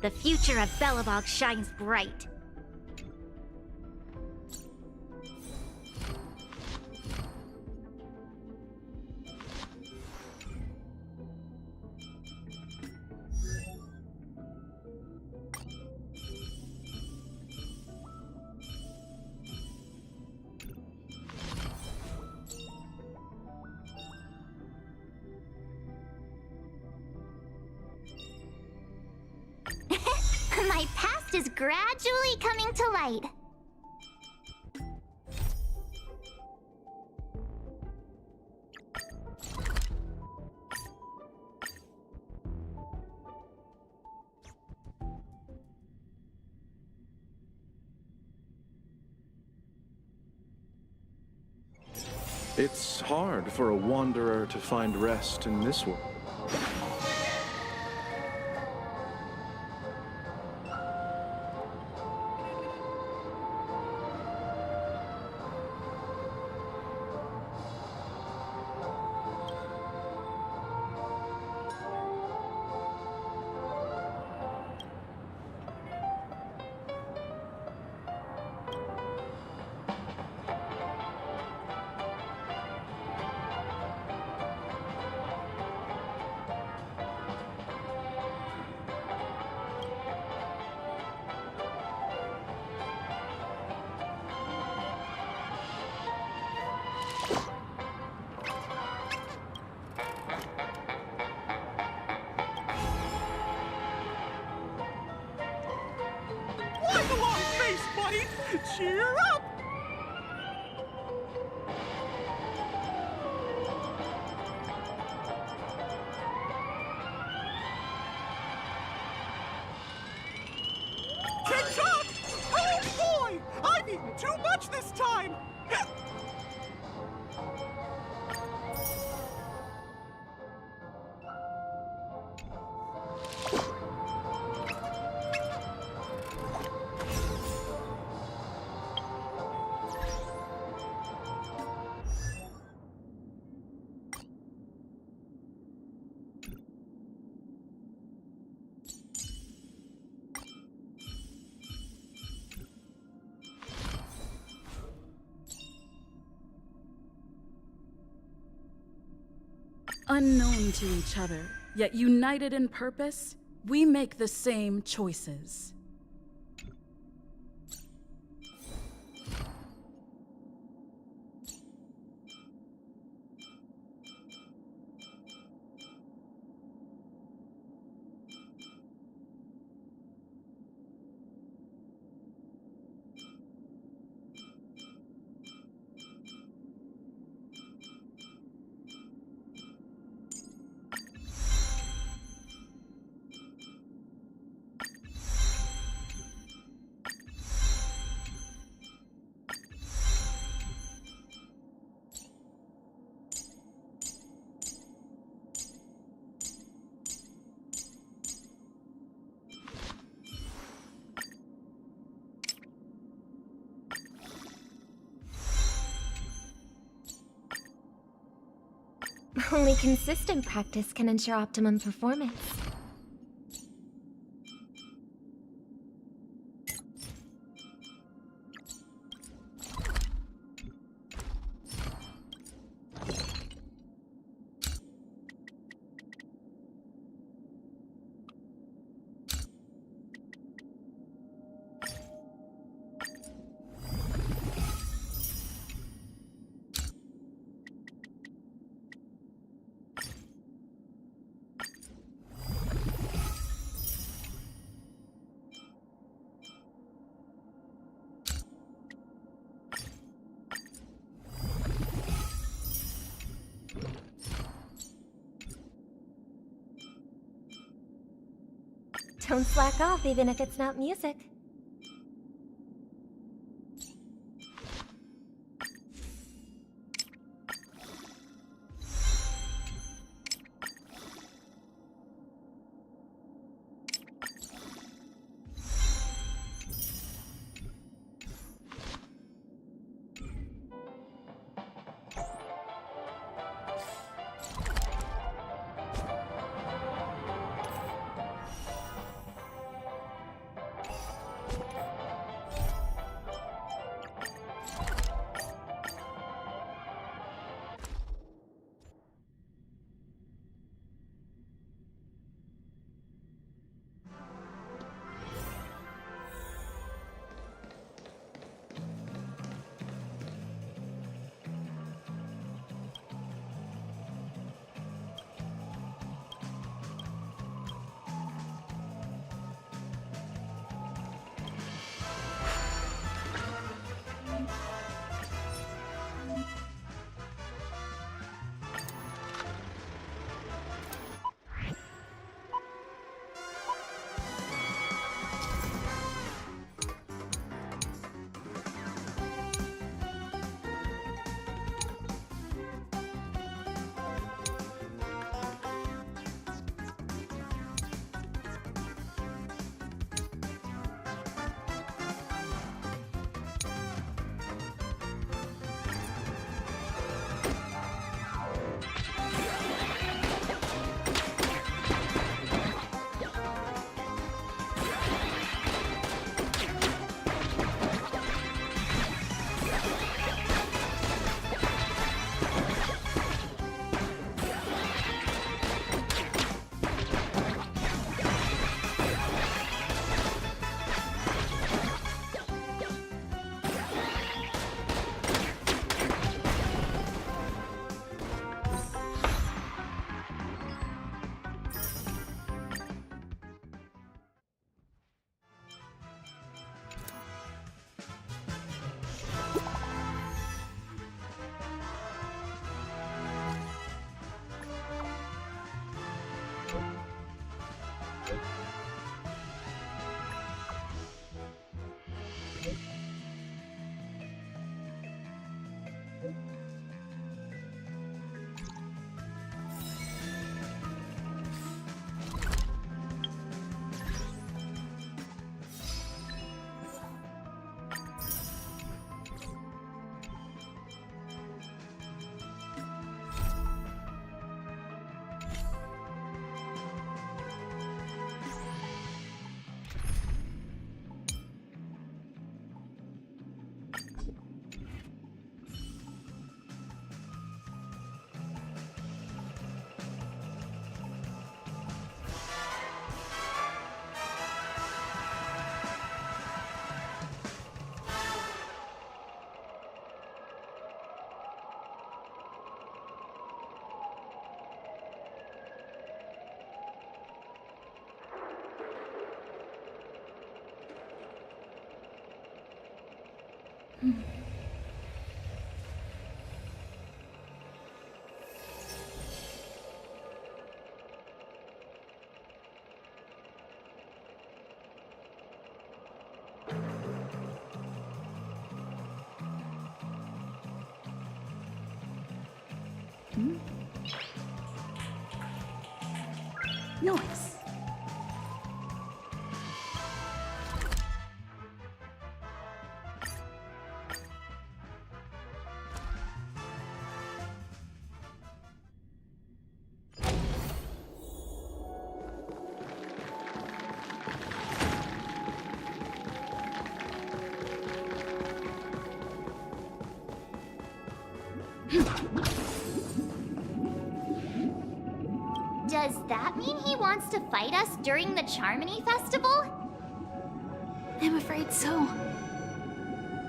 The future of Belobog shines bright. My past is gradually coming to light. It's hard for a wanderer to find rest in this world. Like a long face, buddy! Cheer up! Tick-tock! Oh boy! I've eaten too much this time! Unknown to each other, yet united in purpose, we make the same choices. Only consistent practice can ensure optimum performance. Don't slack off even if it's not music. Nice. Does that mean he wants to fight us during the Charmony Festival? I'm afraid so.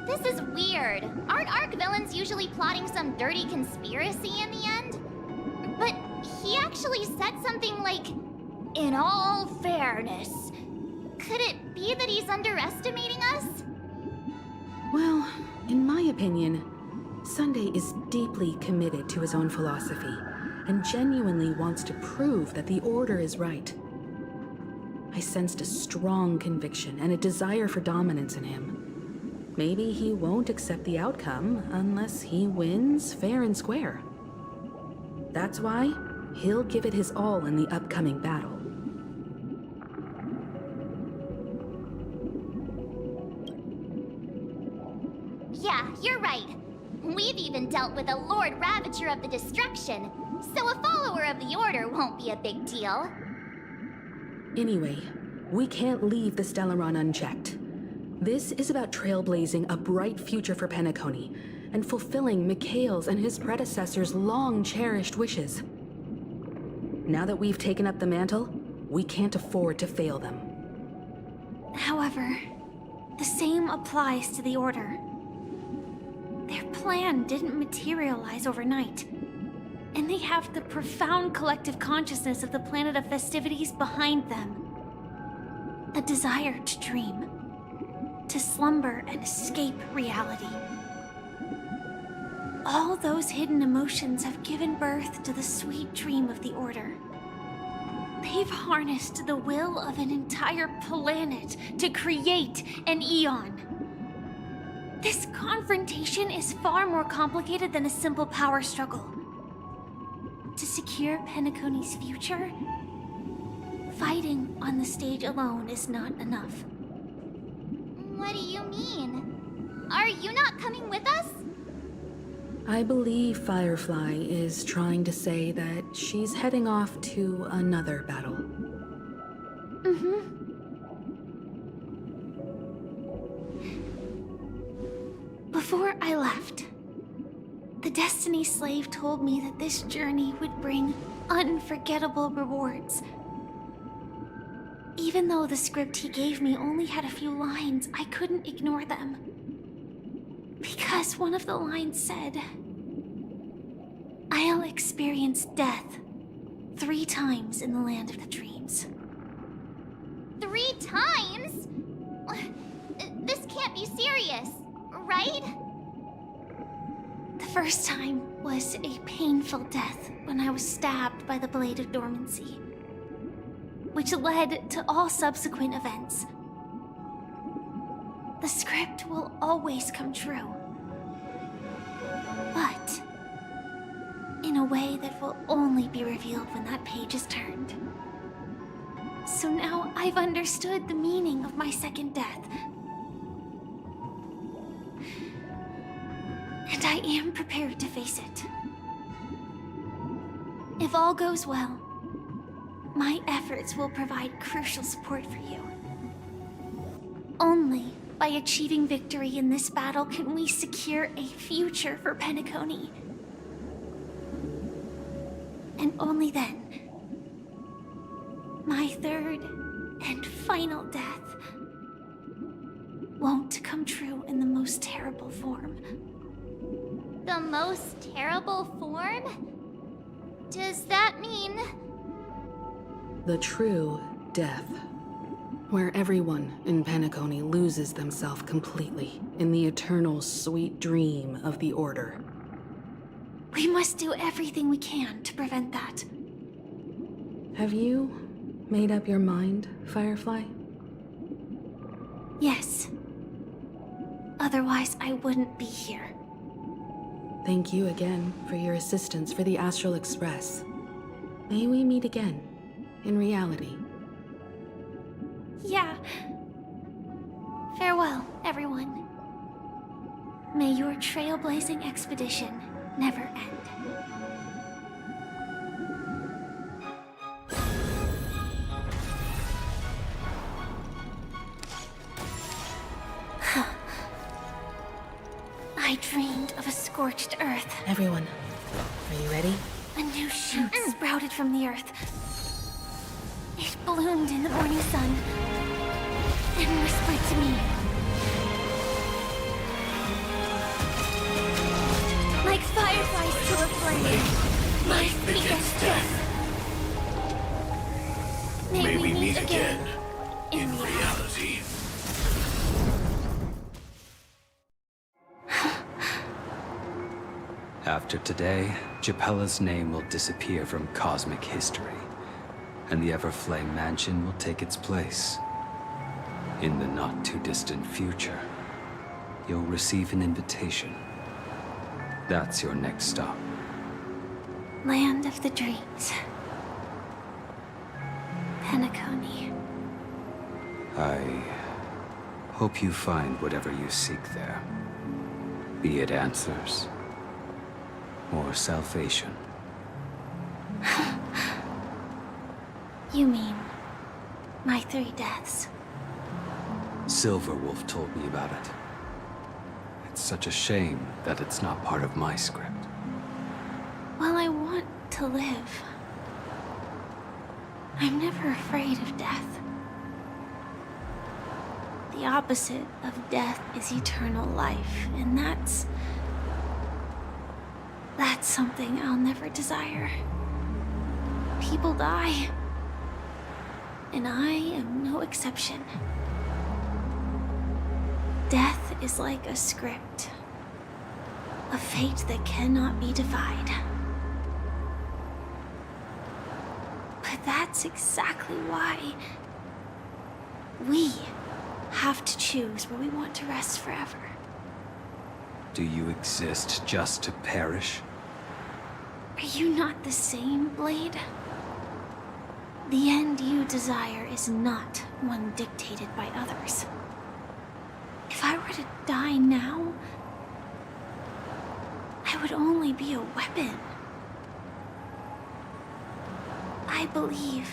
This is weird. Aren't Arc villains usually plotting some dirty conspiracy in the end? But he actually said something like, "In all fairness." Could it be that he's underestimating us? Well, in my opinion, Sunday is deeply committed to his own philosophy and genuinely wants to prove that the Order is right. I sensed a strong conviction and a desire for dominance in him. Maybe he won't accept the outcome unless he wins fair and square. That's why he'll give it his all in the upcoming battle. Yeah, you're right. We've even dealt with a Lord Ravager of the Destruction, so a follower of the Order won't be a big deal. Anyway, we can't leave the Stellaron unchecked. This is about trailblazing a bright future for Penacony and fulfilling Mikhail's and his predecessors' long-cherished wishes. Now that we've taken up the mantle, we can't afford to fail them. However, the same applies to the Order. Their plan didn't materialize overnight, and they have the profound collective consciousness of the planet of festivities behind them. A desire to dream, to slumber and escape reality. All those hidden emotions have given birth to the sweet dream of the Order. They've harnessed the will of an entire planet to create an eon. This confrontation is far more complicated than a simple power struggle. To secure Penacony's future, fighting on the stage alone is not enough. What do you mean? Are you not coming with us? I believe Firefly is trying to say that she's heading off to another battle. Before I left, the Destiny Slave told me that this journey would bring unforgettable rewards. Even though the script he gave me only had a few lines, I couldn't ignore them. Because one of the lines said, "I'll experience death 3 times in the land of the dreams." 3 times? This can't be serious, right? The first time was a painful death when I was stabbed by the Blade of Dormancy, which led to all subsequent events. The script will always come true, but in a way that will only be revealed when that page is turned. So now I've understood the meaning of my second death. And I am prepared to face it. If all goes well, my efforts will provide crucial support for you. Only by achieving victory in this battle can we secure a future for Penacony. And only then, my third and final death won't come true in the most terrible form. The most terrible form? Does that mean... The true death. Where everyone in Penacony loses themselves completely in the eternal sweet dream of the Order. We must do everything we can to prevent that. Have you made up your mind, Firefly? Yes. Otherwise, I wouldn't be here. Thank you again for your assistance for the Astral Express. May we meet again, in reality. Yeah. Farewell, everyone. May your trailblazing expedition never end. I dreamed of a scorched earth. Everyone, are you ready? A new shoot sprouted from the earth. It bloomed in the morning sun and whispered to me. Like fireflies to a flame, life begets death. May we meet again in reality. After today, Japella's name will disappear from cosmic history, and the Everflame Mansion will take its place. In the not-too-distant future, you'll receive an invitation. That's your next stop. Land of the dreams. Penacony. I hope you find whatever you seek there. Be it answers or salvation. You mean my 3 deaths? Silverwolf told me about it. It's such a shame that it's not part of my script. Well, I want to live. I'm never afraid of death. The opposite of death is eternal life, and that's something I'll never desire. People die, and I am no exception. Death is like a script, a fate that cannot be defied. But that's exactly why we have to choose where we want to rest forever. Do you exist just to perish? Are you not the same, Blade? The end you desire is not one dictated by others. If I were to die now, I would only be a weapon. I believe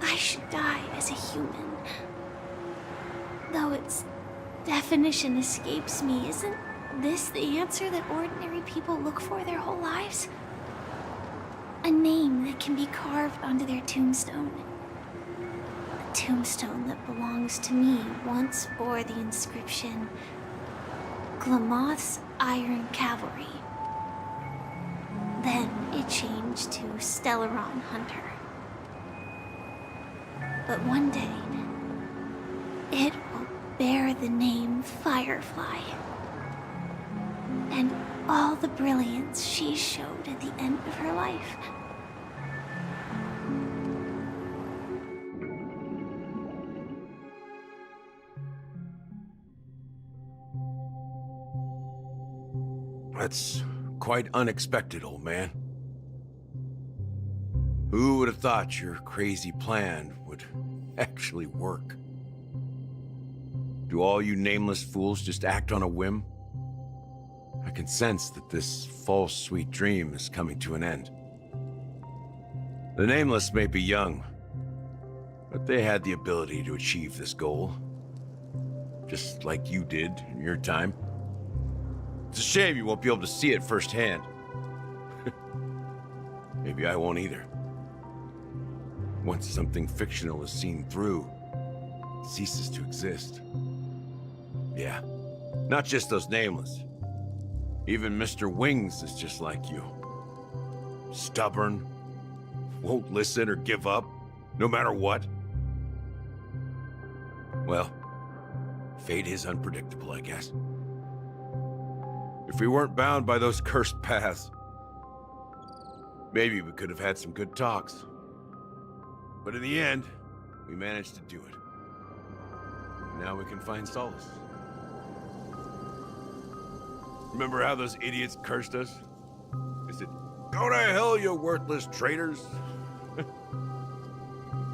I should die as a human. Though its definition escapes me, isn't this the answer that ordinary people look for their whole lives? A name that can be carved onto their tombstone. A tombstone that belongs to me once bore the inscription, Glamoth's Iron Cavalry. Then it changed to Stellaron Hunter. But one day, it will bear the name Firefly. And all the brilliance she showed at the end of her life. That's quite unexpected, old man. Who would have thought your crazy plan would actually work? Do all you nameless fools just act on a whim? I can sense that this false sweet dream is coming to an end. The Nameless may be young, But they had the ability to achieve this goal. Just like you did in your time. It's a shame you won't be able to see it firsthand. Maybe I won't either. Once something fictional is seen through, it ceases to exist. Yeah, not just those nameless. Even Mr. Wings is just like you. Stubborn, won't listen or give up, no matter what. Well, fate is unpredictable, I guess. If we weren't bound by those cursed paths, maybe we could have had some good talks. But in the end, we managed to do it. Now we can find solace. Remember how those idiots cursed us? They said, "Go to hell, you worthless traitors."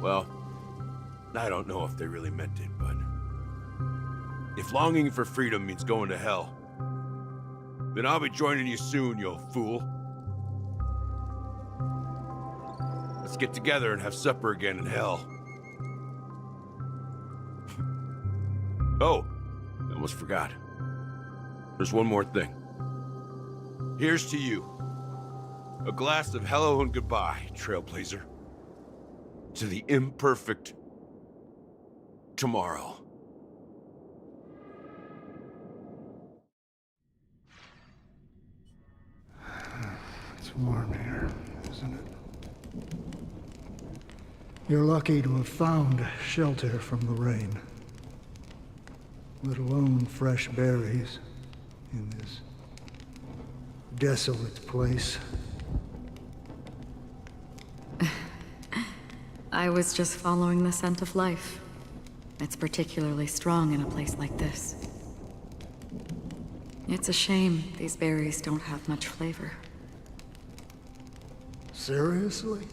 Well, I don't know if they really meant it, but if longing for freedom means going to hell, then I'll be joining you soon, you fool. Let's get together and have supper again in hell. Oh, I almost forgot. There's one more thing. Here's to you. A glass of hello and goodbye, Trailblazer. To the imperfect tomorrow. It's warm here, isn't it? You're lucky to have found shelter from the rain. Let alone fresh berries in this desolate place. I was just following the scent of life. It's particularly strong in a place like this. It's a shame these berries don't have much flavor. Seriously?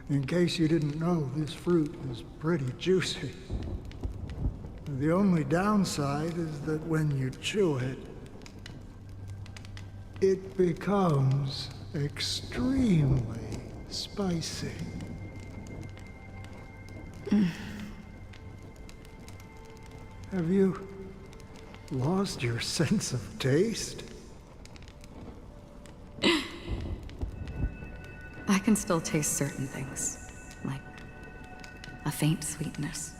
In case you didn't know, this fruit is pretty juicy. The only downside is that when you chew it, it becomes extremely spicy. Have you lost your sense of taste? I can still taste certain things, like a faint sweetness.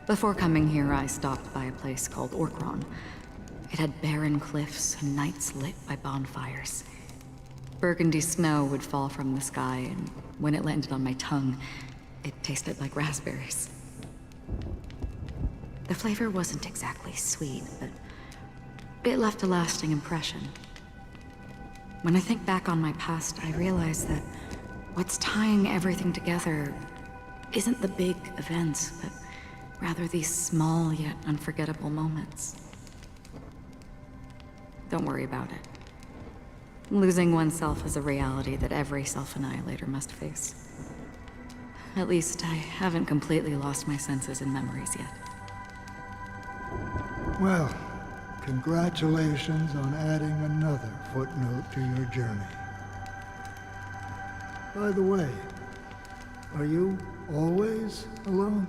Before coming here, I stopped by a place called Orkron. It had barren cliffs and nights lit by bonfires. Burgundy snow would fall from the sky, and when it landed on my tongue, it tasted like raspberries. The flavor wasn't exactly sweet, but it left a lasting impression. When I think back on my past, I realize that what's tying everything together isn't the big events, but rather these small yet unforgettable moments. Don't worry about it. Losing oneself is a reality that every self-annihilator must face. At least I haven't completely lost my senses and memories yet. Well, congratulations on adding another footnote to your journey. By the way, are you always alone?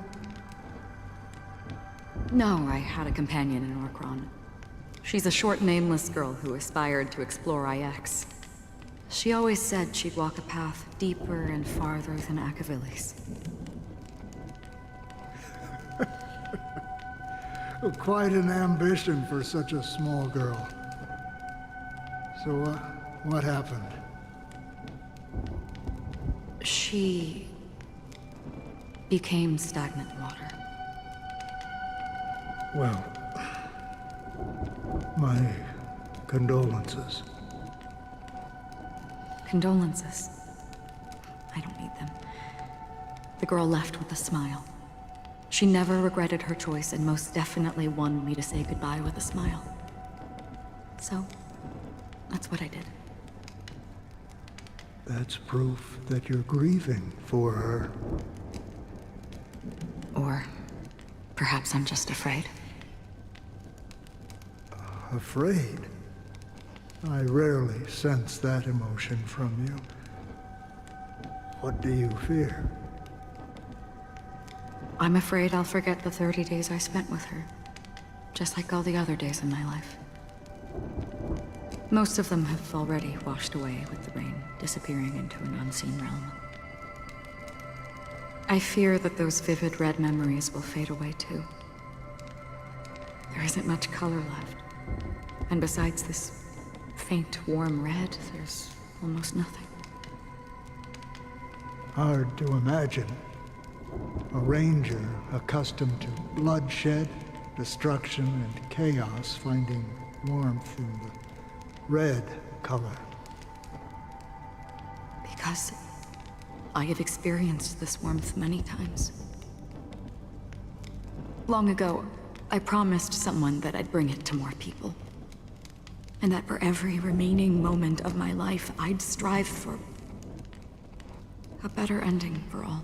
No, I had a companion in Orkron. She's a short, nameless girl who aspired to explore IX. She always said she'd walk a path deeper and farther than Akavilis. Quite an ambition for such a small girl. So, what happened? She became stagnant water. Well, my condolences. Condolences. I don't need them. The girl left with a smile. She never regretted her choice and most definitely wanted me to say goodbye with a smile. So, that's what I did. That's proof that you're grieving for her. Or perhaps I'm just afraid. Afraid? I rarely sense that emotion from you. What do you fear? I'm afraid I'll forget the 30 days I spent with her. Just like all the other days in my life. Most of them have already washed away with the rain, disappearing into an unseen realm. I fear that those vivid red memories will fade away too. There isn't much color left. And besides this faint, warm red, there's almost nothing. Hard to imagine. A ranger accustomed to bloodshed, destruction, and chaos finding warmth in the red color. Because I have experienced this warmth many times. Long ago, I promised someone that I'd bring it to more people. And that for every remaining moment of my life, I'd strive for a better ending for all.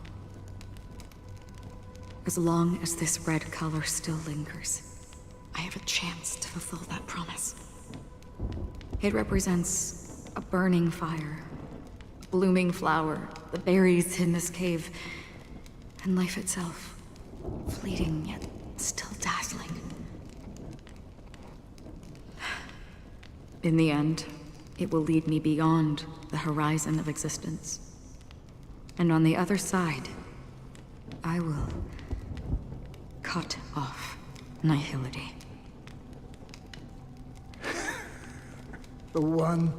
As long as this red color still lingers, I have a chance to fulfill that promise. It represents a burning fire, a blooming flower, the berries in this cave, and life itself, fleeting yet still dazzling. In the end, it will lead me beyond the horizon of existence. And on the other side, I will cut off nihility. The one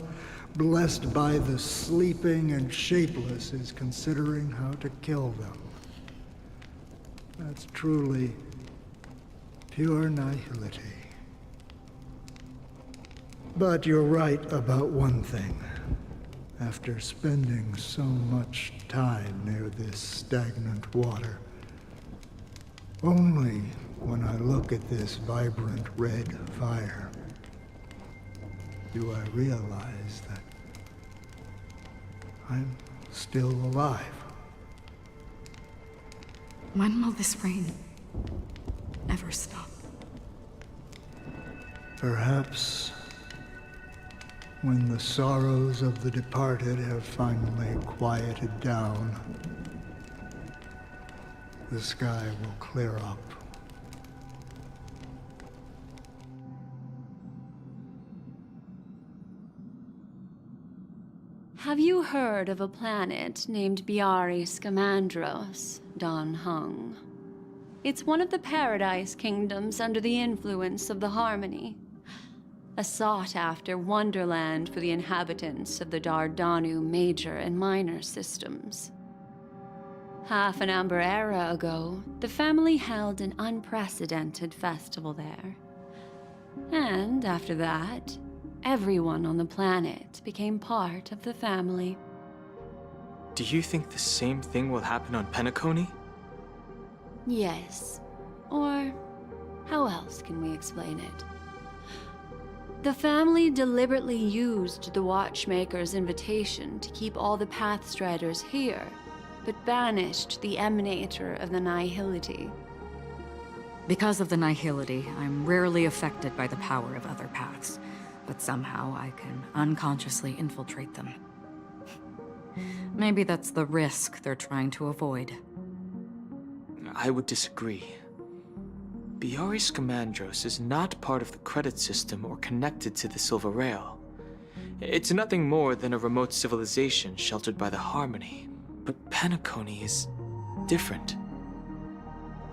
blessed by the sleeping and shapeless is considering how to kill them. That's truly pure nihility. But you're right about one thing. After spending so much time near this stagnant water, only when I look at this vibrant red fire do I realize that I'm still alive. When will this rain ever stop? Perhaps when the sorrows of the departed have finally quieted down, the sky will clear up. Have you heard of a planet named Biari Scamandros, Don Hung? It's one of the Paradise Kingdoms under the influence of the Harmony. A sought-after wonderland for the inhabitants of the Dardanu Major and Minor systems. Half an Amber Era ago, the family held an unprecedented festival there. And after that, everyone on the planet became part of the family. Do you think the same thing will happen on Penacony? Yes. Or how else can we explain it? The family deliberately used the Watchmaker's invitation to keep all the Pathstriders here, but banished the Emanator of the Nihility. Because of the nihility, I'm rarely affected by the power of other paths, but somehow I can unconsciously infiltrate them. Maybe that's the risk they're trying to avoid. I would disagree. Biari Scamandros is not part of the credit system or connected to the Silver Rail. It's nothing more than a remote civilization sheltered by the Harmony. But Penacony is different.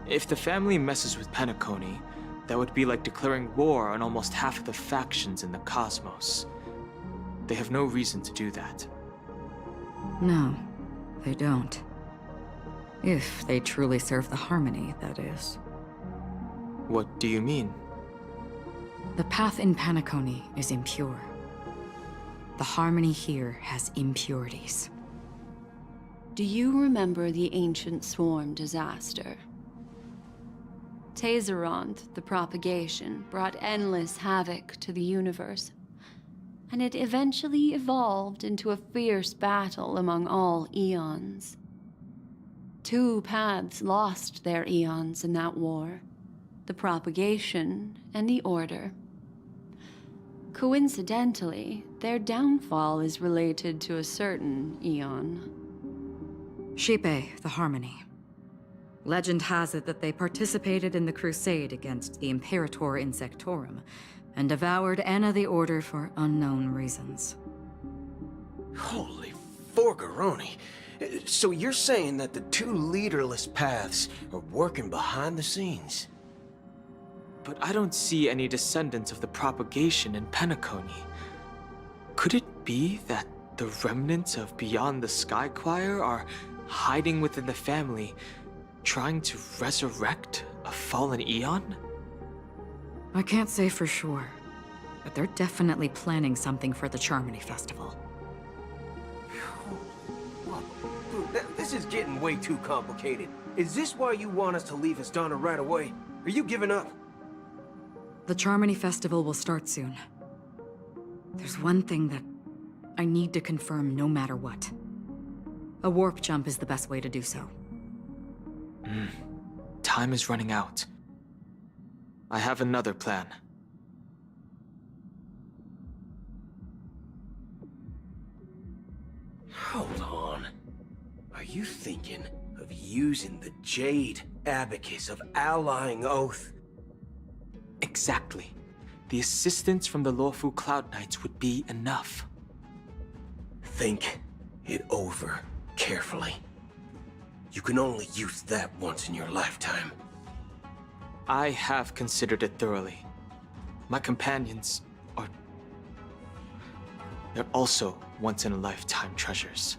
If the family messes with Penacony, that would be like declaring war on almost half of the factions in the cosmos. They have no reason to do that. No, they don't. If they truly serve the Harmony, that is. What do you mean? The path in Penacony is impure. The Harmony here has impurities. Do you remember the Ancient Swarm disaster? Tazeront, the propagation, brought endless havoc to the universe, and it eventually evolved into a fierce battle among all eons. 2 paths lost their eons in that war, the propagation and the order. Coincidentally, their downfall is related to a certain eon. Shipe, the Harmony. Legend has it that they participated in the crusade against the Imperator Insectorum, and devoured Anna the Order for unknown reasons. Holy forgaroni. So you're saying that the two leaderless paths are working behind the scenes? But I don't see any descendants of the propagation in Penacony. Could it be that the remnants of Beyond the Sky Choir are hiding within the family, trying to resurrect a fallen eon? I can't say for sure, but they're definitely planning something for the Charmony Festival. Dude, this is getting way too complicated. Is this why you want us to leave Astana right away? Are you giving up? The Charmony Festival will start soon. There's one thing that I need to confirm no matter what. A warp jump is the best way to do so. Time is running out. I have another plan. Hold on. Are you thinking of using the Jade Abacus of Allying Oath? Exactly. The assistance from the lawful Cloud Knights would be enough. Think it over carefully. You can only use that once in your lifetime. I have considered it thoroughly. My companions are... they're also once-in-a-lifetime treasures.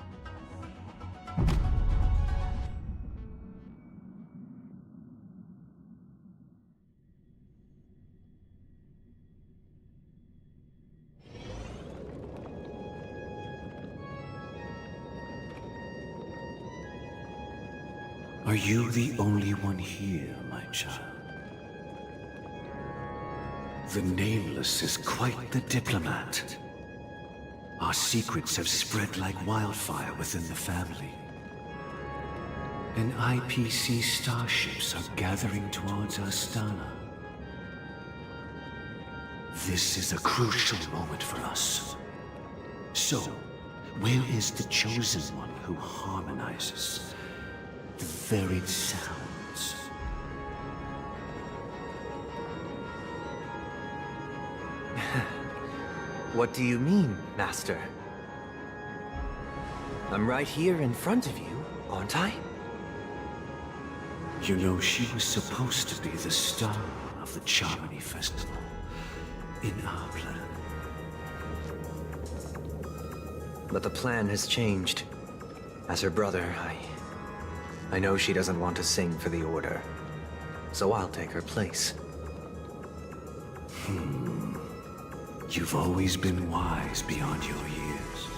Are you the only one here, my child? The Nameless is quite the diplomat. Our secrets have spread like wildfire within the family. And IPC starships are gathering towards Astana. This is a crucial moment for us. So, where is the chosen one who harmonizes the varied sounds? What do you mean, Master? I'm right here in front of you, aren't I? You know, she was supposed to be the star of the Charmony Festival in our plan. But the plan has changed. As her brother, I know she doesn't want to sing for the Order, so I'll take her place. You've always been wise beyond your years.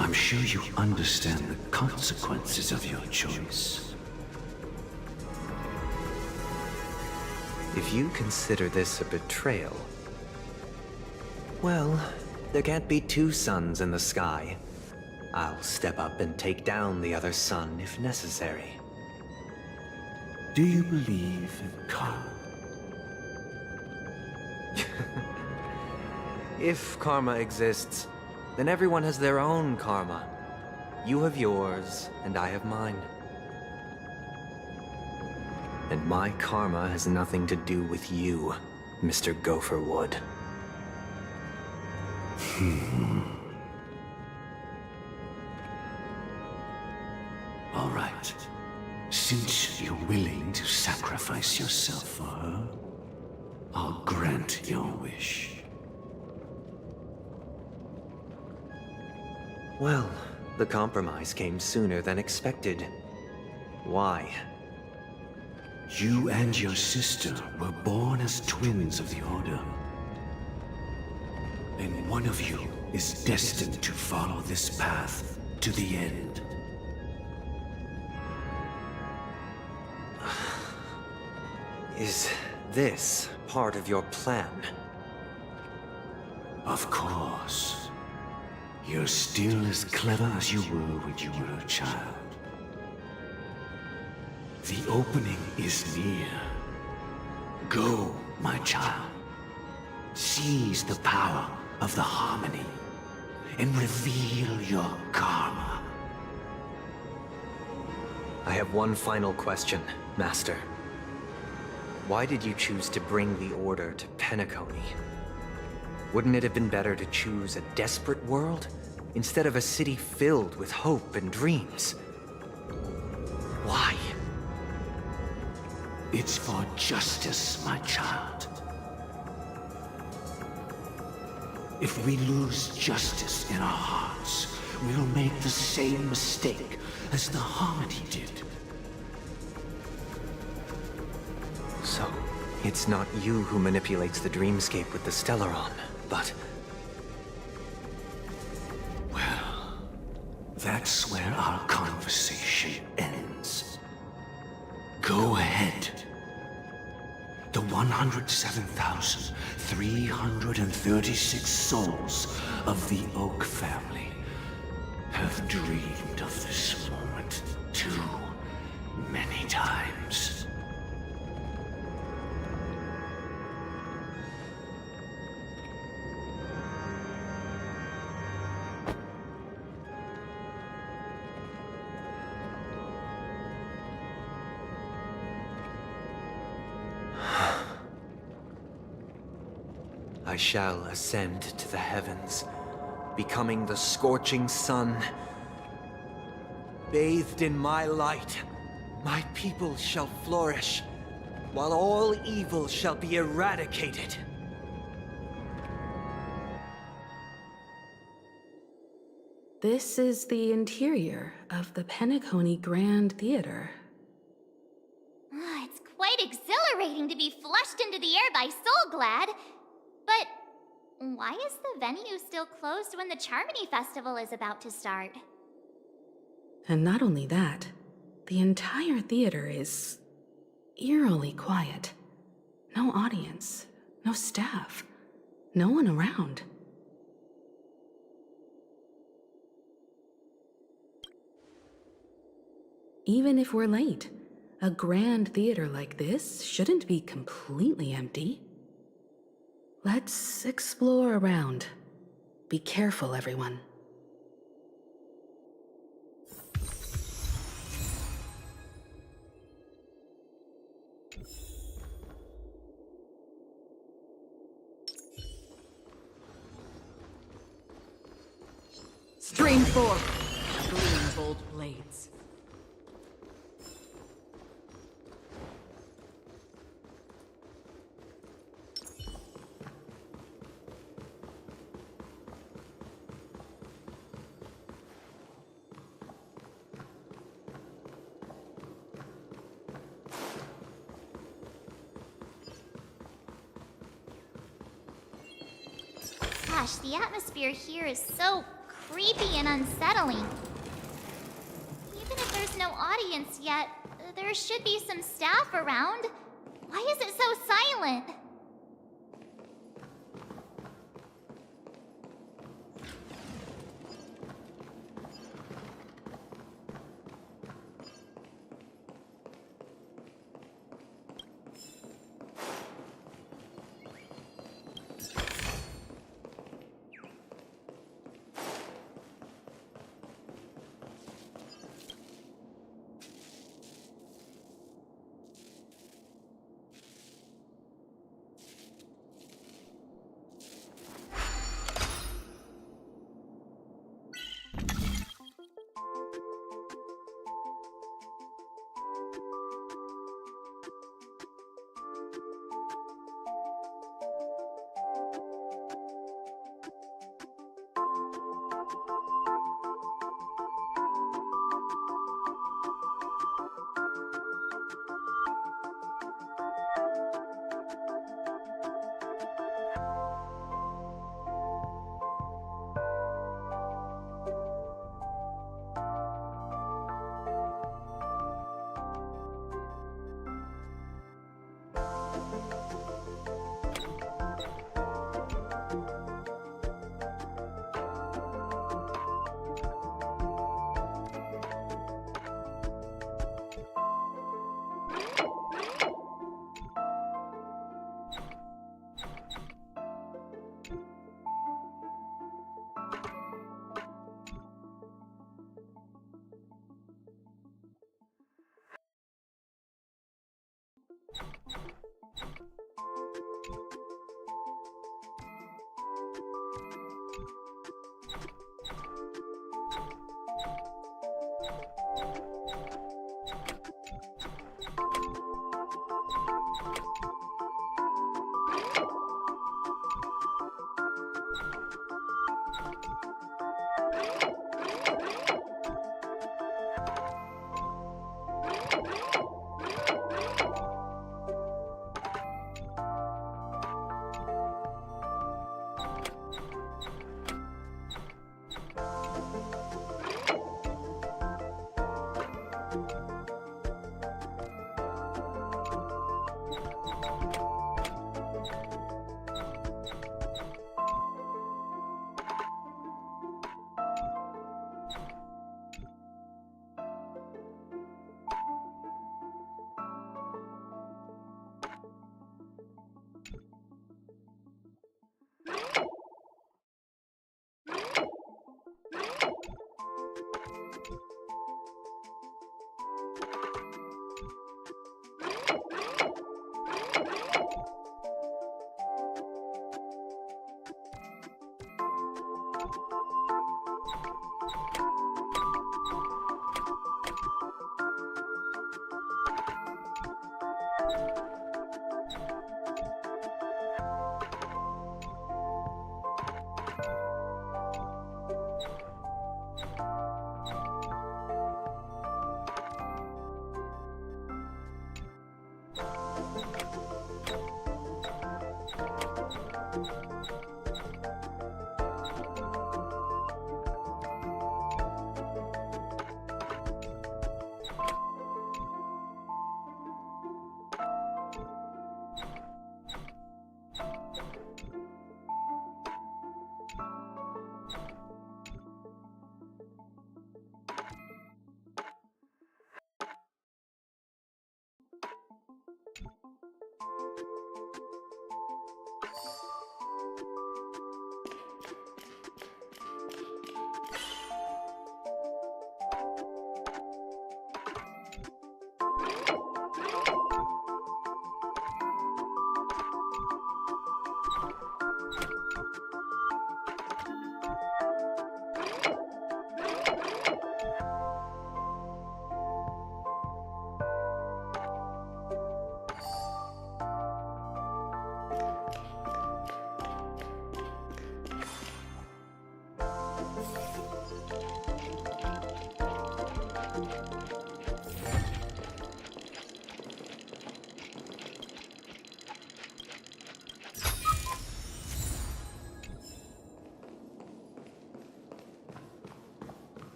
I'm sure you understand the consequences of your choice. If you consider this a betrayal, well, there can't be two suns in the sky. I'll step up and take down the other sun if necessary. Do you believe in karma? If karma exists, then everyone has their own karma. You have yours, and I have mine. And my karma has nothing to do with you, Mr. Gopherwood. All right. Since you're willing to sacrifice yourself for her, I'll grant your wish. Well, the compromise came sooner than expected. Why? You and your sister were born as twins of the Order. And one of you is destined to follow this path to the end. Is this part of your plan? Of course. You're still as clever as you were when you were a child. The opening is near. Go, my child. Seize the power of the Harmony and reveal your karma. I have one final question, Master. Why did you choose to bring the Order to Penacony? Wouldn't it have been better to choose a desperate world instead of a city filled with hope and dreams? Why? It's for justice, my child. If we lose justice in our hearts, we'll make the same mistake as the Harmony did. So, it's not you who manipulates the dreamscape with the Stellaron, but... Well, that's where our conversation ends. Go ahead. The 107,336 souls of the Oak family have dreamed of this moment too many times. I shall ascend to the heavens, becoming the scorching sun. Bathed in my light, my people shall flourish, while all evil shall be eradicated. This is the interior of the Penacony Grand Theater. It's quite exhilarating to be flushed into the air by Soulglad. But why is the venue still closed when the Charmony Festival is about to start? And not only that, the entire theater is eerily quiet. No audience, no staff, no one around. Even if we're late, a grand theater like this shouldn't be completely empty. Let's explore around. Be careful, everyone. Stream forth, gleam bold blades. Gosh, the atmosphere here is so creepy and unsettling. Even if there's no audience yet, there should be some staff around. Why is it so silent?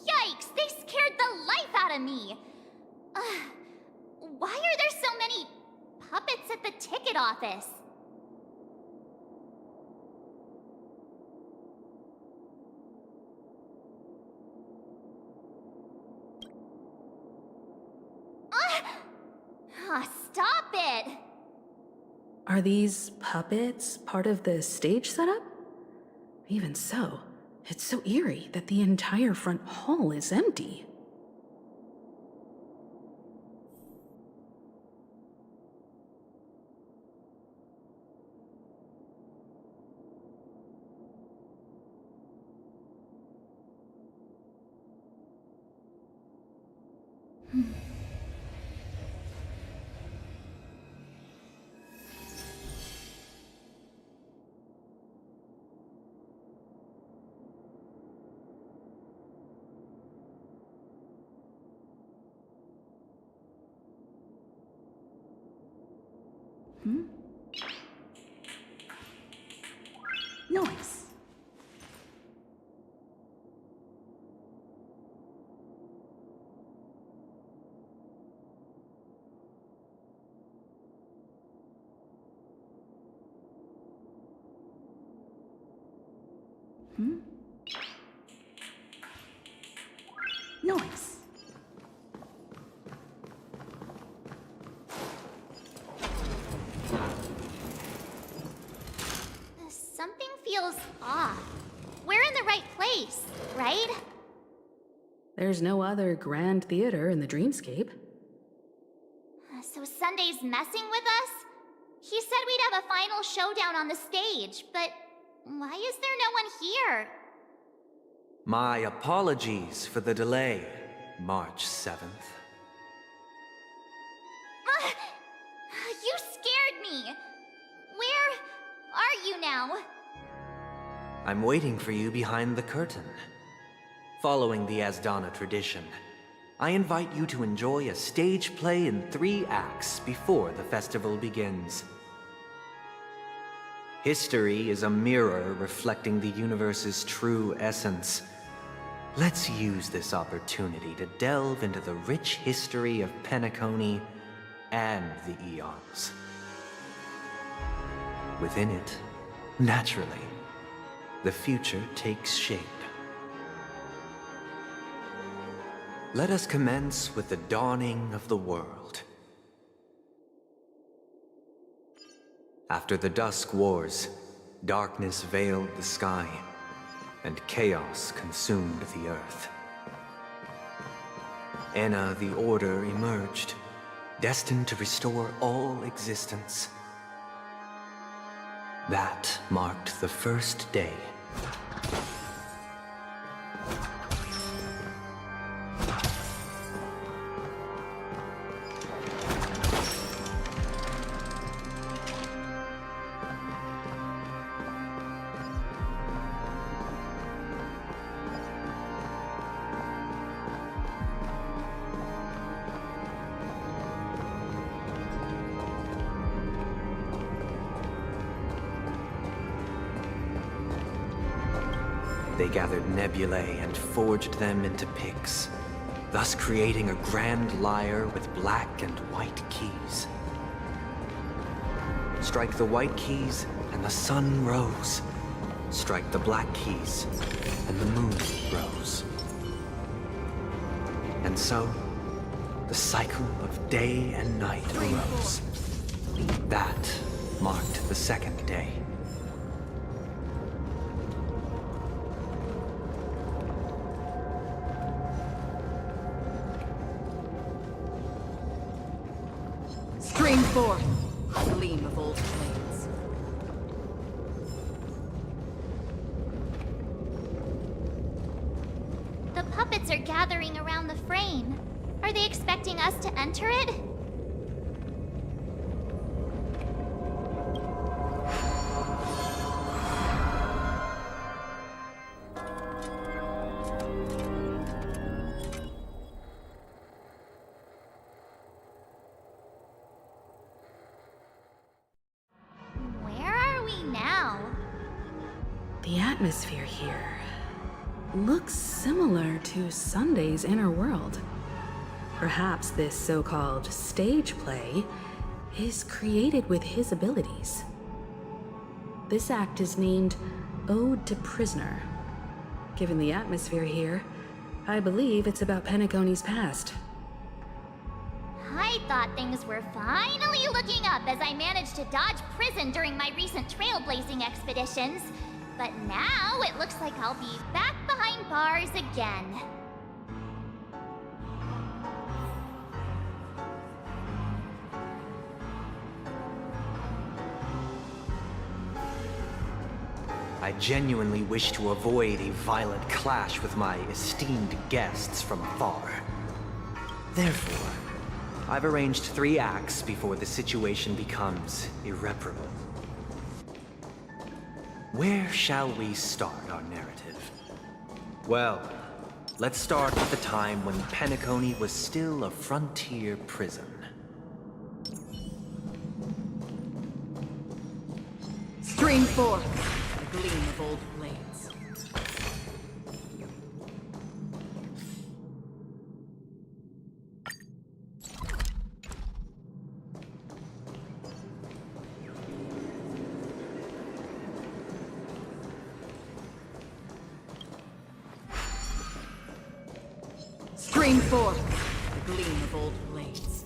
Yikes! They scared the life out of me! Why are there so many puppets at the ticket office? Stop it! Are these puppets part of the stage setup? Even so, it's so eerie that the entire front hall is empty. Noise. Noise. Something feels off. We're in the right place, right? There's no other grand theater in the dreamscape. So Sunday's messing with us? He said we'd have a final showdown on the stage, but why is there no one here? My apologies for the delay, March 7th. You scared me! Where are you now? I'm waiting for you behind the curtain. Following the Asdana tradition, I invite you to enjoy a stage play in 3 acts before the festival begins. History is a mirror reflecting the universe's true essence. Let's use this opportunity to delve into the rich history of Penacony and the eons. Within it, naturally, the future takes shape. Let us commence with the dawning of the world. After the Dusk Wars, darkness veiled the sky, and chaos consumed the earth. Enna the Order emerged, destined to restore all existence. That marked the first day. gathered nebulae and forged them into picks, thus creating a grand lyre with black and white keys. Strike the white keys, and the sun rose. Strike the black keys, and the moon rose. And so, the cycle of day and night arose. That marked the second day. Stream forth, gleam of old flames. The puppets are gathering around the frame. Are they expecting us to enter it? Where are we now? The atmosphere here looks similar to Sunday's inner world. Perhaps this so-called stage play is created with his abilities. This act is named Ode to Prisoner. Given the atmosphere here, I believe it's about Penacony's past. I thought things were finally looking up as I managed to dodge prison during my recent trailblazing expeditions. But now it looks like I'll be back behind bars again. I genuinely wish to avoid a violent clash with my esteemed guests from afar. Therefore, I've arranged 3 acts before the situation becomes irreparable. Where shall we start our narrative? Well, let's start with the time when Penacony was still a frontier prison. Stream forth, the gleam of old blades. Stream forth, the gleam of old blades.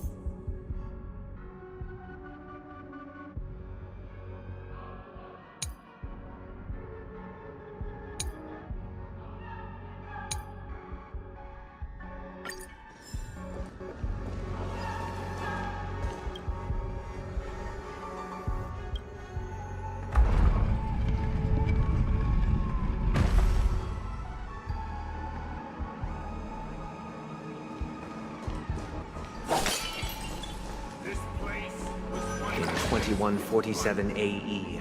In 2147 AE,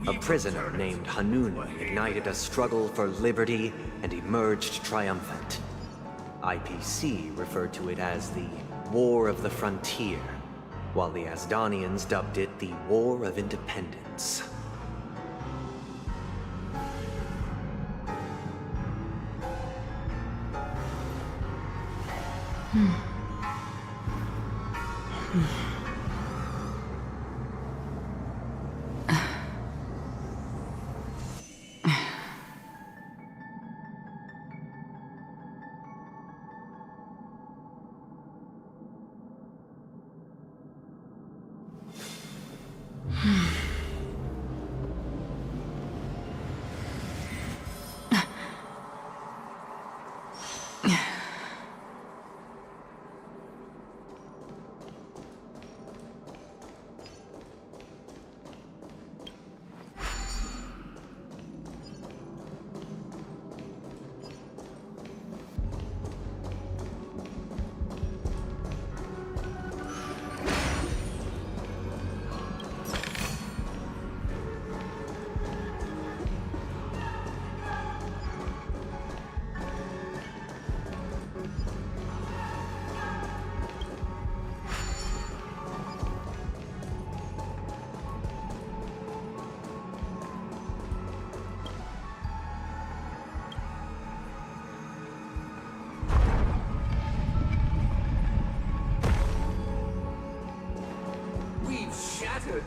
a prisoner named Hanun ignited a struggle for liberty and emerged triumphant. IPC referred to it as the War of the Frontier, while the Asdanians dubbed it the War of Independence.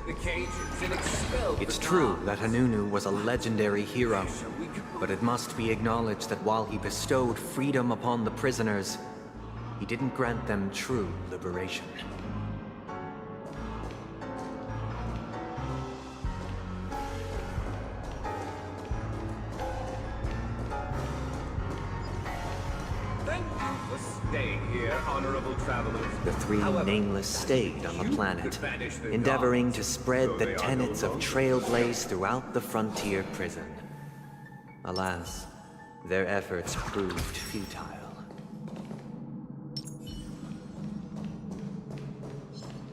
the cages and expelled It's the true guards. that Hanunu was a legendary hero, but it must be acknowledged that while he bestowed freedom upon the prisoners, he didn't grant them true liberation. Thank you for staying here, honorable travelers. The three However, nameless stayed on the you planet, could banish the endeavoring gods, to spread though the they are tenets no of longer trailblaze throughout the frontier prison. Alas, their efforts proved futile.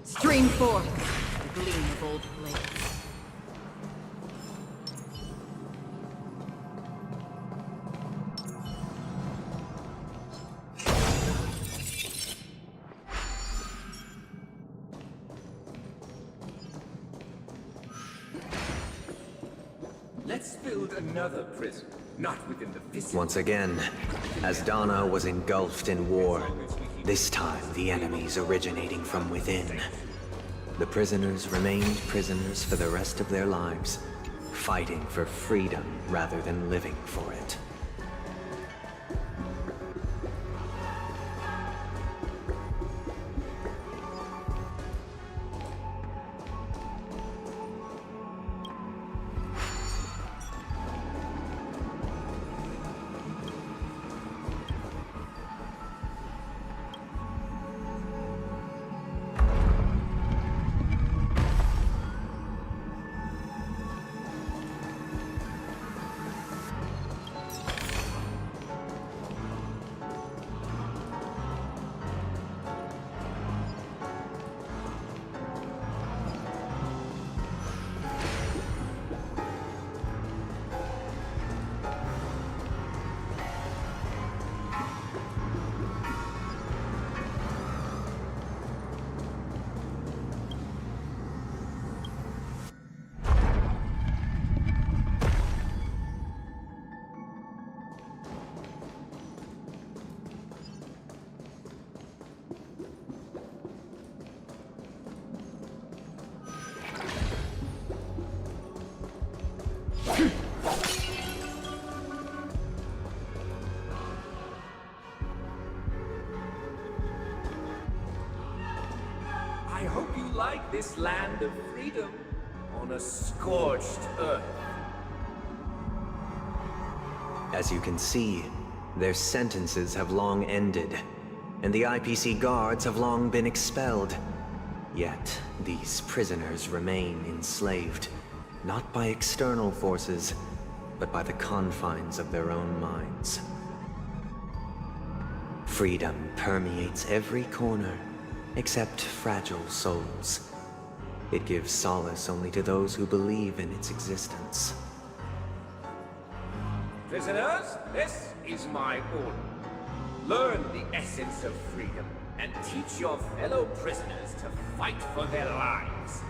Stream forth, the gleam of old blades. Let's build another prison, not within the vicinity. Once again, as Dana was engulfed in war, this time the enemies originating from within. The prisoners remained prisoners for the rest of their lives, fighting for freedom rather than living for it. I hope you like this land of freedom on a scorched earth. As you can see, their sentences have long ended, and the IPC guards have long been expelled. Yet, these prisoners remain enslaved, not by external forces, but by the confines of their own minds. Freedom permeates every corner, except fragile souls. It gives solace only to those who believe in its existence. Prisoners, this is my order. Learn the essence of freedom and teach your fellow prisoners to fight for their lives.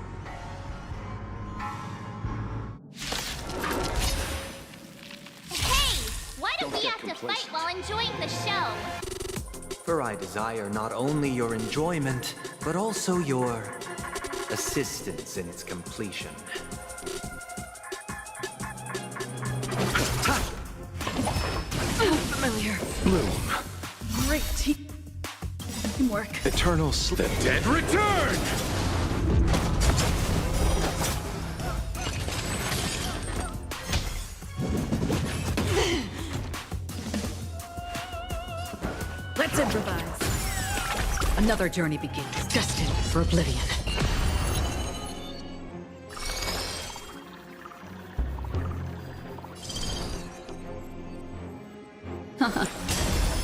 Hey! Why do we have to fight while enjoying the show? For I desire not only your enjoyment, but also your assistance in its completion. Familiar. Bloom. Great teamwork. Eternal sleep. The dead return! Let's improvise. Another journey begins, destined for oblivion.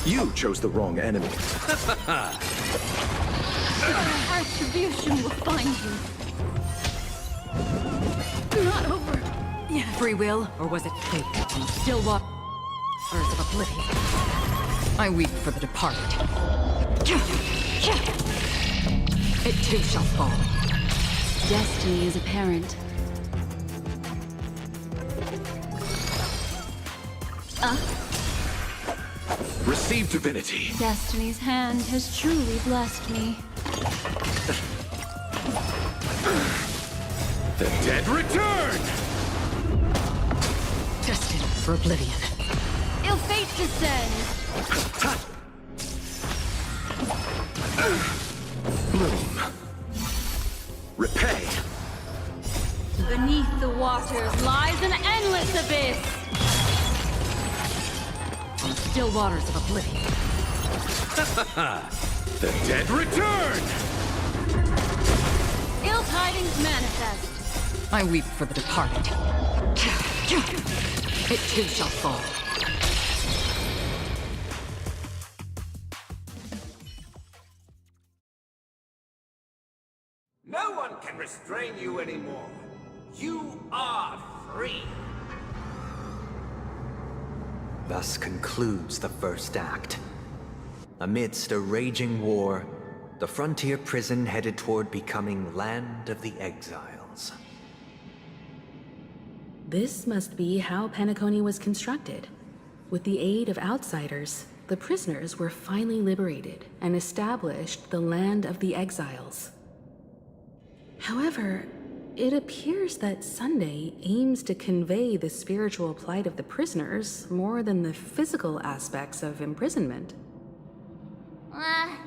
You chose the wrong enemy. Retribution will find you. Not over. Yeah. Free will, or was it fate? In still waters of oblivion. I weep for the departed. It too shall fall. Destiny is apparent. Receive divinity. Destiny's hand has truly blessed me. The dead return! Destined for oblivion. Ill fate descends! Bloom. Repay. Beneath the waters lies an endless abyss! On the still waters of oblivion. The dead return! Ill tidings manifest. I weep for the departed. It too shall fall. No one can restrain you anymore. You are free. Thus concludes the first act. Amidst a raging war, the frontier prison headed toward becoming Land of the Exiles. This must be how Penacony was constructed. With the aid of outsiders, the prisoners were finally liberated and established the Land of the Exiles. However, it appears that Sunday aims to convey the spiritual plight of the prisoners more than the physical aspects of imprisonment.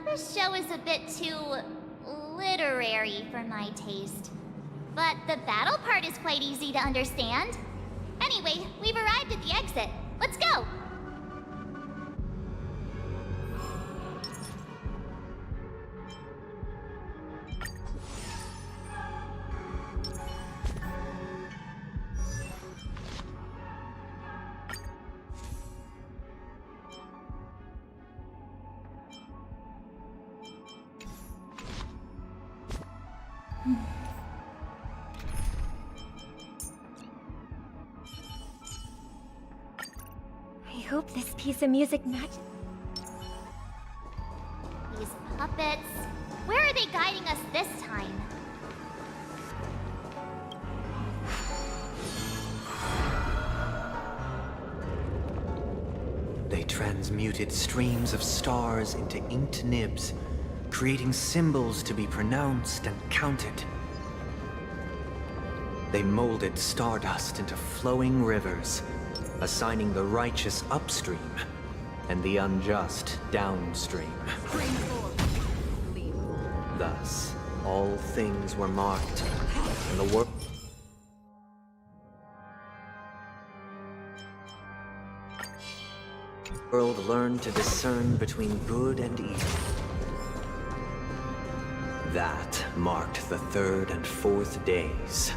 This show is a bit too literary for my taste. But the battle part is quite easy to understand. Anyway, we've arrived at the exit. Let's go! I hope this piece of music matches. These puppets. Where are they guiding us this time? They transmuted streams of stars into inked nibs, creating symbols to be pronounced and counted. They molded stardust into flowing rivers, assigning the righteous upstream and the unjust downstream. Thus, all things were marked, and the world learned to discern between good and evil. That marked the third and fourth days.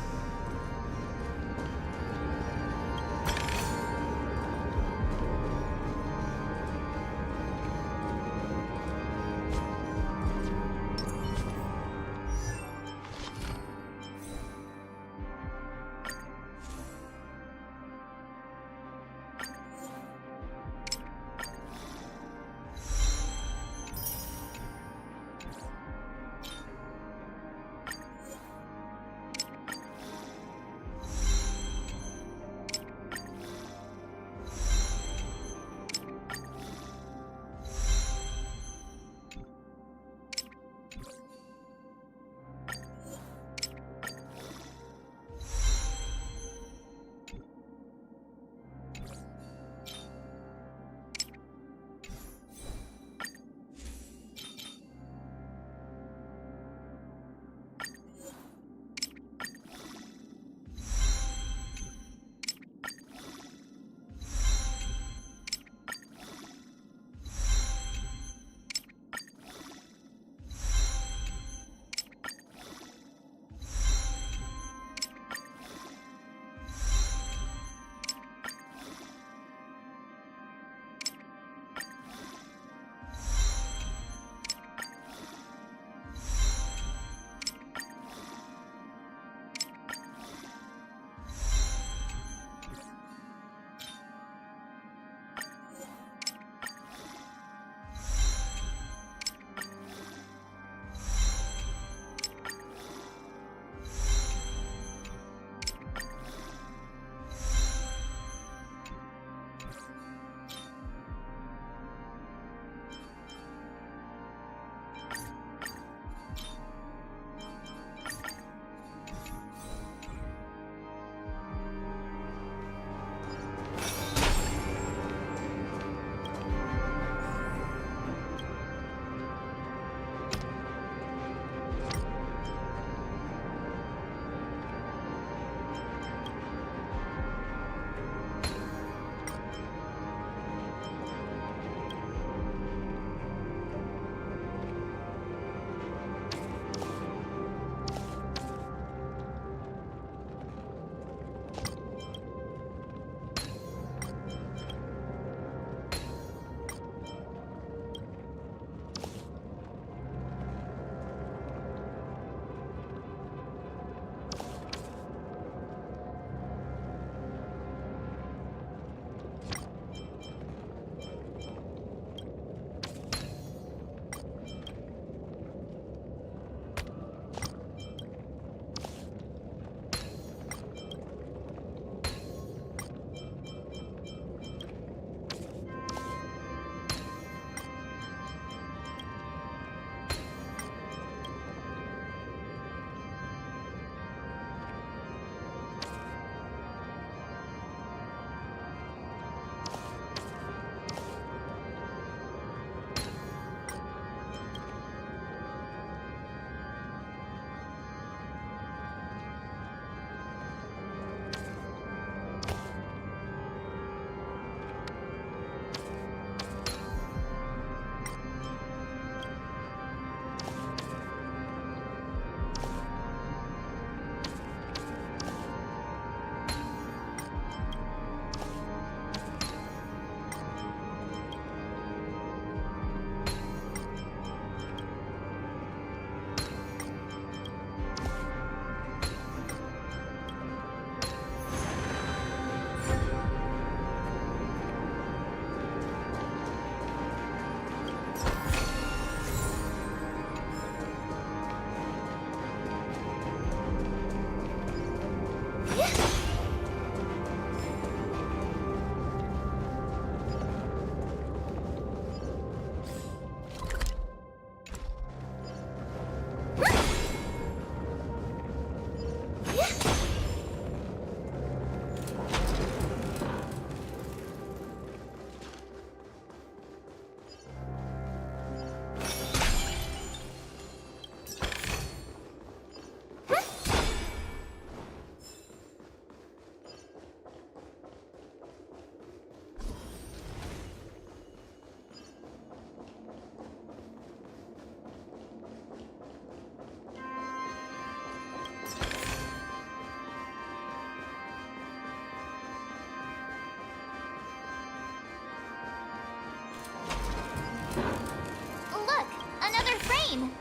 Look, another frame.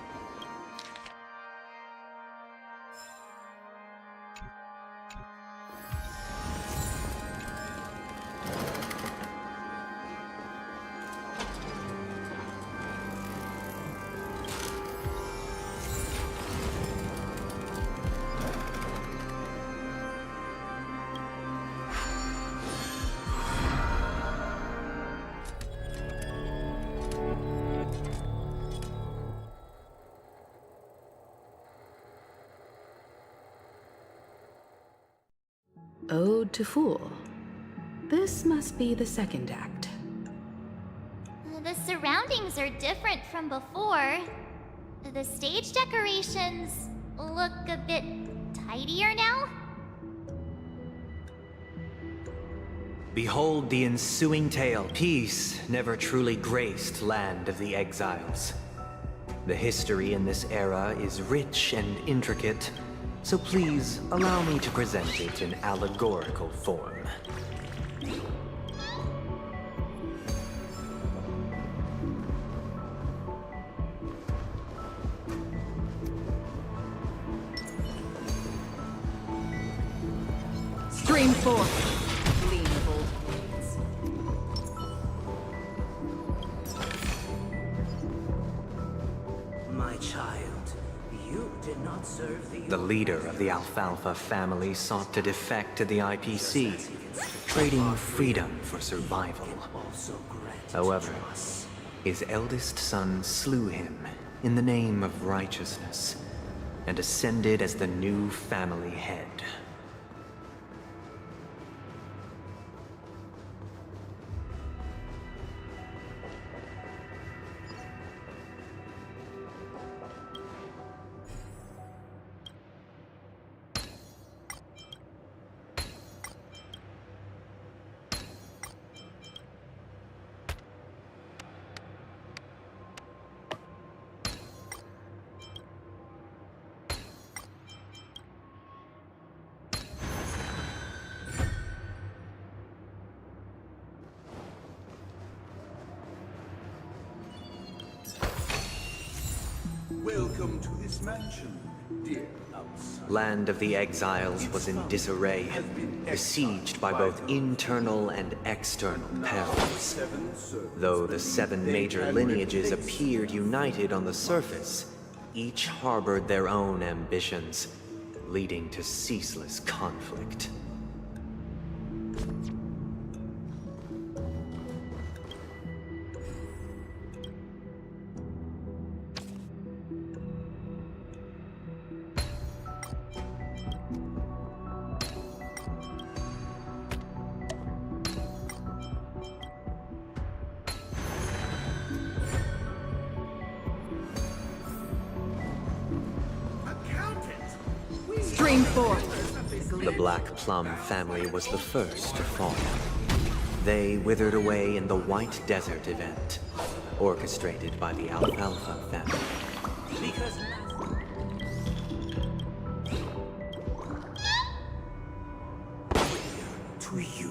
Ode to Fool. This must be the second act. The surroundings are different from before. The stage decorations look a bit tidier now. Behold the ensuing tale. Peace never truly graced Land of the Exiles. The history in this era is rich and intricate, so please allow me to present it in allegorical form. Stream forth, gleam of old days. My child, you did not serve The leader of the Alfalfa family sought to defect to the IPC, trading freedom for survival. However, his eldest son slew him in the name of righteousness and ascended as the new family head. Welcome to this mansion, dear outsider. Land of the Exiles was in disarray, besieged by both internal and external perils. Though the 7 major lineages appeared united on the surface, each harbored their own ambitions, leading to ceaseless conflict. Stream forth. The Black Plum family was the first to fall. They withered away in the White Desert event, orchestrated by the Alfalfa family. To you.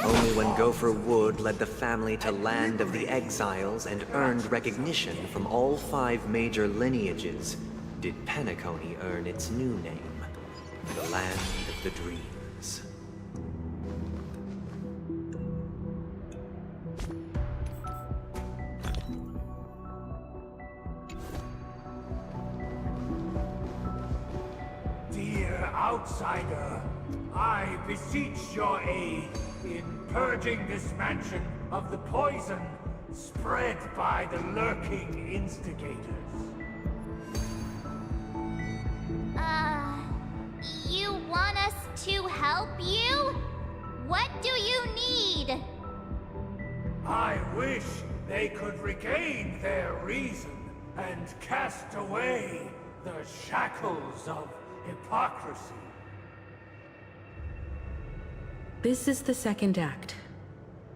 Only when Gopher Wood led the family to Land of the Exiles and earned recognition from all 5 major lineages did Penacony earn its new name, the Land of the Dream. is. Dear outsider, I beseech your aid in purging this mansion of the poison spread by the lurking instigators. You want us to help you? What do you need? I wish they could regain their reason and cast away the shackles of hypocrisy. This is the second act.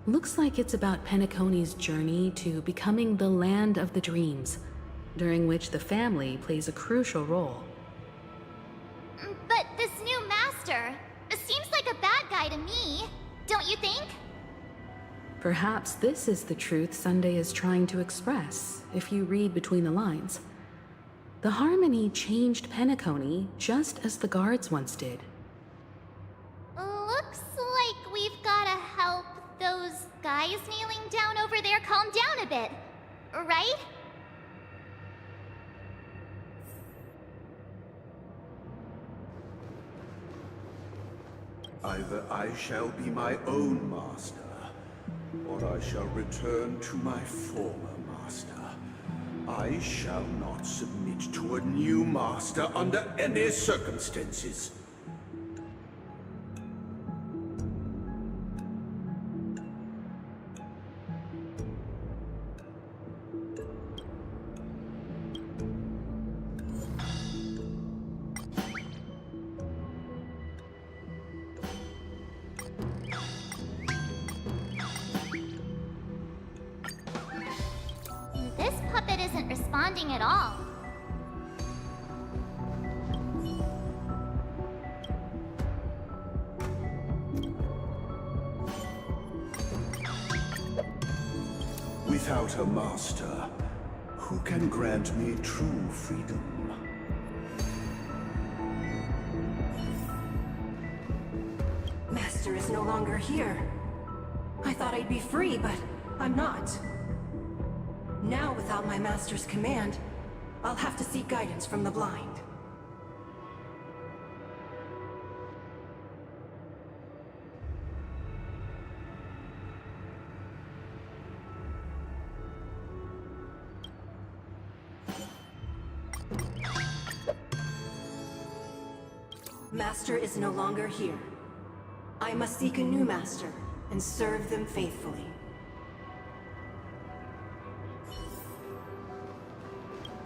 Looks like it's about Penacony's journey to becoming the land of the dreams, during which the family plays a crucial role. But this new master seems like a bad guy to me, don't you think? Perhaps this is the truth Sunday is trying to express, if you read between the lines. The Harmony changed Penacony just as the guards once did. Looks like we've gotta help those guys kneeling down over there calm down a bit, right? Either I shall be my own master, or I shall return to my former master. I shall not submit to a new master under any circumstances. This puppet isn't responding at all. Without a master, who can grant me true freedom? Master is no longer here. I thought I'd be free, but I'm not. Now, without my master's command, I'll have to seek guidance from the blind. Master is no longer here. I must seek a new master and serve them faithfully.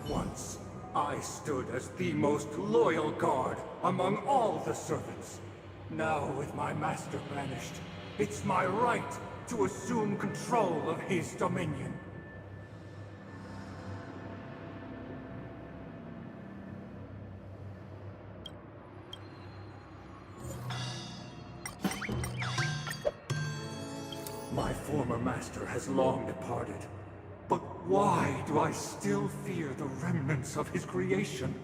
Once, I stood as the most loyal guard among all the servants. Now, with my master banished, it's my right to assume control of his dominion. My former master has long departed. But why do I still fear the remnants of his creation?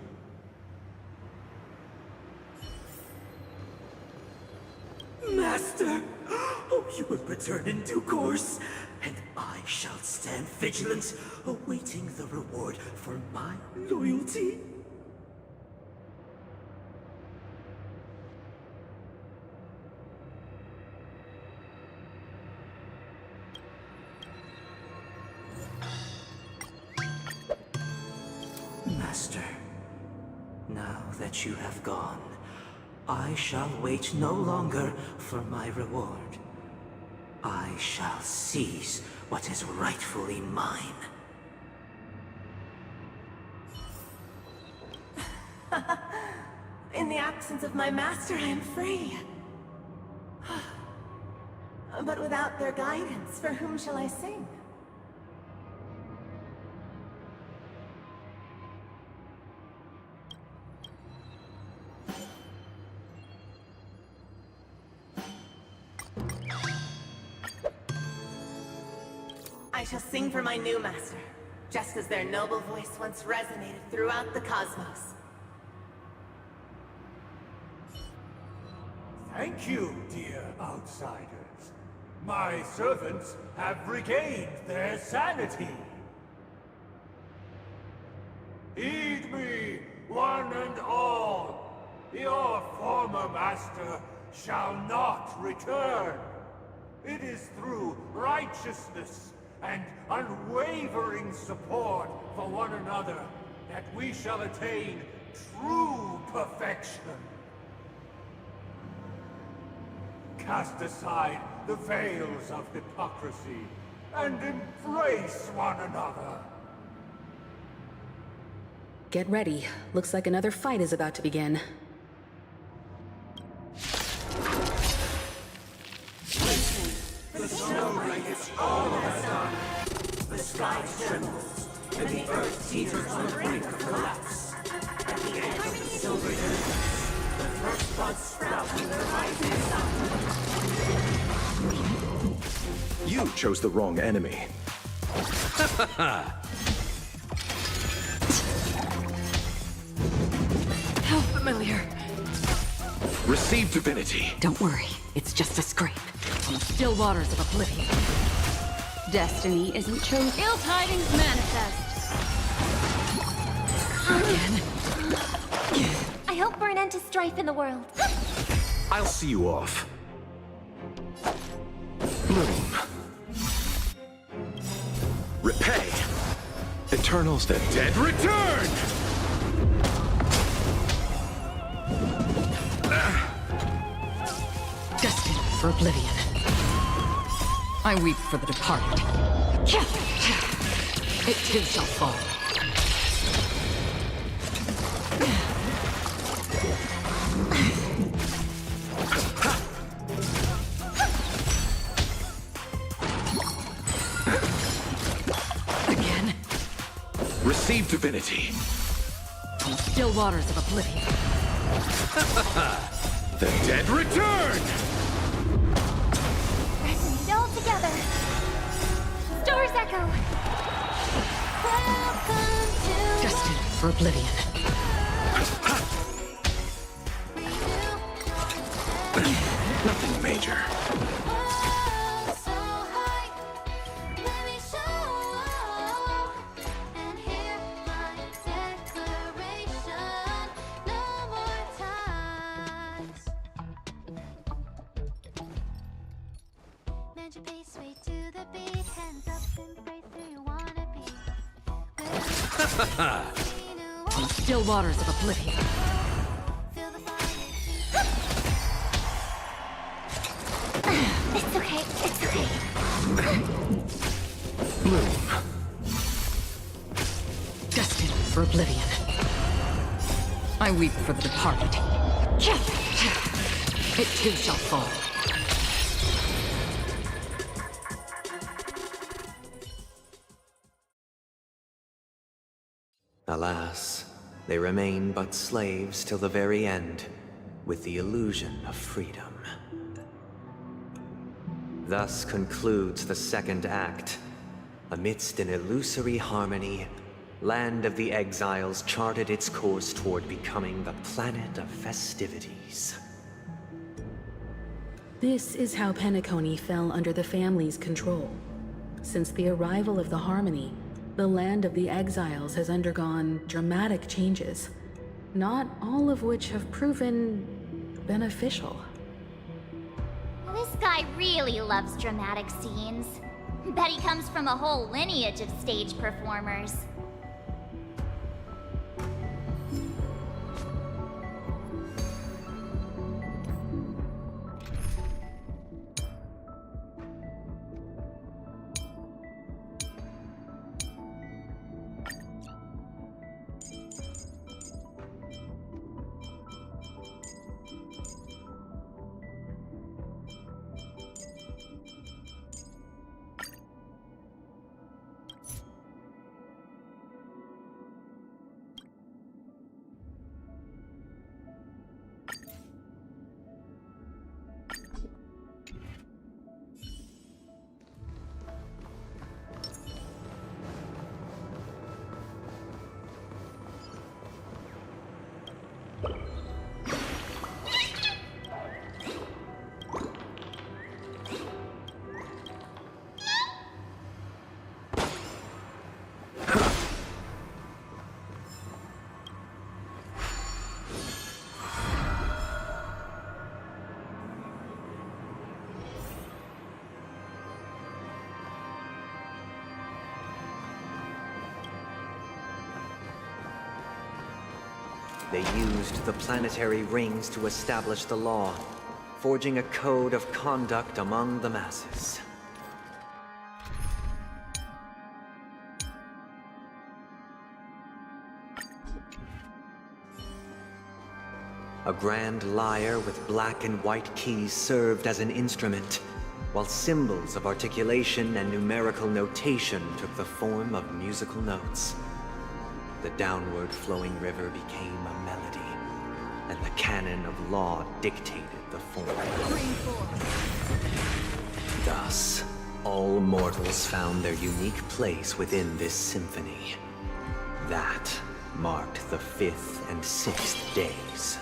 Master! Oh, you will return in due course, and I shall stand vigilant, awaiting the reward for my loyalty. Master, now that you have gone, I shall wait no longer for my reward. I shall seize what is rightfully mine. In the absence of my master, I am free. But without their guidance, for whom shall I sing? I shall sing for my new master, just as their noble voice once resonated throughout the cosmos. Thank you, dear outsiders. My servants have regained their sanity. Heed me, one and all. Your former master shall not return. It is through righteousness and unwavering support for one another that we shall attain true perfection. Cast aside the veils of hypocrisy and embrace one another. Get ready. Looks like another fight is about to begin. The snow blankets all of us done. The sky trembles, and the earth teeters on the brink of collapse. At the edge of the silver universe, the first buds sprout in the rising sun. You chose the wrong enemy. How familiar. Receive divinity. Don't worry, it's just a scrape on the still waters of oblivion. Destiny isn't chosen. Ill tidings manifest. Again. I hope for an end to strife in the world. I'll see you off. Bloom. Repay. Eternals, the dead return! Destined for oblivion. I weep for the departed. It too shall fall. Again. Receive divinity. On the still waters of oblivion. The dead return! Resonate all together. Stars echo. Welcome to Destined for oblivion. Nothing major. On the still waters of oblivion. It's okay, it's okay. Bloom. Destined for oblivion. I weep for the departed. It too shall fall. Alas, they remain but slaves till the very end, with the illusion of freedom. Thus concludes the second act. Amidst an illusory harmony, Land of the Exiles charted its course toward becoming the planet of festivities. This is how Penacony fell under the family's control. Since the arrival of the Harmony, the Land of the Exiles has undergone dramatic changes, not all of which have proven beneficial. This guy really loves dramatic scenes. Bet he comes from a whole lineage of stage performers. They used the planetary rings to establish the law, forging a code of conduct among the masses. A grand lyre with black and white keys served as an instrument, while symbols of articulation and numerical notation took the form of musical notes. The downward flowing river became a melody, and the canon of law dictated the form. Thus, all mortals found their unique place within this symphony. That marked the 5th and 6th days.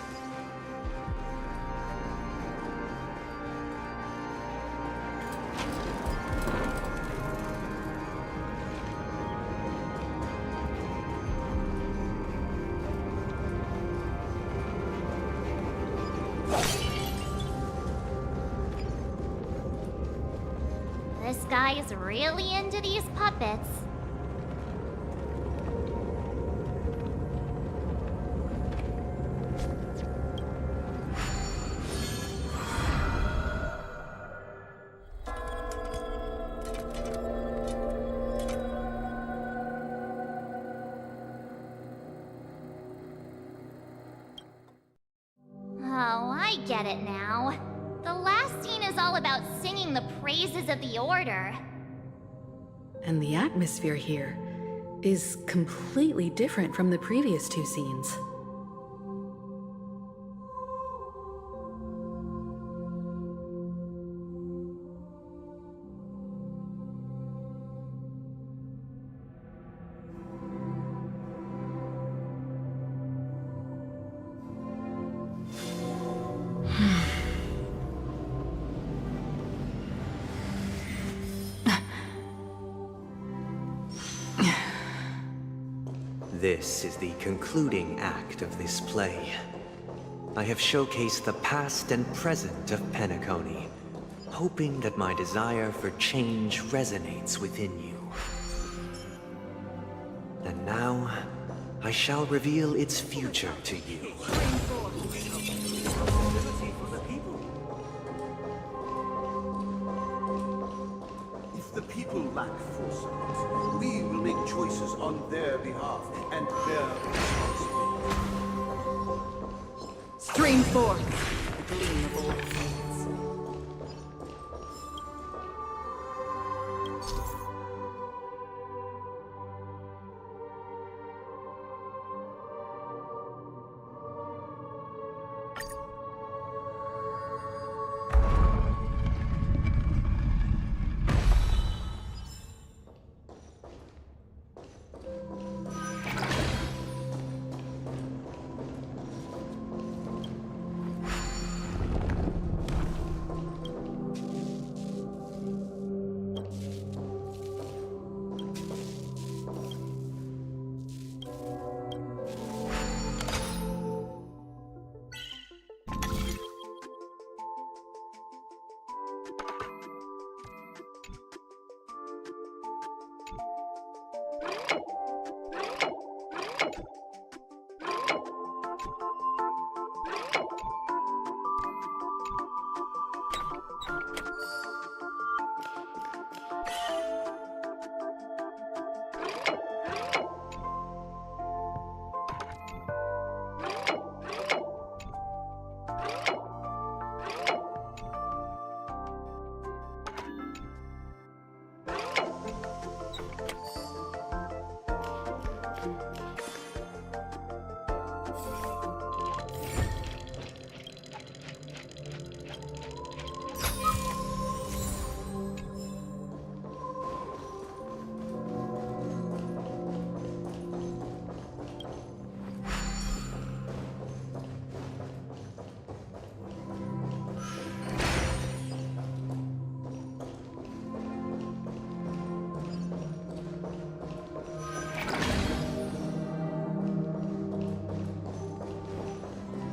This guy is really into these puppets. Oh, I get it now. The last scene is all about singing the praises of the Order. And the atmosphere here is completely different from the previous 2 scenes. This is the concluding act of this play. I have showcased the past and present of Penacony, hoping that my desire for change resonates within you. And now, I shall reveal its future to you. If the people lack foresight, we will make choices on their behalf and bear responsibility. Stream forth the gleam of old faiths.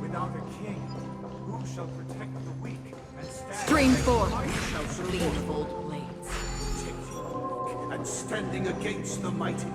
Without a king, who shall protect the weak and stand? Stream forth Shall the support gleam of old blades. protecting the weak and standing against the mighty.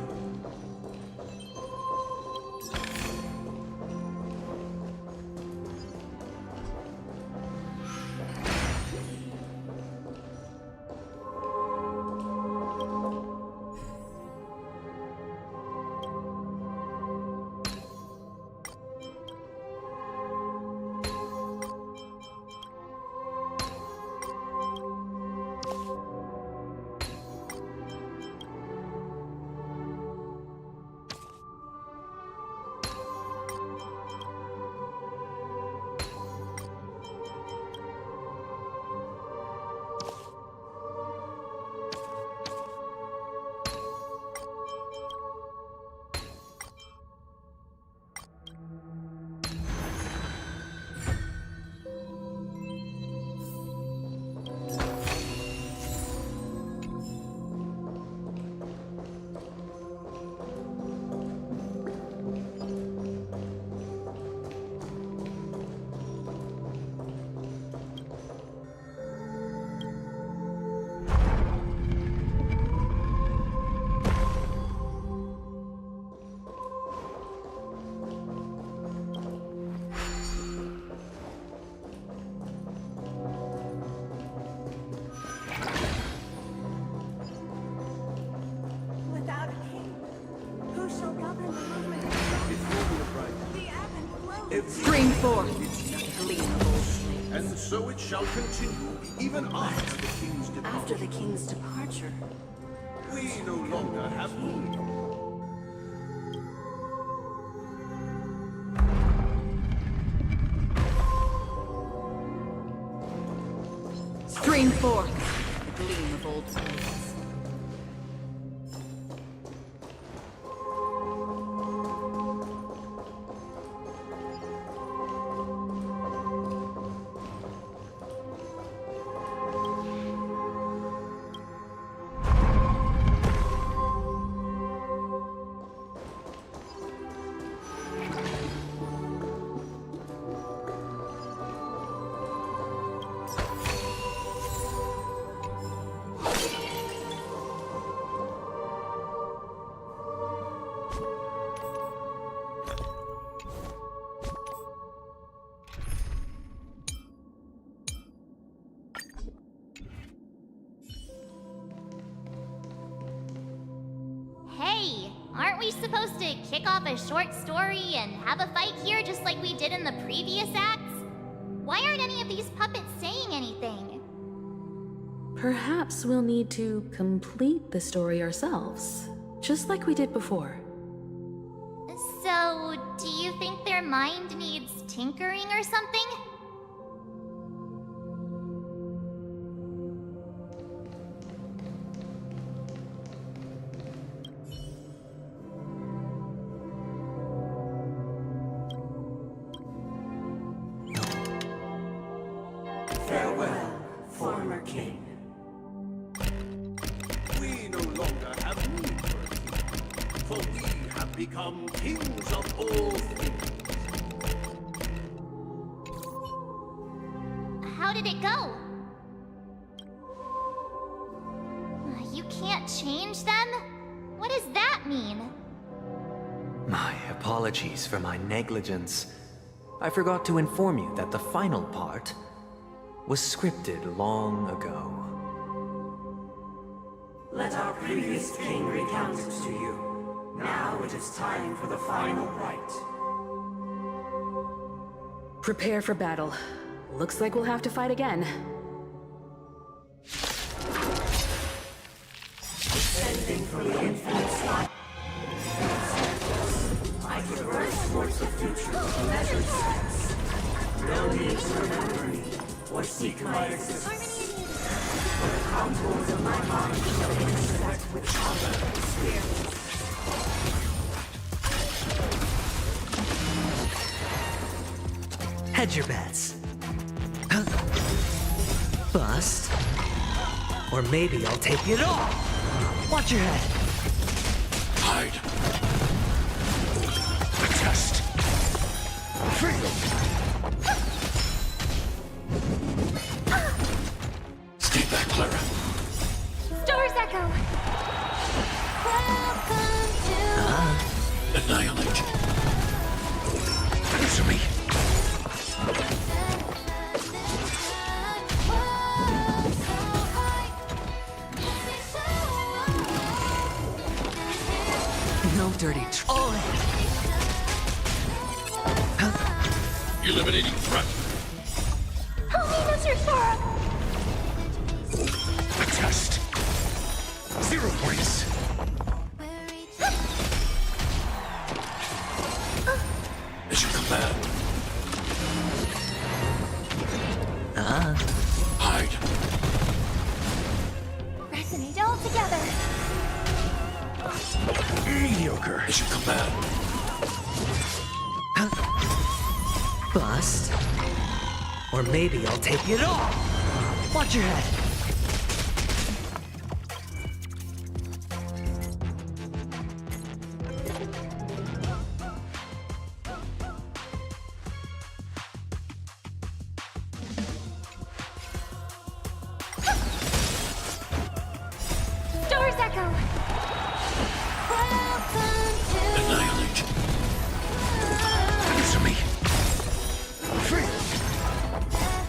Scream forth, gleeful. And so it shall continue, even after the king's departure. After the king's departure. We no longer have need. Scream forth, the gleam of old ways. Hey, aren't we supposed to kick off a short story and have a fight here just like we did in the previous acts? Why aren't any of these puppets saying anything? Perhaps we'll need to complete the story ourselves, just like we did before. So, do you think their mind needs tinkering or something? Farewell, former king. We no longer have need for a king, for we have become kings of all things. How did it go? You can't change them? What does that mean? My apologies for my negligence. I forgot to inform you that the final part was scripted long ago. Let our previous king recount it to you. Now it is time for the final rite. Prepare for battle. Looks like we'll have to fight again. Descending from the infinite sky, I traverse towards the future with measured steps. No need to remember me or seek my existence. For the contours of my mind shall intersect with other spheres. Hedge your bets. Bust. Or maybe I'll take it all. Watch your head. Hide. Test. Stay back, Clara. Stars Echo! Welcome to... Annihilate. Answer me. No dirty all in. Eliminating threat. Help me, Mr. Sora! A test. 0 points. As you command. Hide. Resonate all together. Mediocre. As you command. Bust. Or maybe I'll take it all. Watch your head. Stars Echo! Welcome to... Annihilate. Answer me.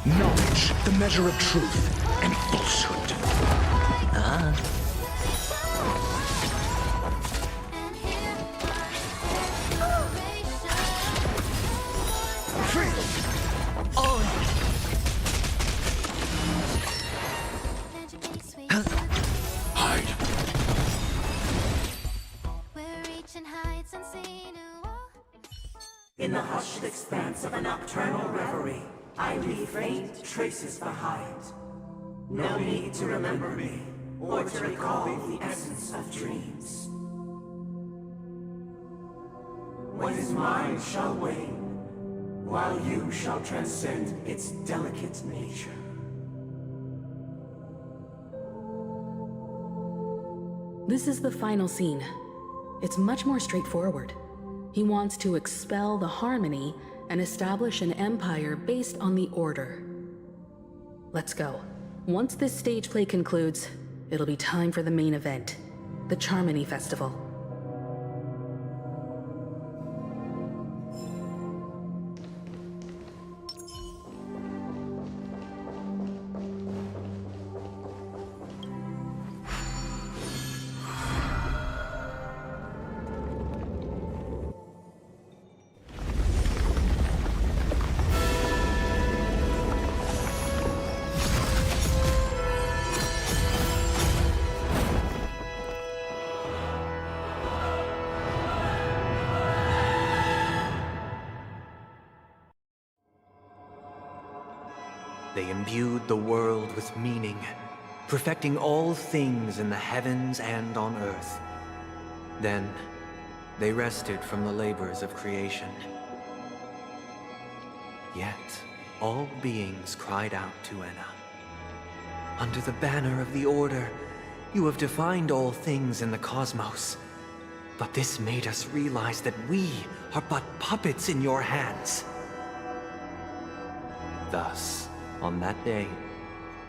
Knowledge, the measure of truth and falsehood. In the hushed expanse of a nocturnal reverie, I leave faint traces behind. No need to remember me, or to recall the essence of dreams. What is mine shall wane, while you shall transcend its delicate nature. This is the final scene. It's much more straightforward. He wants to expel the Harmony and establish an empire based on the Order. Let's go. Once this stage play concludes, it'll be time for the main event, the Charmony Festival. They imbued the world with meaning, perfecting all things in the heavens and on earth. Then, they rested from the labors of creation. Yet, all beings cried out to Enna. Under the banner of the Order, you have defined all things in the cosmos. But this made us realize that we are but puppets in your hands. Thus, on that day,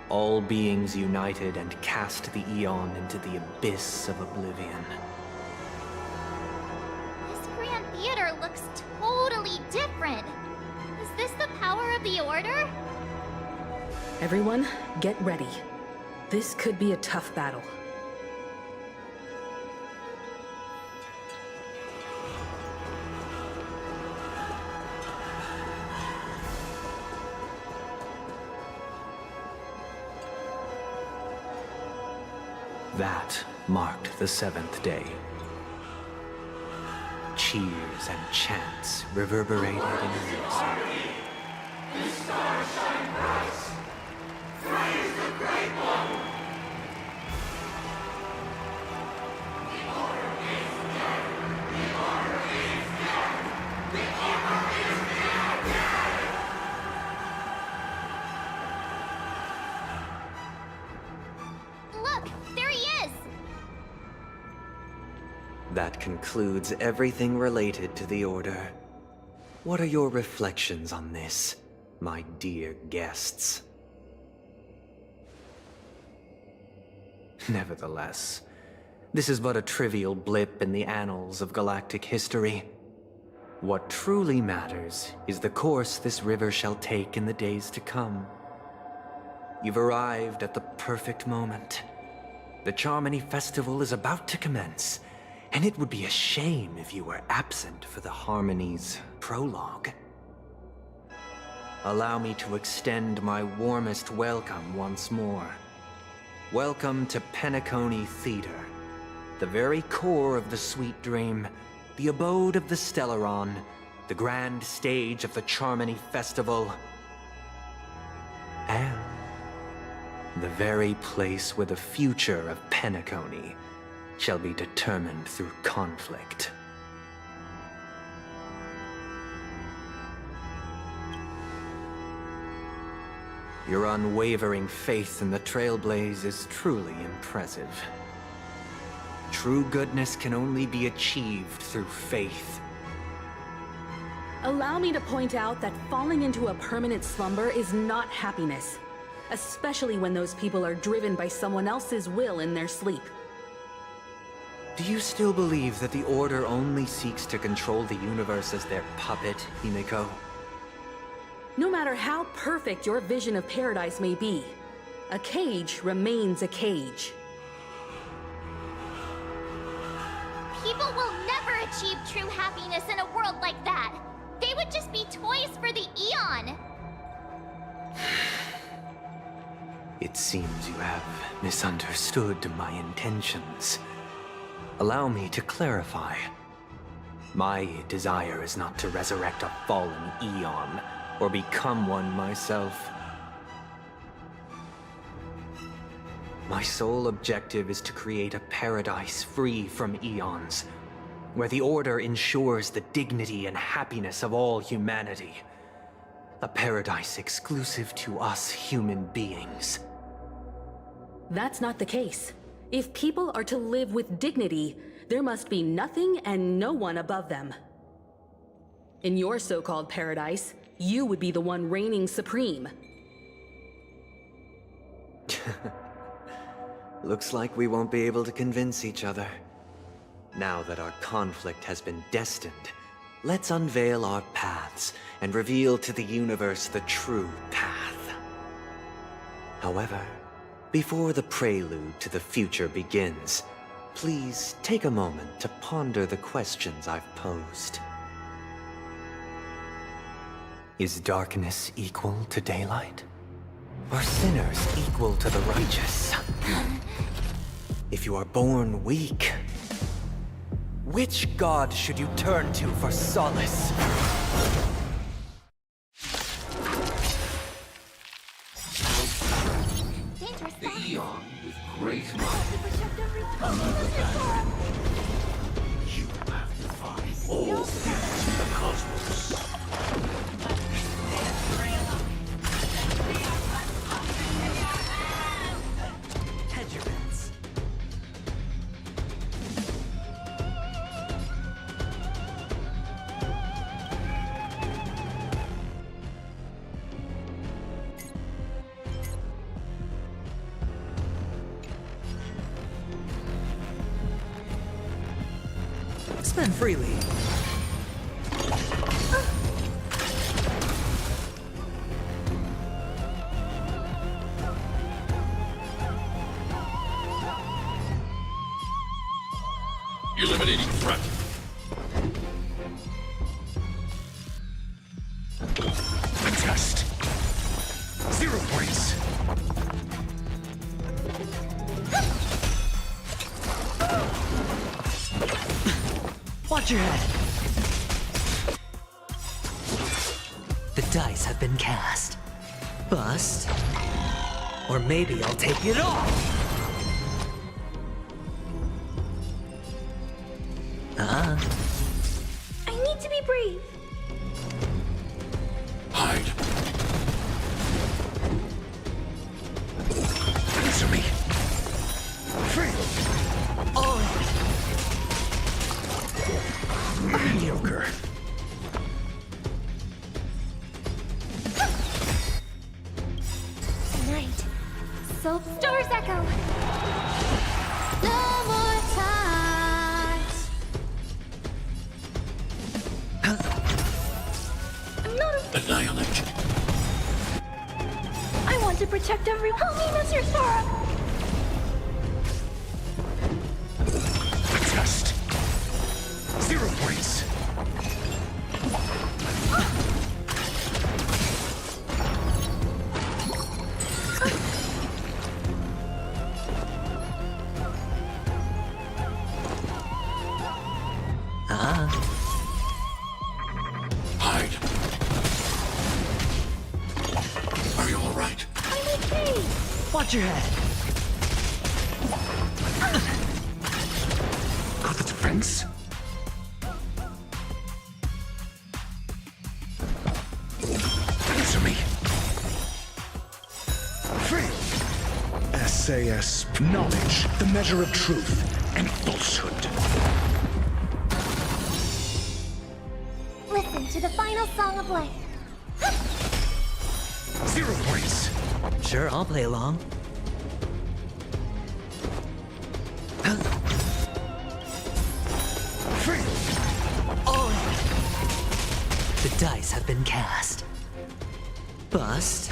all beings united and cast the Eon into the abyss of oblivion. This Grand Theater looks totally different. Is this the power of the Order? Everyone, get ready. This could be a tough battle. That marked the 7th day. Cheers and chants reverberated in unison. The stars shine bright. Praise the Great One. The Order is dead. The Order is dead. The Order is dead. Look, there he is! That concludes everything related to the Order. What are your reflections on this, my dear guests? Nevertheless, this is but a trivial blip in the annals of galactic history. What truly matters is the course this river shall take in the days to come. You've arrived at the perfect moment. The Charmony Festival is about to commence, and it would be a shame if you were absent for the Harmony's prologue. Allow me to extend my warmest welcome once more. Welcome to Penacony Theater, the very core of the Sweet Dream, the abode of the Stellaron, the grand stage of the Charmony Festival, and the very place where the future of Penacony shall be determined through conflict. Your unwavering faith in the Trailblaze is truly impressive. True goodness can only be achieved through faith. Allow me to point out that falling into a permanent slumber is not happiness, especially when those people are driven by someone else's will in their sleep. Do you still believe that the Order only seeks to control the universe as their puppet, Himiko? No matter how perfect your vision of paradise may be, a cage remains a cage. People will never achieve true happiness in a world like that. They would just be toys for the Eon. It seems you have misunderstood my intentions. Allow me to clarify. My desire is not to resurrect a fallen eon, or become one myself. My sole objective is to create a paradise free from eons, where the Order ensures the dignity and happiness of all humanity. A paradise exclusive to us human beings. That's not the case. If people are to live with dignity, there must be nothing and no one above them. In your so-called paradise, you would be the one reigning supreme. Looks like we won't be able to convince each other. Now that our conflict has been destined, let's unveil our paths and reveal to the universe the true path. However, before the prelude to the future begins, please take a moment to ponder the questions I've posed. Is darkness equal to daylight? Are sinners equal to the righteous? If you are born weak, which god should you turn to for solace? Dangerous. The Eon with great might. Another battle. You have defied all things in the cosmos. Hedge your bets. Spend freely. Eliminating threat. Adjust. 0 points. Watch your head. The dice have been cast. Bust. Or maybe I'll take it all. I need to be brave. Hide. Answer me. Free. Mediocre. Tonight. Soap Stars Echo. No more times. I'm not a... Annihilate. I want to protect everyone. Help me, Mr. Sora. Adjust. 0 points. Hide. Are you all right? I'm okay. Watch your head. Got the defense? Answer me. Free. SAS. Knowledge, the measure of truth and falsehood. Listen to the final song of life. 0 points. Sure, I'll play along. Free. The dice have been cast. Bust.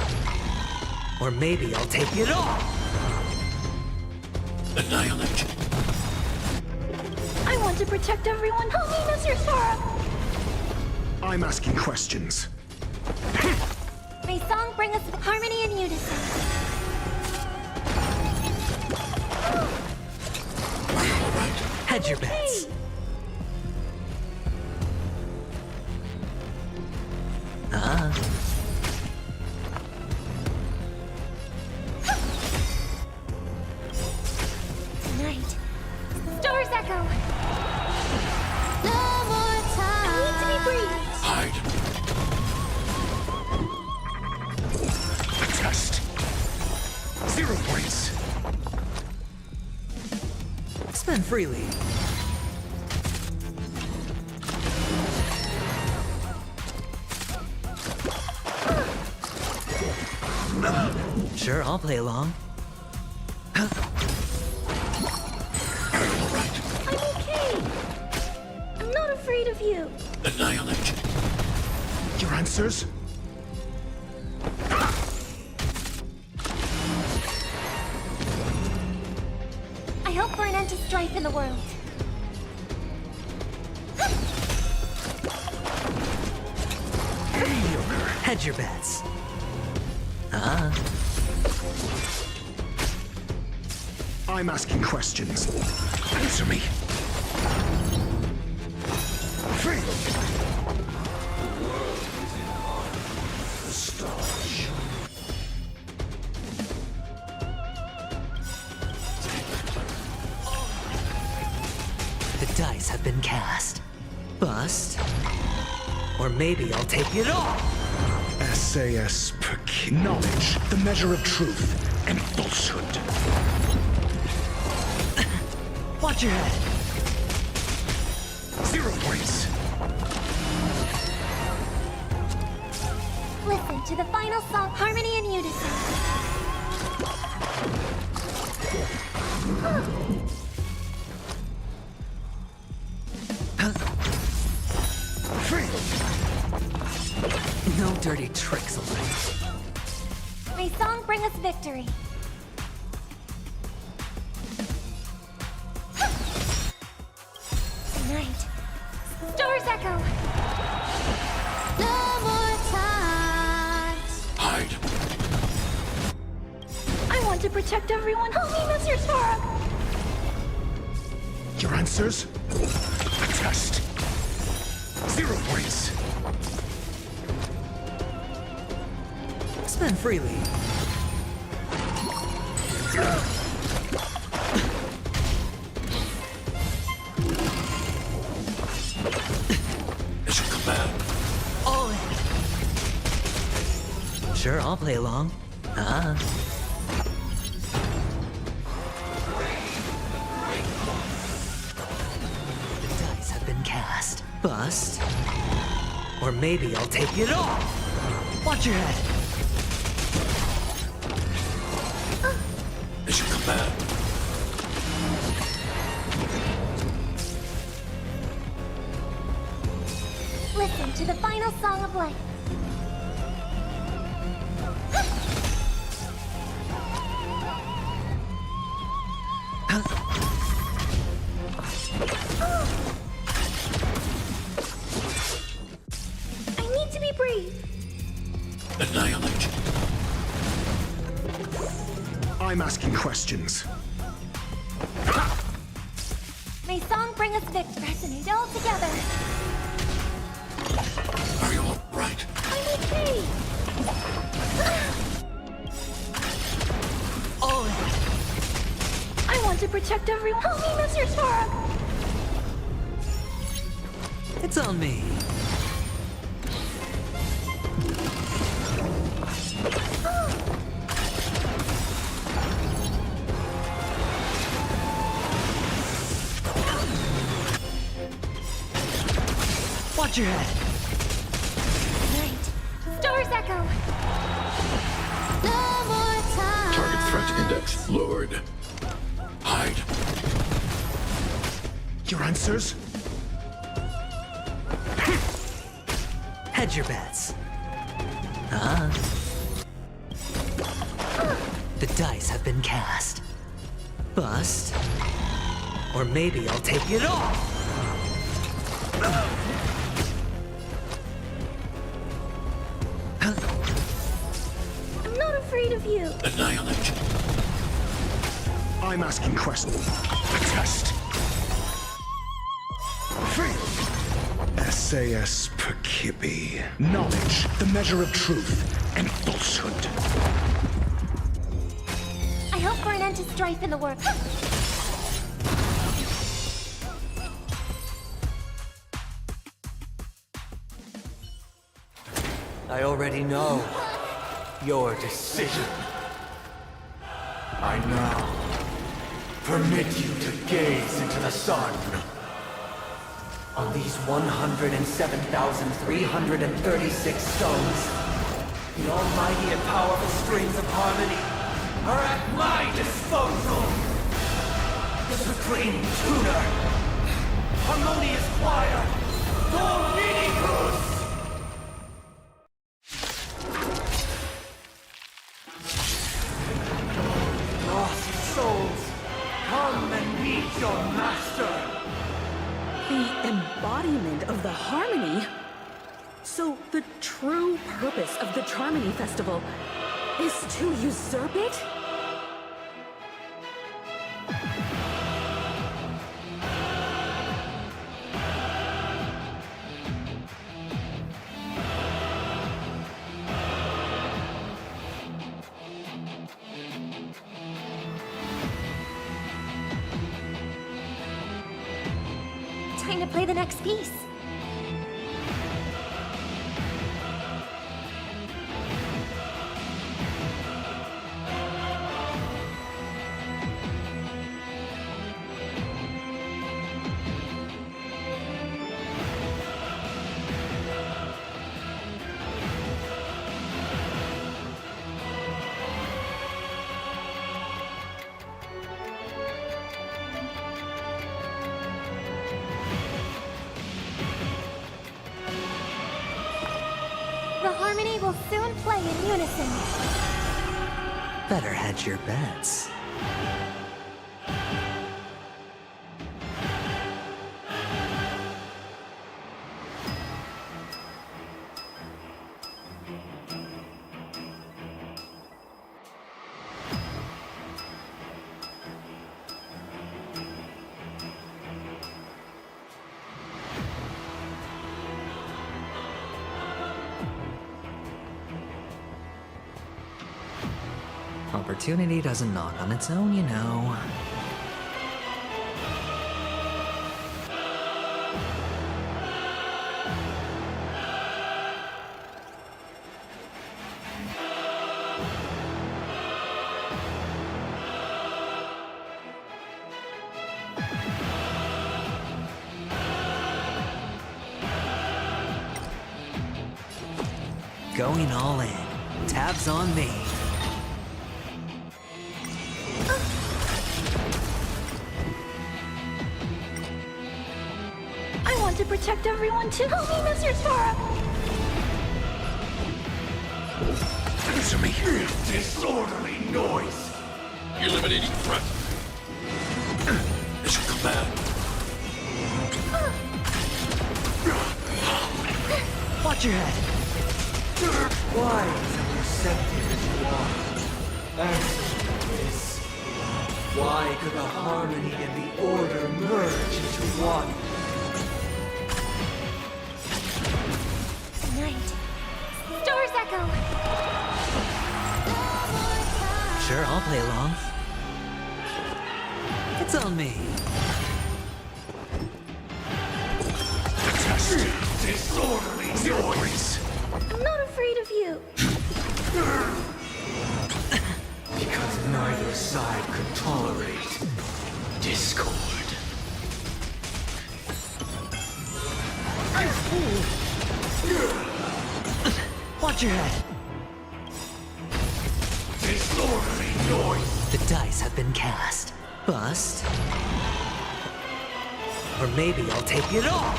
Or maybe I'll take it all. Annihilate. I want to protect everyone. Help me, Mr. Sora. I'm asking questions. May song bring us harmony and unison. Hedge your bets. 0 points. Spend freely. Sure, I'll play along. I'm okay. I'm not afraid of you. Annihilate. Your answers? I hope for an end to strife in the world. Hedge your bets. I'm asking questions. Answer me. Free. Starch. The dice have been cast. Bust. Or maybe I'll take it all. SAS knowledge, the measure of truth and falsehood. Watch your head. 0 points. Listen to the final song, harmony and unison. Free. No dirty tricks, alright. May song bring us victory. Tonight, stars echo. No more times. Hide. I want to protect everyone. Help me, Mr. Svarog. Your answers? A test. 0 points. Spend freely. It's your command. All in. Sure, I'll play along. The dice have been cast. Bust. Or maybe I'll take it all. Watch your head. It's your command. Listen to the final song of life. I need to be brave. Annihilate. I'm asking questions. May song bring us victory. Resonate all together. Are you all right? I'm okay. All in. I want to protect everyone. Help me, Mr. Svarog. It's on me. Watch your head. Night. Stars echo. No more time. Target threat index lowered. Hide. Your answers? Hedge your bets. The dice have been cast. Bust. Or maybe I'll take it all. I'm not afraid of you. Annihilate. I'm asking questions. A test. Free. SAS Perkibi. Knowledge, the measure of truth and falsehood. I hope for an end to strife in the world. I already know your decision. I now permit you to gaze into the sun. On these 107,336 stones, the almighty and powerful strings of harmony are at my disposal! The supreme tuner, harmonious choir, Dominicus! Lost souls, come and meet your master! The embodiment of the harmony? So the true purpose of the Charmony Festival is to usurp it? Time to play the next piece. The harmony will soon play in unison. Better hedge your bets. Opportunity doesn't knock on its own, you know. Going all in. Tabs on me. I want to protect everyone too. Help me, Mr. Sora! Answer me! Disorderly noise! Eliminating threat. Mission command. Watch your head. Why is it receptive as you are? Answer me this. Why could the harmony and the order merge into one? Night. Stars echo. Sure, I'll play along. It's on me. Disorderly noise! I'm not afraid of you. Because neither side could tolerate discord. Watch your head. Disorderly noise! The dice have been cast. Bust. Or maybe I'll take it all.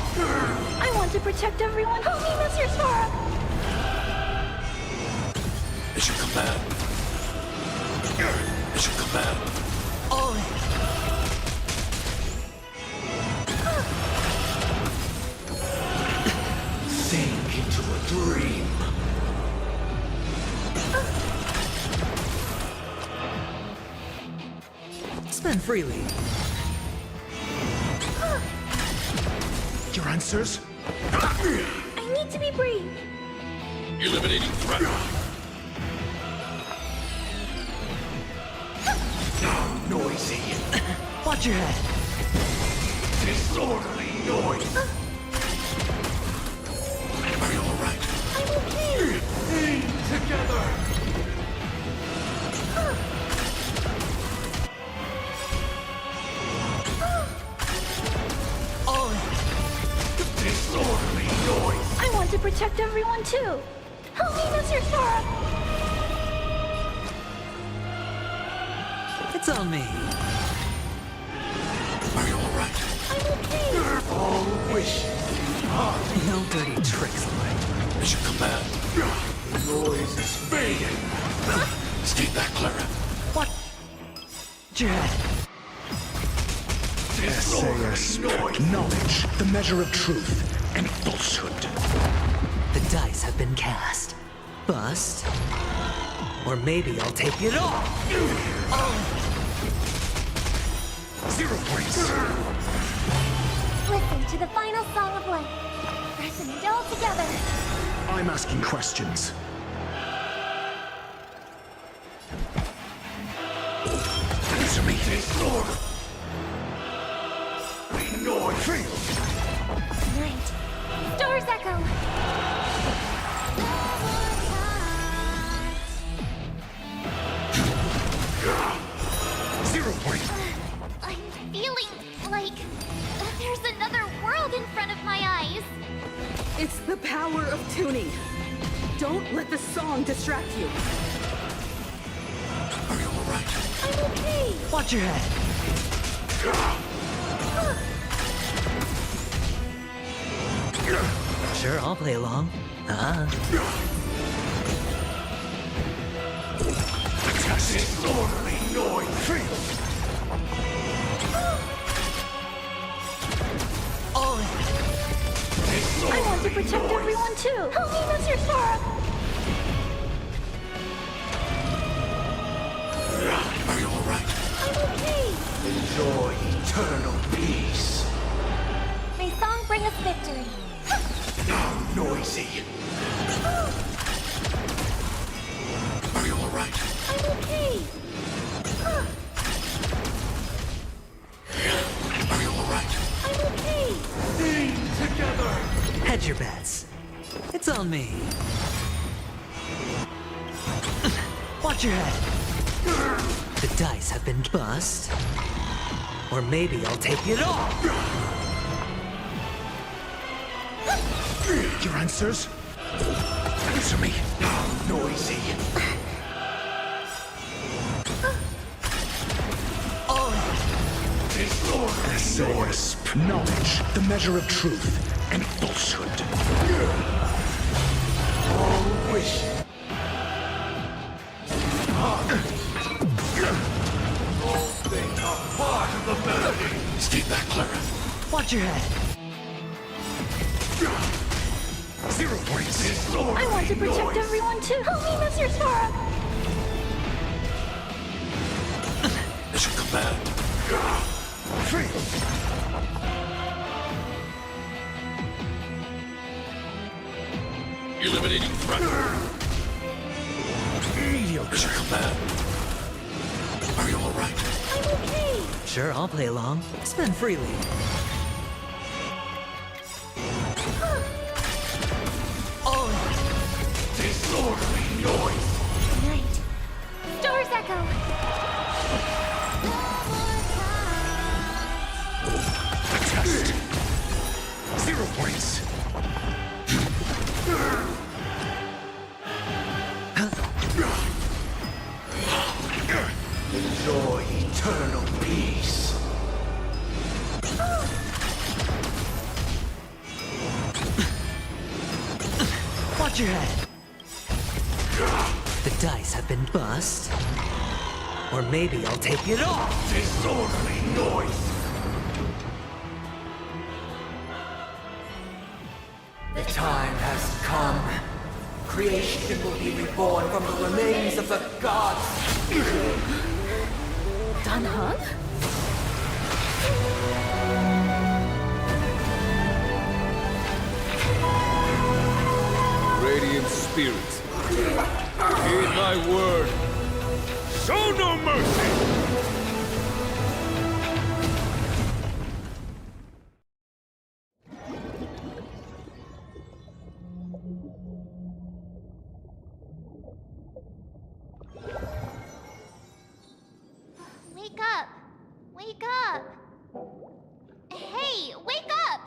I want to protect everyone. Help me, Mr. Sora! Mission command. Mission command. All in. Sink into a dream. Spend freely. Your answers? I need to be brave. Eliminating threat. Now noisy. Watch your head. Disorderly noise. Are you alright? I'm okay. Aim together. protect everyone too. Help me, Mr. Sora! It's on me. Are you alright? I'm okay. All wishes. No dirty tricks, Lloyd. Mission command. The noise is fading. Stay back, Clara. What? Jet. SAS. Knowledge, the measure of truth and falsehood. The dice have been cast. Bust. Or maybe I'll take it off. 0 points. Listen to the final song of life. Resonate all together. I'm asking questions. Answer me. Fail. Night. Stars echo. 0 point. I'm feeling like there's another world in front of my eyes. It's the power of tuning. Don't let the song distract you. Are you alright? I'm okay. Watch your head. Sure, I'll play along. Disorderly noise. Fail. I want to protect everyone too. Help me, Mr. Sora! Are you alright? I'm okay. Enjoy eternal peace. May song bring us victory. Now noisy. Are you alright? I'm okay. Are you alright? I'm okay. Sing together. Hedge your bets. It's on me. Watch your head. The dice have been bust. Or maybe I'll take it off. Your answers? Answer me. Now noisy. SAS. Knowledge, the measure of truth and falsehood. All wish. All things are part of the melody. Stay back, Clara. Watch your head. 0 points. I want to protect everyone too. Help me, Mr. Sora! Mission command. Fail. Eliminating threat. Mediocre. Mission command. Are you alright? I'm okay. Sure, I'll play along. Spend freely. Disorderly noise. Night. Stars echo. Test. 0 points. Enjoy eternal peace. Watch your head. The dice have been bust. Or maybe I'll take it off. Disorderly noise. The time has come. Creation will be reborn from the remains of the gods. Dan Heng? Radiant spirits, heed my word. Show no mercy! Wake up! Wake up! Hey, wake up!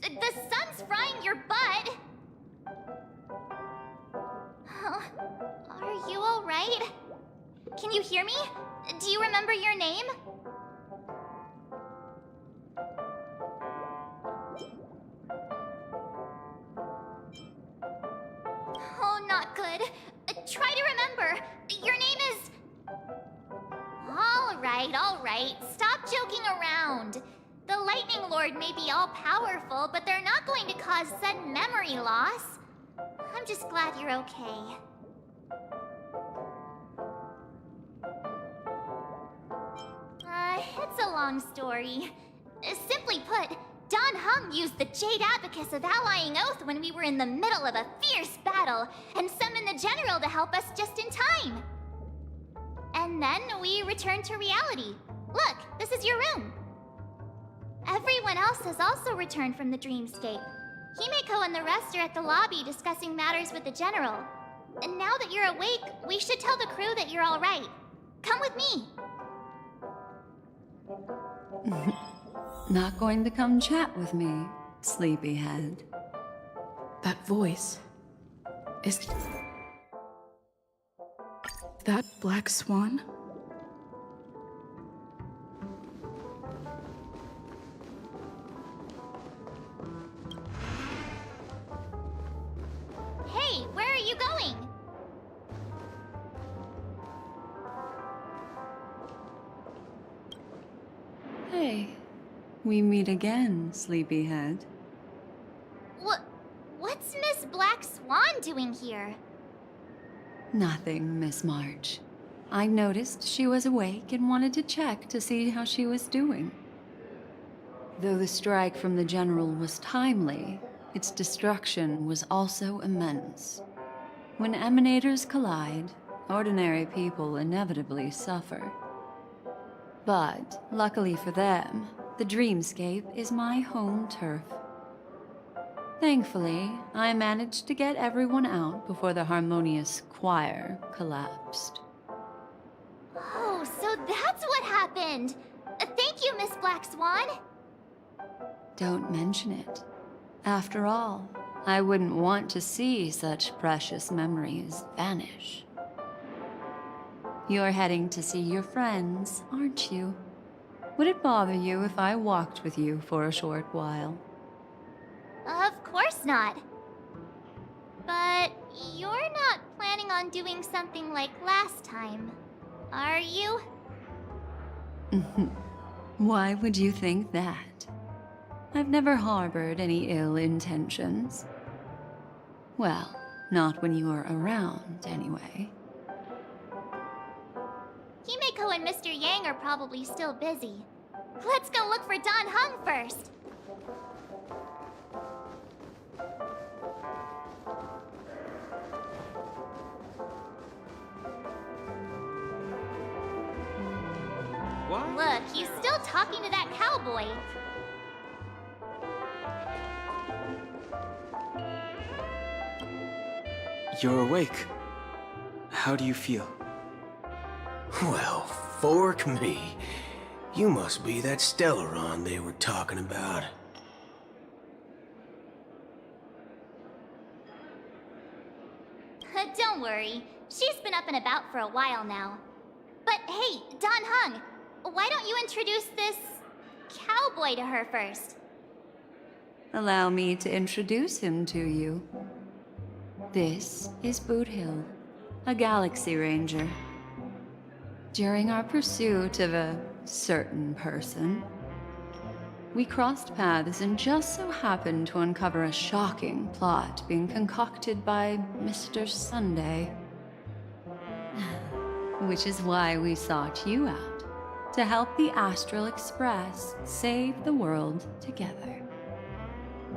The sun's frying your butt! right? Can you hear me? Do you remember your name? Oh, not good. Try to remember. Your name is... All right. Stop joking around. The Lightning Lord may be all-powerful, but they're not going to cause sudden memory loss. I'm just glad you're okay. It's a long story. Simply put, Don Hung used the Jade Abacus of Allying Oath when we were in the middle of a fierce battle, and summoned the General to help us just in time. And then we returned to reality. Look, this is your room. Everyone else has also returned from the dreamscape. Himeko and the rest are at the lobby discussing matters with the General. And now that you're awake, we should tell the crew that you're all right. Come with me. Not going to come chat with me, sleepyhead. That voice... is... that Black Swan? Hey, where are you going? Hey, we meet again, sleepyhead. What's Miss Black Swan doing here? Nothing, Miss March. I noticed she was awake and wanted to check to see how she was doing. Though the strike from the General was timely, its destruction was also immense. When emanators collide, ordinary people inevitably suffer. But, luckily for them, the dreamscape is my home turf. Thankfully, I managed to get everyone out before the harmonious choir collapsed. Oh, so that's what happened! Thank you, Miss Black Swan! Don't mention it. After all, I wouldn't want to see such precious memories vanish. You're heading to see your friends, aren't you? Would it bother you if I walked with you for a short while? Of course not. But you're not planning on doing something like last time, are you? Why would you think that? I've never harbored any ill intentions. Well, not when you are around, anyway. Himeko and Mr. Yang are probably still busy. Let's go look for Don Hung first. What? Look, he's still talking to that cowboy. You're awake. How do you feel? Well, fork me. You must be that Stellaron they were talking about. Don't worry. She's been up and about for a while now. But hey, Don Hung, why don't you introduce this cowboy to her first? Allow me to introduce him to you. This is Boot Hill, a Galaxy Ranger. During our pursuit of a certain person, we crossed paths and just so happened to uncover a shocking plot being concocted by Mr. Sunday. Which is why we sought you out, to help the Astral Express save the world together.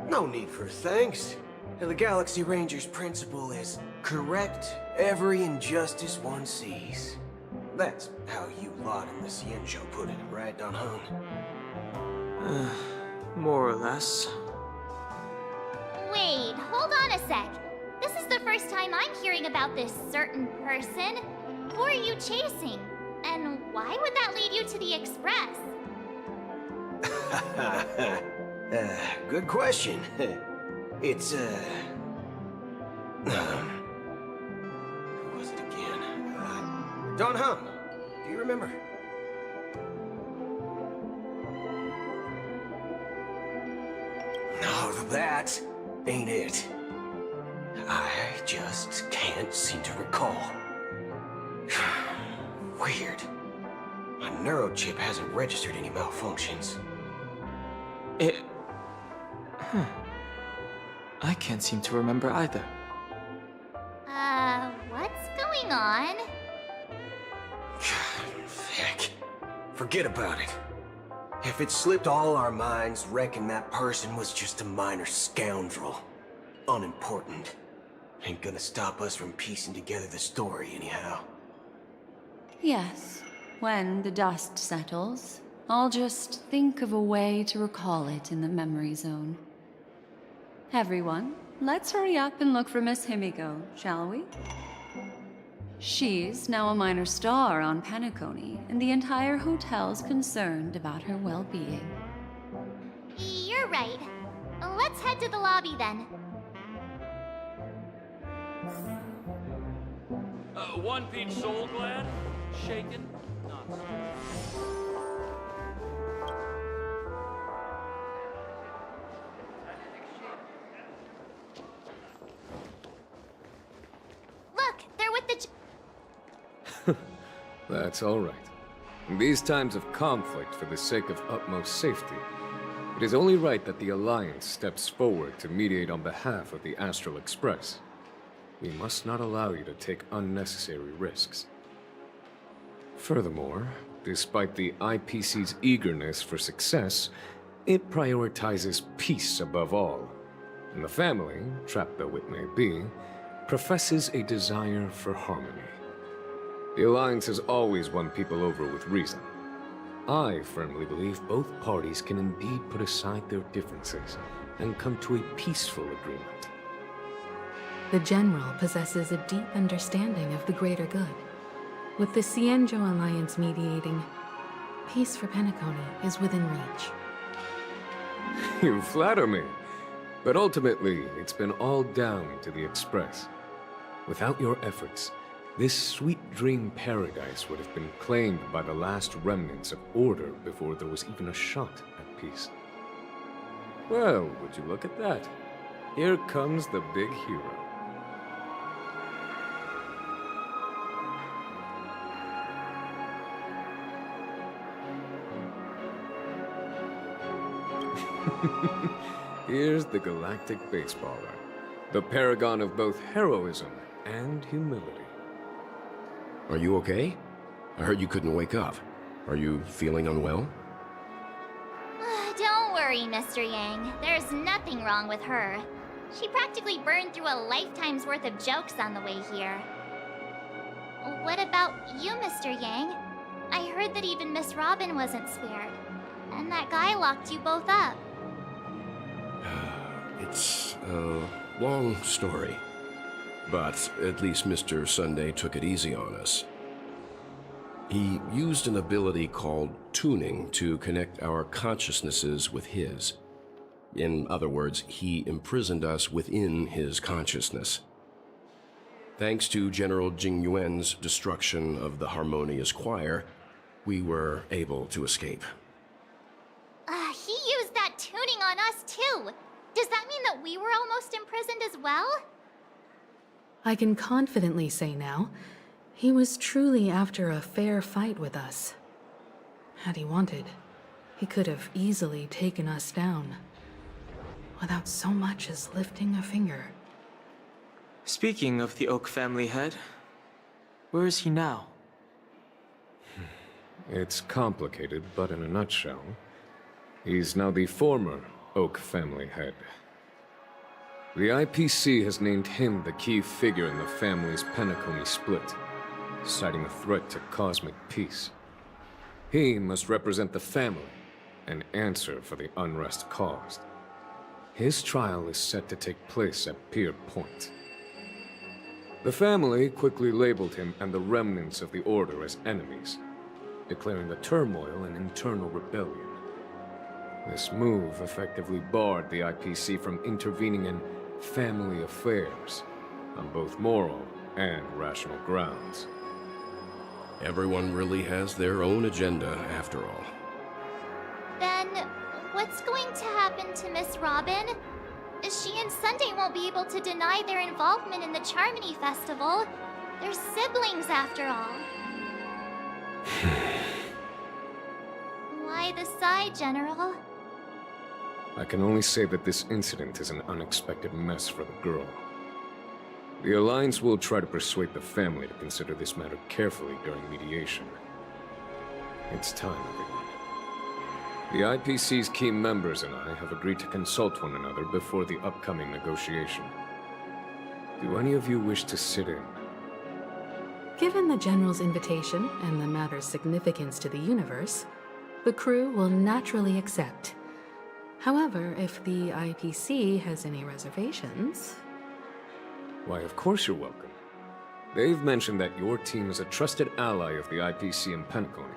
No need for thanks. The Galaxy Ranger's principle is correct every injustice one sees. That's how you lot in the Cien show put it, right, Don Hung? More or less. Wait, hold on a sec. This is the first time I'm hearing about this certain person. Who are you chasing? And why would that lead you to the Express? Good question. It's, who was it again? Don Hum, do you remember? No, that ain't it. I just can't seem to recall. Weird. My neurochip hasn't registered any malfunctions. I can't seem to remember either. What's going on? Heck. Forget about it. If it slipped all our minds, reckon that person was just a minor scoundrel. Unimportant. Ain't gonna stop us from piecing together the story anyhow. Yes, when the dust settles, I'll just think of a way to recall it in the memory zone. Everyone, let's hurry up and look for Miss Himiko, shall we? She's now a minor star on Penacony, and the entire hotel's concerned about her well-being. You're right. Let's head to the lobby then. One peach soul glad? Shaken? Not so. Look, they're with the... That's all right. In these times of conflict for the sake of utmost safety, it is only right that the Alliance steps forward to mediate on behalf of the Astral Express. We must not allow you to take unnecessary risks. Furthermore, despite the IPC's eagerness for success, it prioritizes peace above all. And the family, trapped though it may be, professes a desire for harmony. The Alliance has always won people over with reason. I firmly believe both parties can indeed put aside their differences and come to a peaceful agreement. The General possesses a deep understanding of the greater good. With the Cienjo Alliance mediating, peace for Penacony is within reach. You flatter me. But ultimately, it's been all down to the Express. Without your efforts, this sweet dream paradise would have been claimed by the last remnants of order before there was even a shot at peace. Well, would you look at that? Here comes the big hero. Here's the galactic baseballer, the paragon of both heroism and humility. Are you okay? I heard you couldn't wake up. Are you feeling unwell? Don't worry, Mr. Yang. There's nothing wrong with her. She practically burned through a lifetime's worth of jokes on the way here. What about you, Mr. Yang? I heard that even Miss Robin wasn't spared. And that guy locked you both up. It's a long story. But at least Mr. Sunday took it easy on us. He used an ability called tuning to connect our consciousnesses with his. In other words, he imprisoned us within his consciousness. Thanks to General Jing Yuan's destruction of the Harmonious Choir, we were able to escape. He used that tuning on us too. Does that mean that we were almost imprisoned as well? I can confidently say now, he was truly after a fair fight with us. Had he wanted, he could have easily taken us down, without so much as lifting a finger. Speaking of the Oak family head, where is he now? It's complicated, but in a nutshell, he's now the former Oak family head. The IPC has named him the key figure in the family's Penacony split, citing a threat to cosmic peace. He must represent the family and answer for the unrest caused. His trial is set to take place at Pier Point. The family quickly labeled him and the remnants of the Order as enemies, declaring the turmoil an internal rebellion. This move effectively barred the IPC from intervening in family affairs on both moral and rational grounds. Everyone really has their own agenda, after all. Then, what's going to happen to Miss Robin? She and Sunday won't be able to deny their involvement in the Charmony Festival. They're siblings, after all. Why the sigh, General? I can only say that this incident is an unexpected mess for the girl. The Alliance will try to persuade the family to consider this matter carefully during mediation. It's time, everyone. The IPC's key members and I have agreed to consult one another before the upcoming negotiation. Do any of you wish to sit in? Given the General's invitation and the matter's significance to the universe, the crew will naturally accept. However, if the IPC has any reservations... Why, of course you're welcome. They've mentioned that your team is a trusted ally of the IPC in Penacony,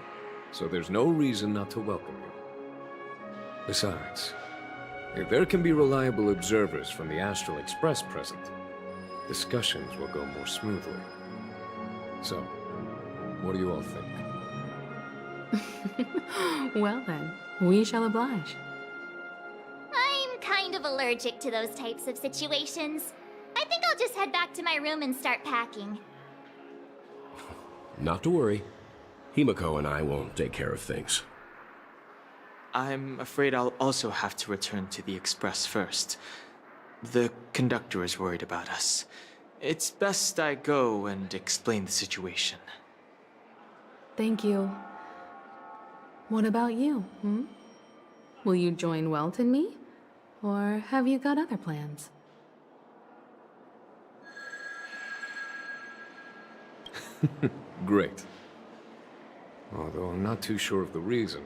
so there's no reason not to welcome you. Besides, if there can be reliable observers from the Astral Express present, discussions will go more smoothly. So, what do you all think? Well then, we shall oblige. I'm kind of allergic to those types of situations. I think I'll just head back to my room and start packing. Not to worry. Himiko and I will take care of things. I'm afraid I'll also have to return to the Express first. The conductor is worried about us. It's best I go and explain the situation. Thank you. What about you, Will you join Welt and me? Or have you got other plans? Great. Although I'm not too sure of the reason,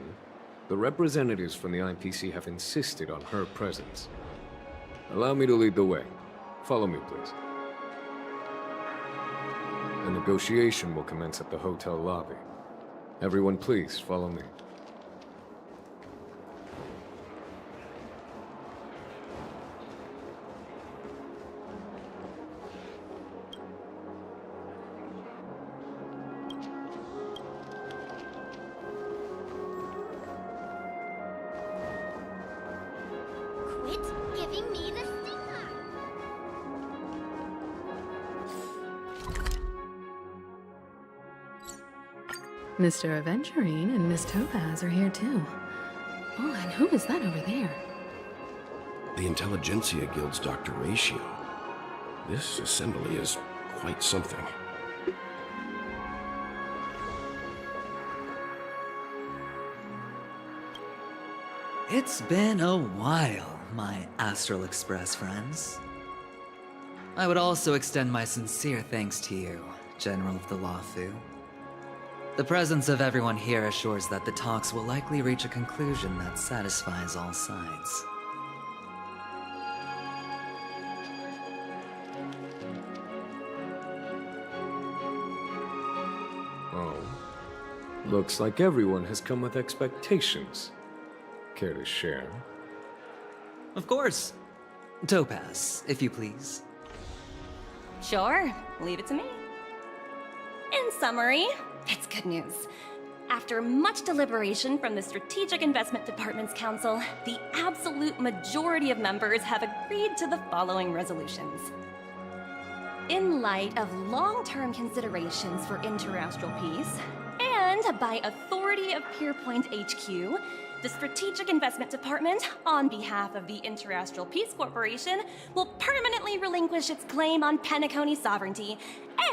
the representatives from the IPC have insisted on her presence. Allow me to lead the way. Follow me, please. The negotiation will commence at the hotel lobby. Everyone, please, follow me. Quit giving me the sticker! Mr. Aventurine and Miss Topaz are here too. Oh, and who is that over there? The Intelligentsia Guild's Dr. Ratio. This assembly is quite something. It's been a while, my Astral Express friends. I would also extend my sincere thanks to you, General of the Lawfu. The presence of everyone here assures that the talks will likely reach a conclusion that satisfies all sides. Oh. Looks like everyone has come with expectations. Care to share? Of course. Topaz, if you please. Sure, leave it to me. In summary, it's good news. After much deliberation from the Strategic Investment Department's Council, the absolute majority of members have agreed to the following resolutions. In light of long-term considerations for interastral peace, and by authority of Pierpoint HQ, the Strategic Investment Department, on behalf of the Interastral Peace Corporation, will permanently relinquish its claim on Penacony sovereignty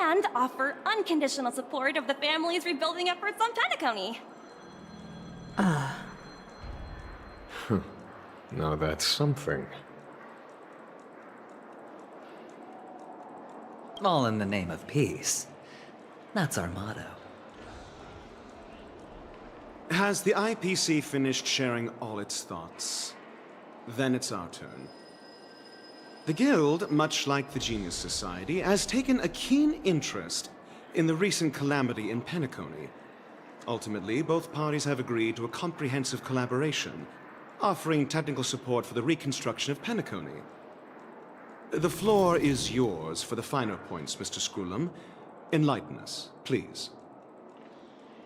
and offer unconditional support of the family's rebuilding efforts on Penacony. Now that's something. All in the name of peace. That's our motto. Has the IPC finished sharing all its thoughts? Then it's our turn. The Guild, much like the Genius Society, has taken a keen interest in the recent calamity in Penacony. Ultimately, both parties have agreed to a comprehensive collaboration, offering technical support for the reconstruction of Penacony. The floor is yours for the finer points, Mr. Screwlum. Enlighten us, please.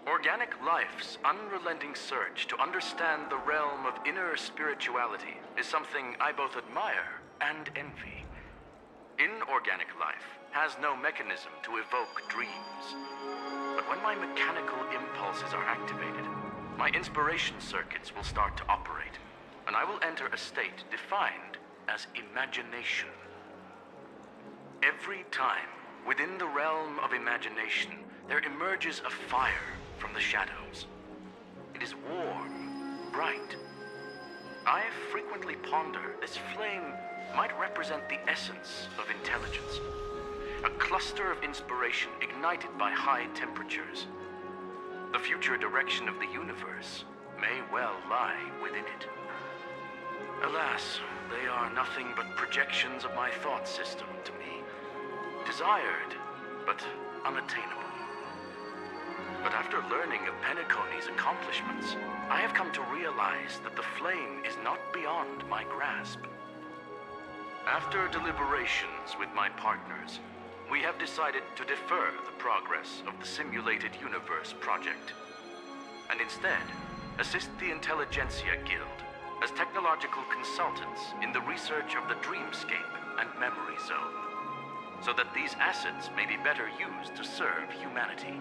Organic life's unrelenting search to understand the realm of inner spirituality is something I both admire and envy. Inorganic life has no mechanism to evoke dreams. But when my mechanical impulses are activated, my inspiration circuits will start to operate, and I will enter a state defined as imagination. Every time, within the realm of imagination, there emerges a fire from the shadows. It is warm, bright. I frequently ponder this flame might represent the essence of intelligence. A cluster of inspiration ignited by high temperatures. The future direction of the universe may well lie within it. Alas, they are nothing but projections of my thought system to me. Desired, but unattainable. But after learning of Penacony's accomplishments, I have come to realize that the flame is not beyond my grasp. After deliberations with my partners, we have decided to defer the progress of the Simulated Universe project, and instead assist the Intelligentsia Guild as technological consultants in the research of the Dreamscape and Memory Zone, so that these assets may be better used to serve humanity.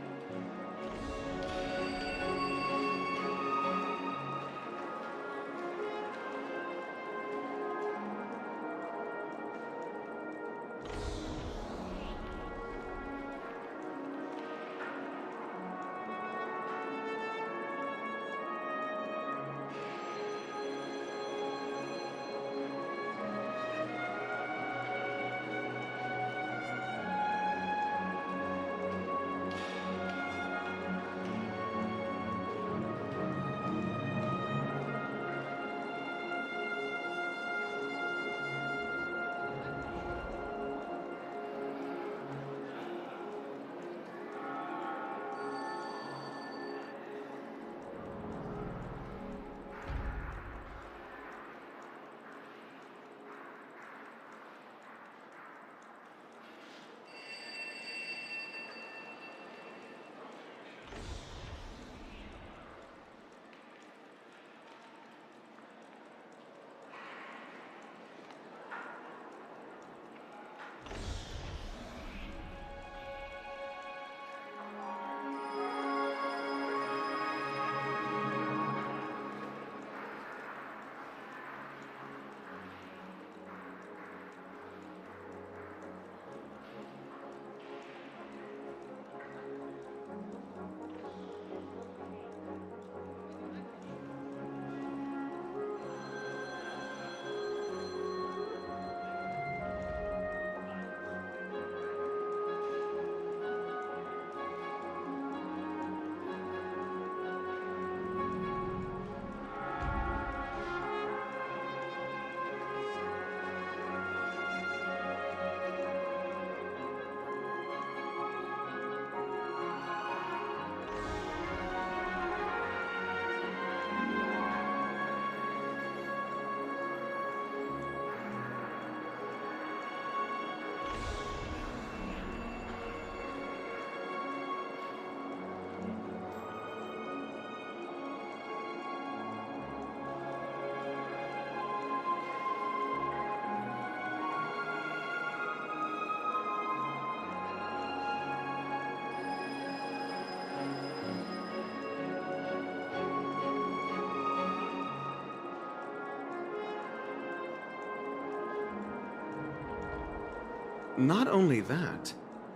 Not only that,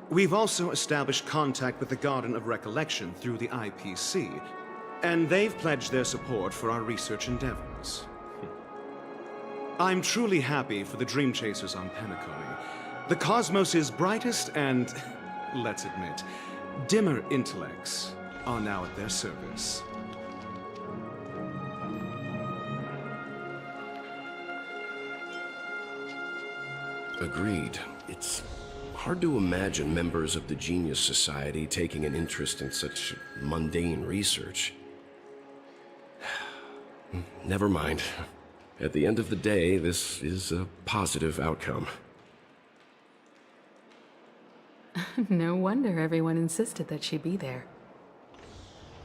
we've also established contact with the Garden of Recollection through the IPC, and they've pledged their support for our research endeavors. I'm truly happy for the Dream Chasers on Penacony. The cosmos' brightest and, let's admit, dimmer intellects are now at their service. Agreed. It's hard to imagine members of the Genius Society taking an interest in such mundane research. Never mind. At the end of the day, this is a positive outcome. No wonder everyone insisted that she be there.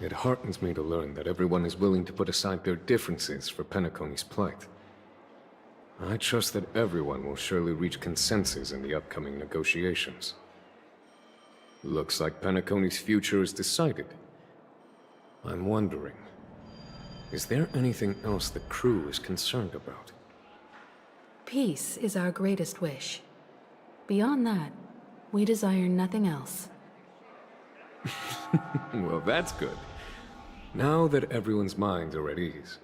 It heartens me to learn that everyone is willing to put aside their differences for Penacony's plight. I trust that everyone will surely reach consensus in the upcoming negotiations. Looks like Penacony's future is decided. I'm wondering, is there anything else the crew is concerned about? Peace is our greatest wish. Beyond that, we desire nothing else. Well, that's good. Now that everyone's minds are at ease,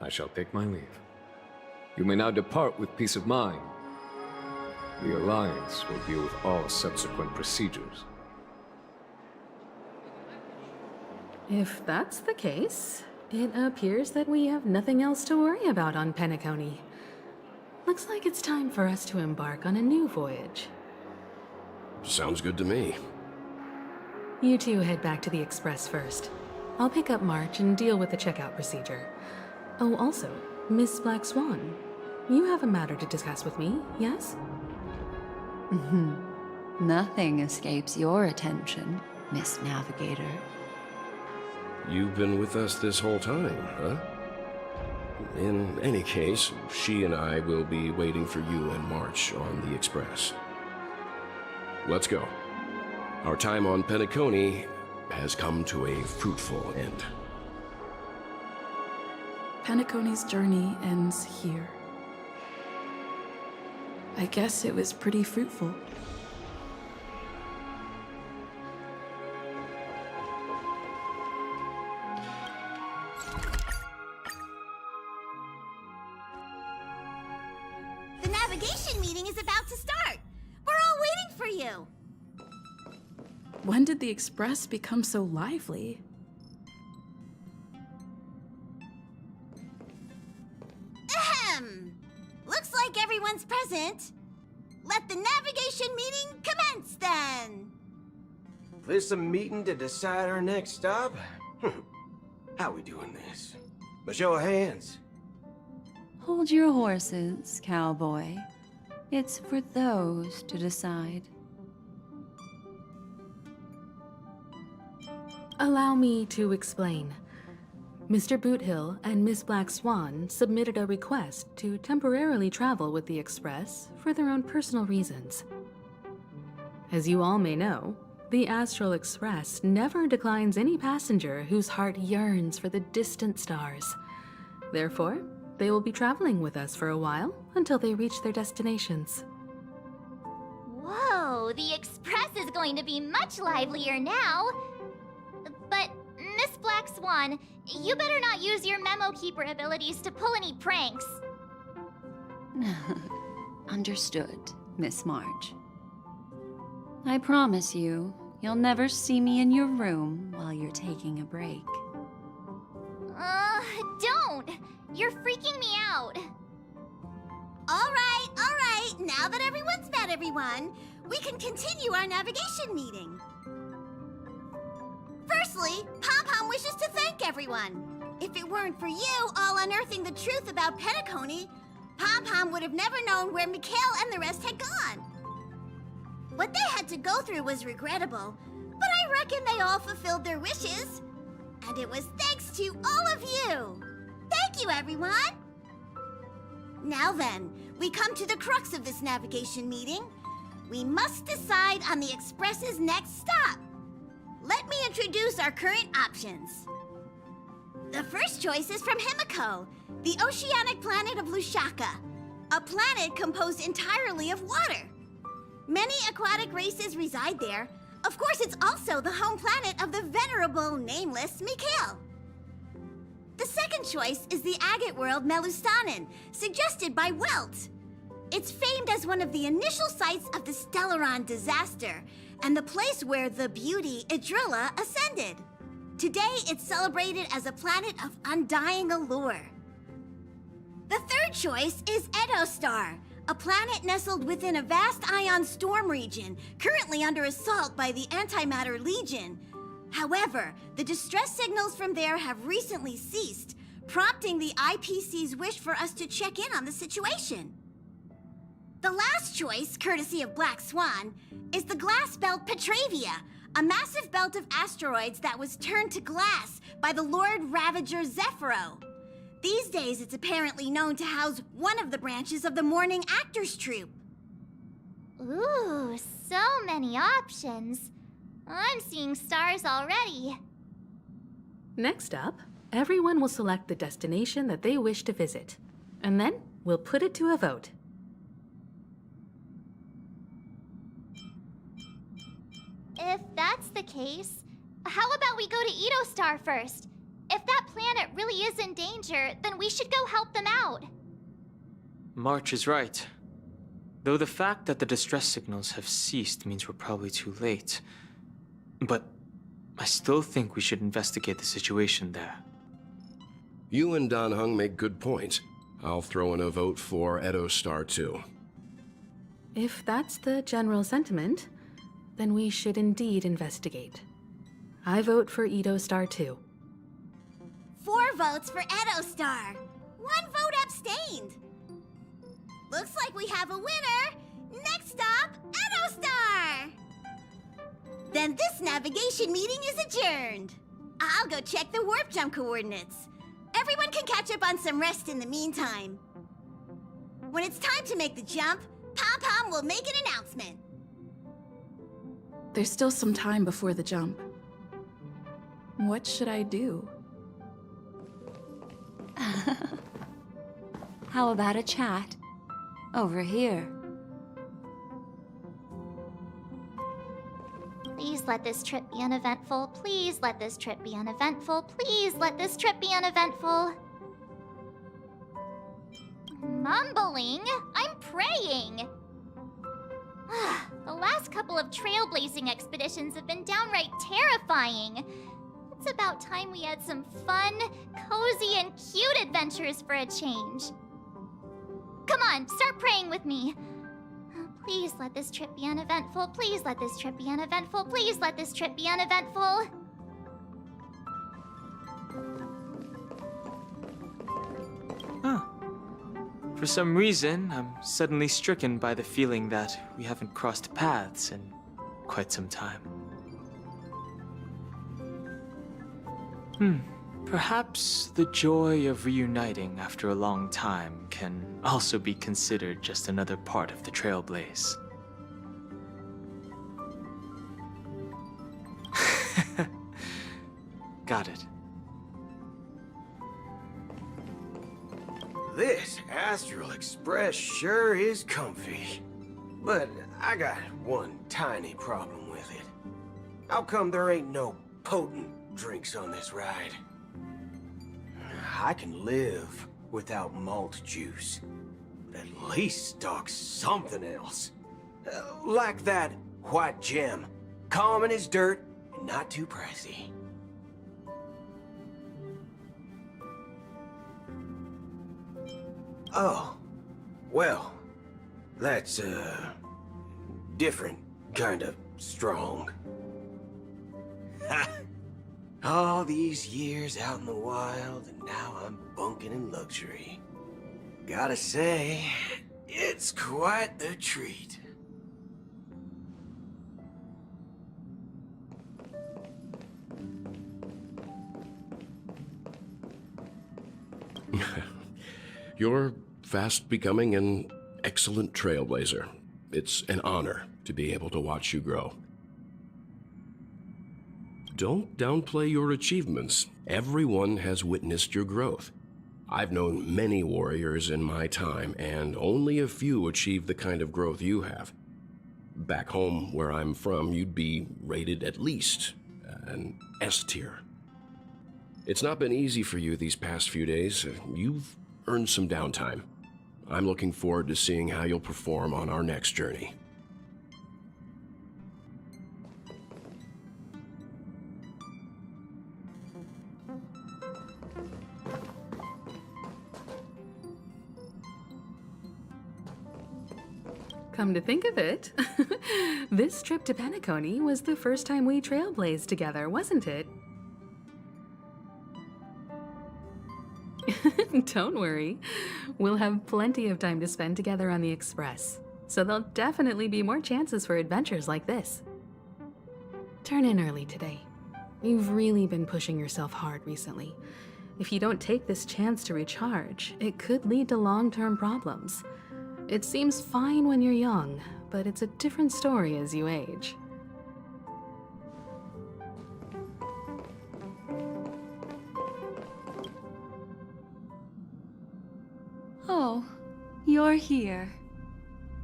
I shall take my leave. You may now depart with peace of mind. The Alliance will deal with all subsequent procedures. If that's the case, it appears that we have nothing else to worry about on Penacony. Looks like it's time for us to embark on a new voyage. Sounds good to me. You two head back to the Express first. I'll pick up March and deal with the checkout procedure. Oh, also, Miss Black Swan, you have a matter to discuss with me, yes? Nothing escapes your attention, Miss Navigator. You've been with us this whole time, huh? In any case, she and I will be waiting for you and March on the Express. Let's go. Our time on Penacony has come to a fruitful end. Penacony's journey ends here. I guess it was pretty fruitful. The navigation meeting is about to start. We're all waiting for you. When did the Express become so lively? Ahem! Looks like everyone's present. Let the navigation meeting commence then. This a meeting to decide our next stop? How we doing this? A show of hands. Hold your horses, cowboy. It's for those to decide. Allow me to explain. Mr. Boothill and Miss Black Swan submitted a request to temporarily travel with the Express for their own personal reasons. As you all may know, the Astral Express never declines any passenger whose heart yearns for the distant stars. Therefore, they will be traveling with us for a while until they reach their destinations. Whoa, the Express is going to be much livelier now. But, Miss Black Swan, you better not use your memo keeper abilities to pull any pranks. Understood, Miss March. I promise you, you'll never see me in your room while you're taking a break. Don't! You're freaking me out. All right. Now that everyone's met everyone, we can continue our navigation meeting. Firstly, Pom-Pom wishes to thank everyone. If it weren't for you all unearthing the truth about Penacony, Pom-Pom would have never known where Mikhail and the rest had gone. What they had to go through was regrettable, but I reckon they all fulfilled their wishes. And it was thanks to all of you. Thank you, everyone. Now then, we come to the crux of this navigation meeting. We must decide on the Express's next stop. Let me introduce our current options. The first choice is from Himiko, the oceanic planet of Lushaka, a planet composed entirely of water. Many aquatic races reside there. Of course, it's also the home planet of the venerable, nameless Mikhail. The second choice is the agate world Melustanen, suggested by Welt. It's famed as one of the initial sites of the Stellaron disaster, and the place where the beauty Idrilla ascended. Today, it's celebrated as a planet of undying allure. The third choice is Edostar, a planet nestled within a vast ion storm region, currently under assault by the Antimatter Legion. However, the distress signals from there have recently ceased, prompting the IPC's wish for us to check in on the situation. The last choice, courtesy of Black Swan, is the glass belt Petravia, A massive belt of asteroids that was turned to glass by the Lord Ravager Zephyro. These days, it's apparently known to house one of the branches of the Morning Actors Troupe. Ooh, so many options. I'm seeing stars already. Next up, everyone will select the destination that they wish to visit. And then we'll put it to a vote. If that's the case, how about we go to Edo-Star first? If that planet really is in danger, then we should go help them out. March is right. Though the fact that the distress signals have ceased means we're probably too late. But I still think we should investigate the situation there. You and Dan Heng make good points. I'll throw in a vote for Edo-Star too. If that's the general sentiment, then we should indeed investigate. I vote for Edo-Star too. 4 votes for Edo-Star. 1 vote abstained. Looks like we have a winner. Next stop, Edo-Star. Then this navigation meeting is adjourned. I'll go check the warp jump coordinates. Everyone can catch up on some rest in the meantime. When it's time to make the jump, Pom-Pom will make an announcement. There's still some time before the jump. What should I do? How about a chat? Over here. Please let this trip be uneventful. Please let this trip be uneventful. Please let this trip be uneventful. Mumbling? I'm praying. The last couple of trailblazing expeditions have been downright terrifying. It's about time we had some fun, cozy, and cute adventures for a change. Come on, start praying with me. Please let this trip be uneventful. Please let this trip be uneventful. Please let this trip be uneventful. Huh. For some reason, I'm suddenly stricken by the feeling that we haven't crossed paths in quite some time. Perhaps the joy of reuniting after a long time can also be considered just another part of the trailblaze. Got it. This Astral Express sure is comfy. But I got one tiny problem with it. How come there ain't no potent drinks on this ride? I can live without malt juice, but at least stock something else. Like that white gem, common as dirt and not too pricey. Oh, well, that's different kind of strong. Ha! All these years out in the wild, and now I'm bunking in luxury. Gotta say, it's quite the treat. You're fast becoming an excellent trailblazer. It's an honor to be able to watch you grow. Don't downplay your achievements. Everyone has witnessed your growth. I've known many warriors in my time, and only a few achieved the kind of growth you have. Back home, where I'm from, you'd be rated at least an S tier. It's not been easy for you these past few days. You've earned some downtime. I'm looking forward to seeing how you'll perform on our next journey. Come to think of it, this trip to Penacony was the first time we trailblazed together, wasn't it? Don't worry. We'll have plenty of time to spend together on the Express, so there'll definitely be more chances for adventures like this. Turn in early today. You've really been pushing yourself hard recently. If you don't take this chance to recharge, it could lead to long-term problems. It seems fine when you're young, but it's a different story as you age. Oh, you're here.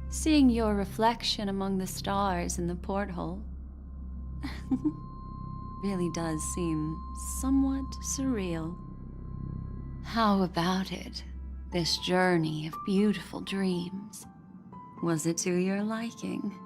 Seeing your reflection among the stars in the porthole really does seem somewhat surreal. How about it? This journey of beautiful dreams. Was it to your liking?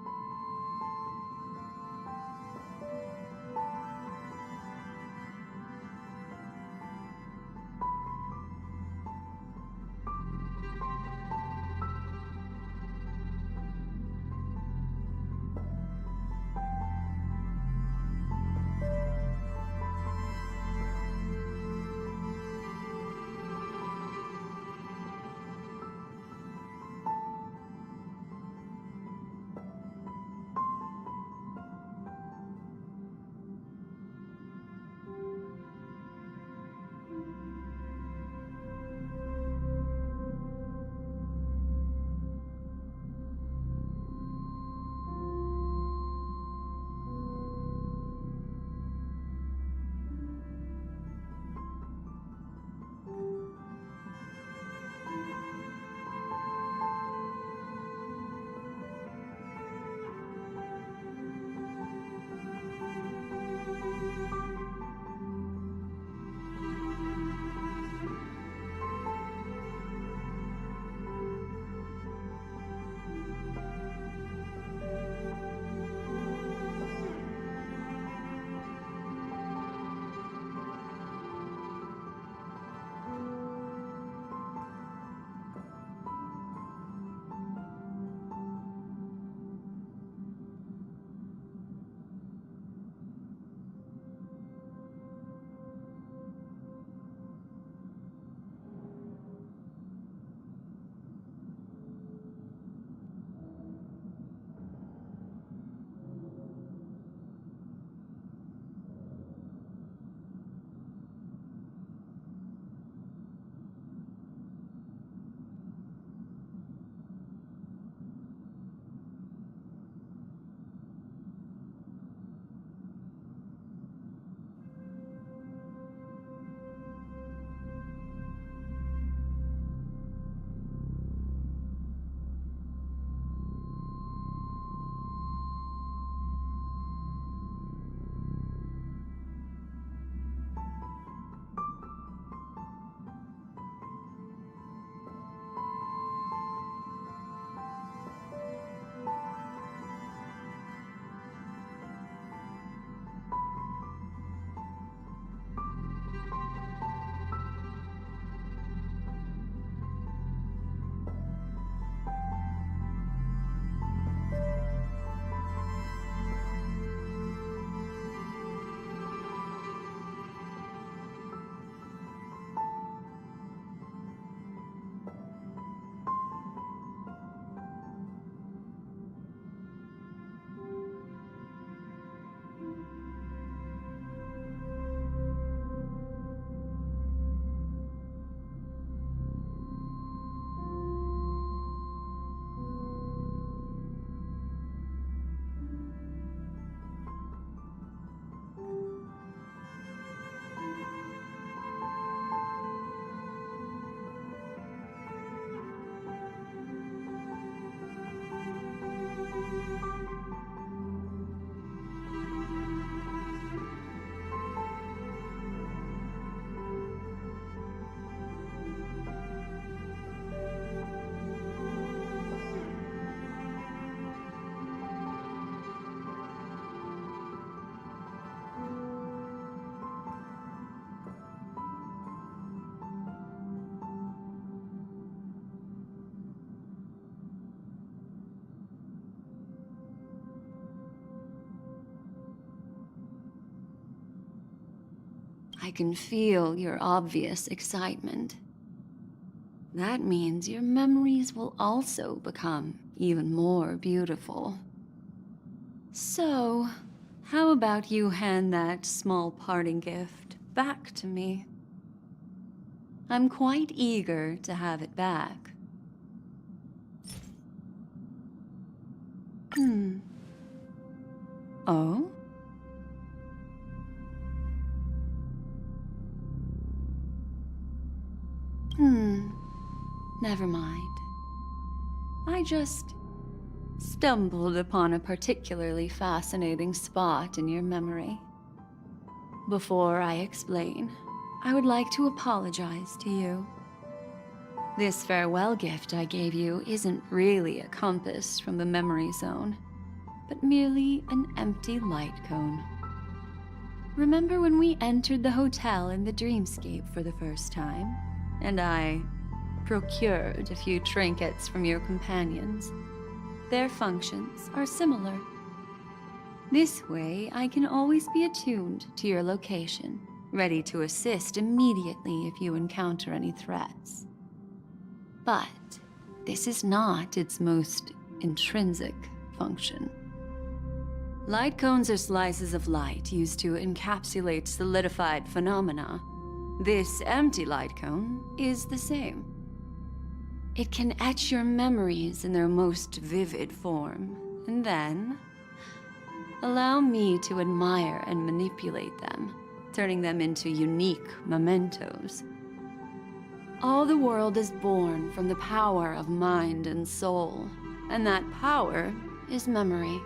I can feel your obvious excitement. That means your memories will also become even more beautiful. So, How about you hand that small parting gift back to me? I'm quite eager to have it back. Oh? Never mind. I just stumbled upon a particularly fascinating spot in your memory. Before I explain, I would like to apologize to you. This farewell gift I gave you isn't really a compass from the memory zone, but merely an empty light cone. Remember when we entered the hotel in the dreamscape for the first time, and I procured a few trinkets from your companions? Their functions are similar. This way, I can always be attuned to your location, ready to assist immediately if you encounter any threats. But this is not its most intrinsic function. Light cones are slices of light used to encapsulate solidified phenomena. This empty light cone is the same. It can etch your memories in their most vivid form, and then allow me to admire and manipulate them, turning them into unique mementos. All the world is born from the power of mind and soul, and that power is memory.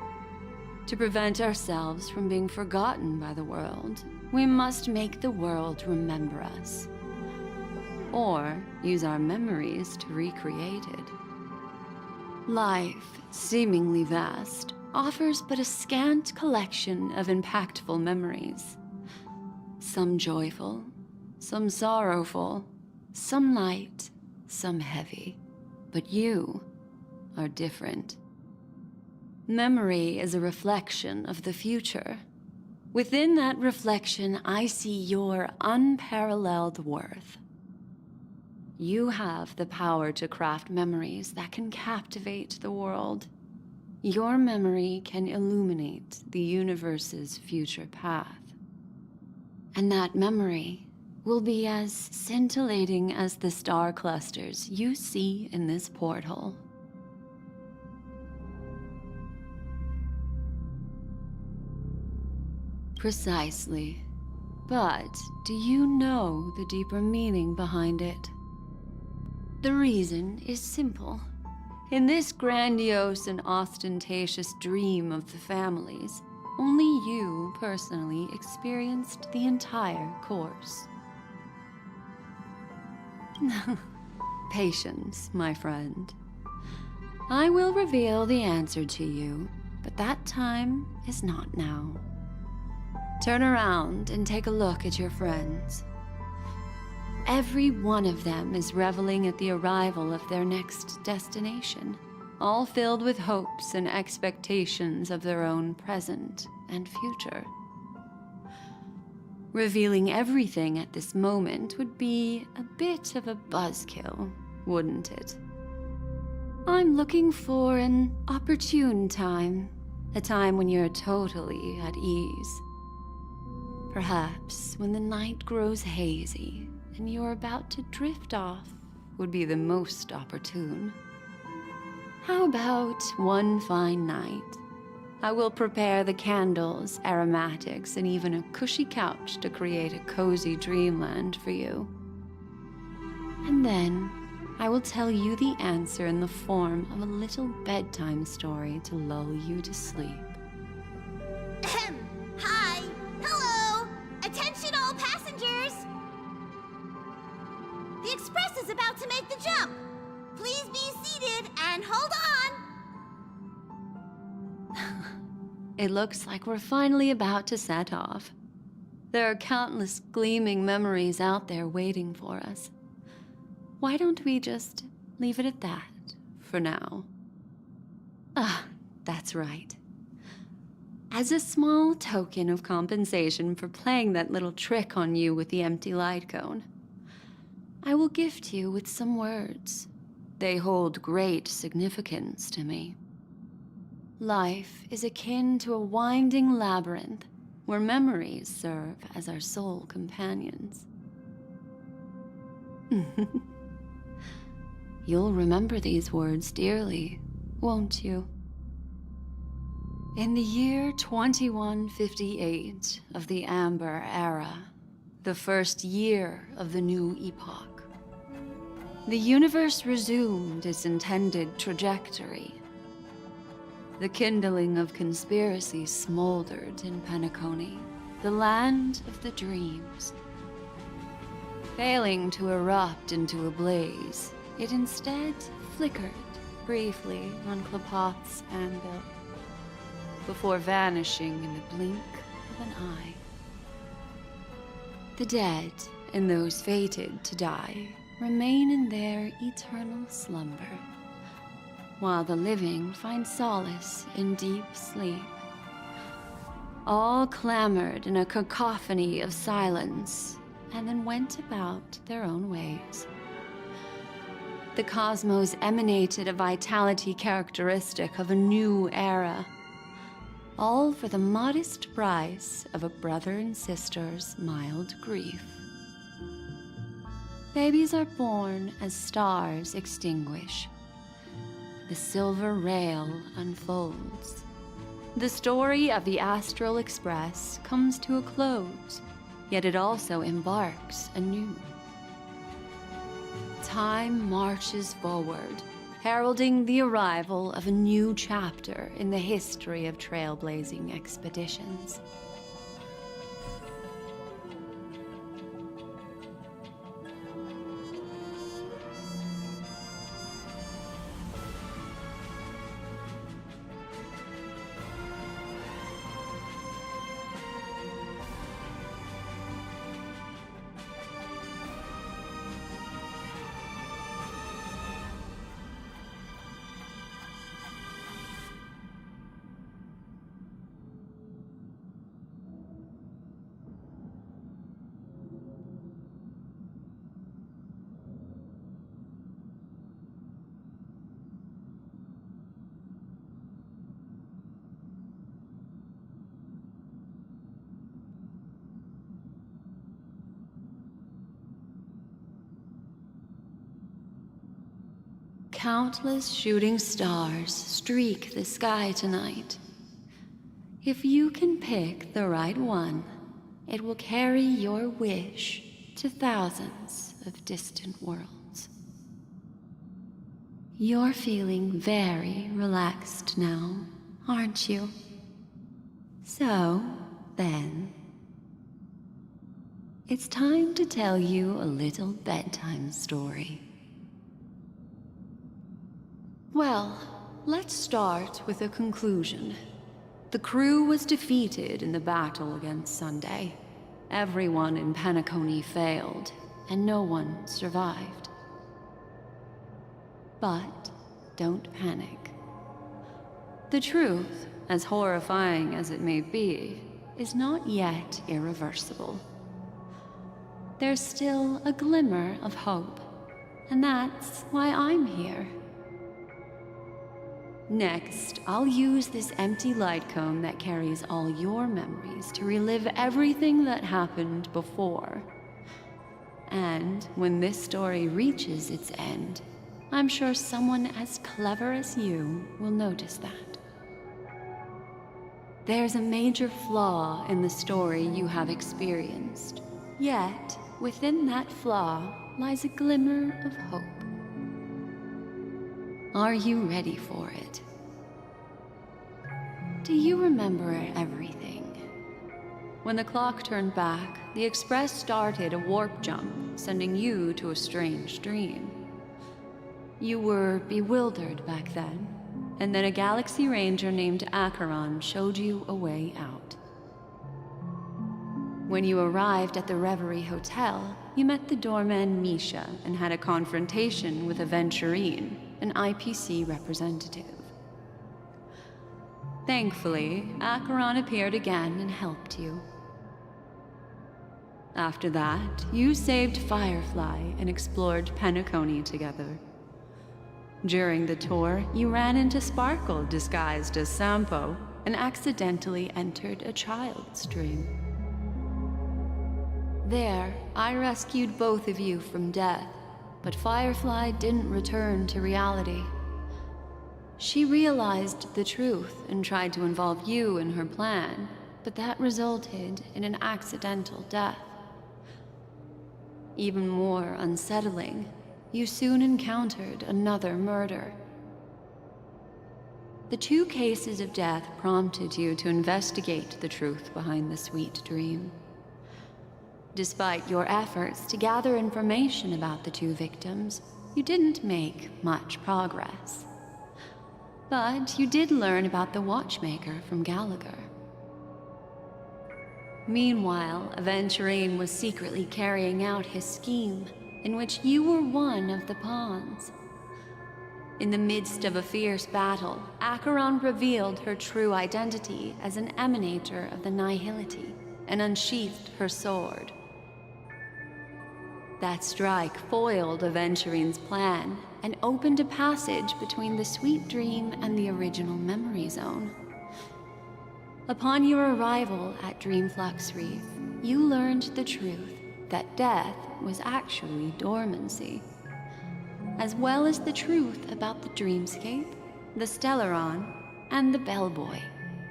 To prevent ourselves from being forgotten by the world, we must make the world remember us, or use our memories to recreate it. Life, seemingly vast, offers but a scant collection of impactful memories. Some joyful, some sorrowful, some light, some heavy. But you are different. Memory is a reflection of the future. Within that reflection, I see your unparalleled worth. You have the power to craft memories that can captivate the world. Your memory can illuminate the universe's future path. And that memory will be as scintillating as the star clusters you see in this porthole. Precisely. But do you know the deeper meaning behind it? The reason is simple. In this grandiose and ostentatious dream of the families, only you personally experienced the entire course. Patience, my friend. I will reveal the answer to you, but that time is not now. Turn around and take a look at your friends. Every one of them is reveling at the arrival of their next destination, all filled with hopes and expectations of their own present and future. Revealing everything at this moment would be a bit of a buzzkill, wouldn't it? I'm looking for an opportune time, a time when you're totally at ease. Perhaps when the night grows hazy and you're about to drift off would be the most opportune. How about one fine night? I will prepare the candles, aromatics, and even a cushy couch to create a cozy dreamland for you. And then I will tell you the answer in the form of a little bedtime story to lull you to sleep. Ahem. Hi. Hello. Attention all passengers. The express is about to make the jump. Please be seated and hold on. It looks like we're finally about to set off. There are countless gleaming memories out there waiting for us. Why don't we just leave it at that for now? Ah, that's right. As a small token of compensation for playing that little trick on you with the empty light cone, I will gift you with some words. They hold great significance to me. life is akin to a winding labyrinth where memories serve as our sole companions. You'll remember these words dearly, won't you? In the year 2158 of the Amber Era, the first year of the new epoch, the universe resumed its intended trajectory. The kindling of conspiracy smoldered in Penacony, the land of the dreams. Failing to erupt into a blaze, it instead flickered briefly on Klapoth's anvil, before vanishing in the blink of an eye. The dead, and those fated to die, remain in their eternal slumber, while the living find solace in deep sleep. All clamored in a cacophony of silence, and then went about their own ways. The cosmos emanated a vitality characteristic of a new era, all for the modest price of a brother and sister's mild grief. Babies are born as stars extinguish. The silver rail unfolds. The story of the Astral Express comes to a close, yet it also embarks anew. Time marches forward, heralding the arrival of a new chapter in the history of trailblazing expeditions. Countless shooting stars streak the sky tonight. If you can pick the right one, it will carry your wish to thousands of distant worlds. You're feeling very relaxed now, aren't you? So, then, it's time to tell you a little bedtime story. Well, let's start with a conclusion. The crew was defeated in the battle against Sunday. Everyone in Penacony failed, and no one survived. But don't panic. The truth, as horrifying as it may be, is not yet irreversible. There's still a glimmer of hope, and that's why I'm here. Next, I'll use this empty light cone that carries all your memories to relive everything that happened before. And when this story reaches its end, I'm sure someone as clever as you will notice that. There's a major flaw in the story you have experienced, yet within that flaw lies a glimmer of hope. Are you ready for it? Do you remember everything? When the clock turned back, the Express started a warp jump, sending you to a strange dream. You were bewildered back then, and then a Galaxy Ranger named Acheron showed you a way out. When you arrived at the Reverie Hotel, you met the doorman Misha and had a confrontation with Aventurine, an IPC representative. Thankfully, Acheron appeared again and helped you. After that, you saved Firefly and explored Penacony together. During the tour, you ran into Sparkle disguised as Sampo and accidentally entered a child's dream. There, I rescued both of you from death, but Firefly didn't return to reality. She realized the truth and tried to involve you in her plan, but that resulted in an accidental death. Even more unsettling, you soon encountered another murder. The 2 cases of death prompted you to investigate the truth behind the sweet dream. Despite your efforts to gather information about the 2 victims, you didn't make much progress. But you did learn about the watchmaker from Gallagher. Meanwhile, Aventurine was secretly carrying out his scheme, in which you were one of the pawns. In the midst of a fierce battle, Acheron revealed her true identity as an emanator of the Nihility and unsheathed her sword. That strike foiled Aventurine's plan and opened a passage between the sweet dream and the original memory zone. Upon your arrival at Dreamflux Reef, you learned the truth that death was actually dormancy, as well as the truth about the dreamscape, the Stellaron, and the bellboy,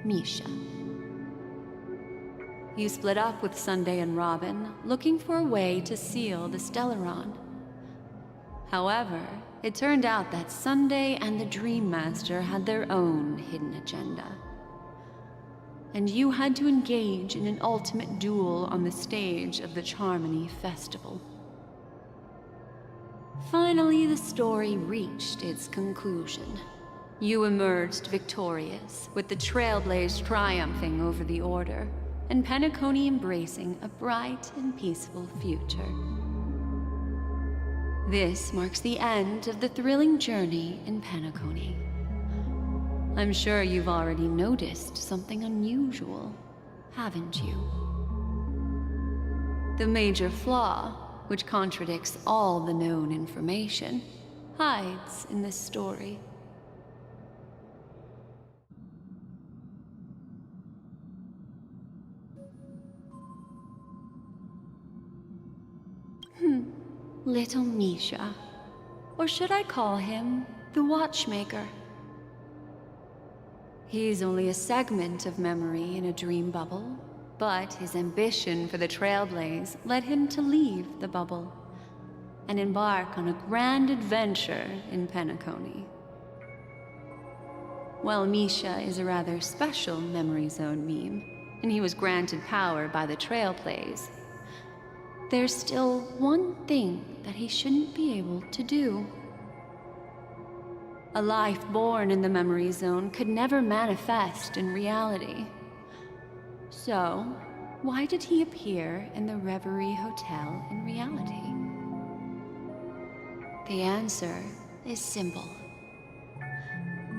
Misha. You split up with Sunday and Robin, looking for a way to seal the Stellaron. However, it turned out that Sunday and the Dream Master had their own hidden agenda. And you had to engage in an ultimate duel on the stage of the Charmony Festival. Finally, the story reached its conclusion. You emerged victorious, with the Trailblaze triumphing over the Order, and Penacony embracing a bright and peaceful future. This marks the end of the thrilling journey in Penacony. I'm sure you've already noticed something unusual, haven't you? The major flaw, which contradicts all the known information, hides in this story. Little Misha. Or should I call him the Watchmaker? He's only a segment of memory in a dream bubble, but his ambition for the Trailblaze led him to leave the bubble and embark on a grand adventure in Penacony. While Misha is a rather special memory zone meme, and he was granted power by the Trailblaze, there's still one thing that he shouldn't be able to do. A life born in the memory zone could never manifest in reality. So, why did he appear in the Reverie Hotel in reality? The answer is simple.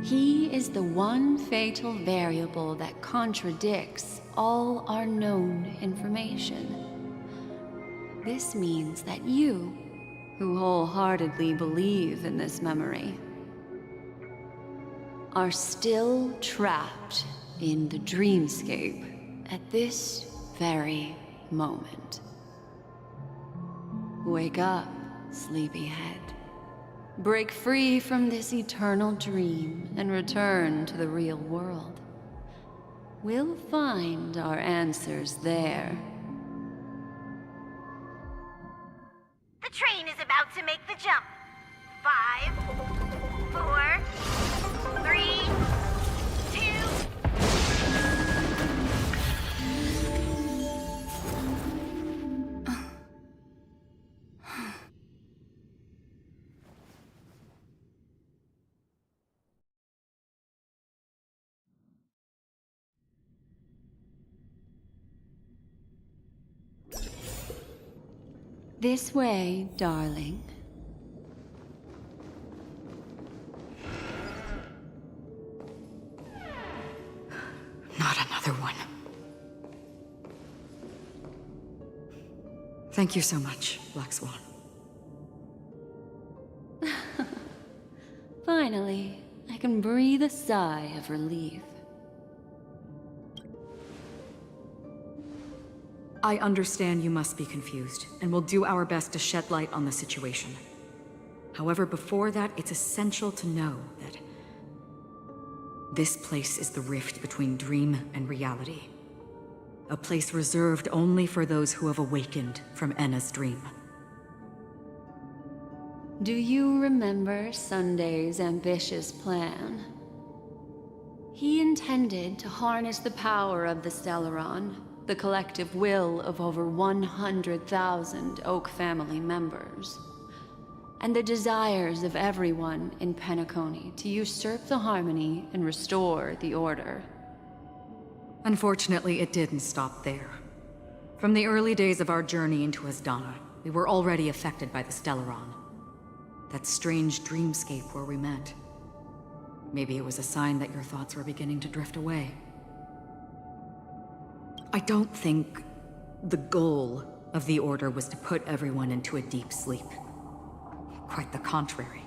He is the one fatal variable that contradicts all our known information. This means that you, who wholeheartedly believe in this memory, are still trapped in the dreamscape at this very moment. Wake up, sleepyhead. Break free from this eternal dream and return to the real world. We'll find our answers there. The train is about to make the jump. 5, 4, 3, 2. This way, darling. Not another one. Thank you so much, Black Swan. Finally, I can breathe a sigh of relief. I understand you must be confused, and will do our best to shed light on the situation. However, before that, it's essential to know that this place is the rift between dream and reality. A place reserved only for those who have awakened from Enna's dream. Do you remember Sunday's ambitious plan? He intended to harness the power of the Stellaron, the collective will of over 100,000 Oak family members, and the desires of everyone in Penacony to usurp the Harmony and restore the Order. Unfortunately, it didn't stop there. From the early days of our journey into Asdana, we were already affected by the Stellaron. That strange dreamscape where we met. Maybe it was a sign that your thoughts were beginning to drift away. I don't think the goal of the Order was to put everyone into a deep sleep. Quite the contrary.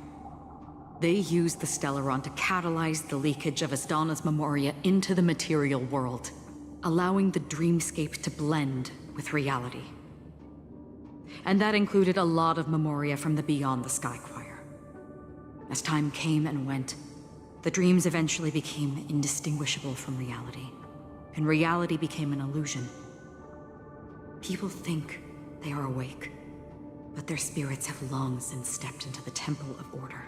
They used the Stellaron to catalyze the leakage of Asdana's memoria into the material world, allowing the dreamscape to blend with reality. And that included a lot of memoria from the Beyond the Sky Choir. As time came and went, the dreams eventually became indistinguishable from reality, and reality became an illusion. People think they are awake, but their spirits have long since stepped into the Temple of Order.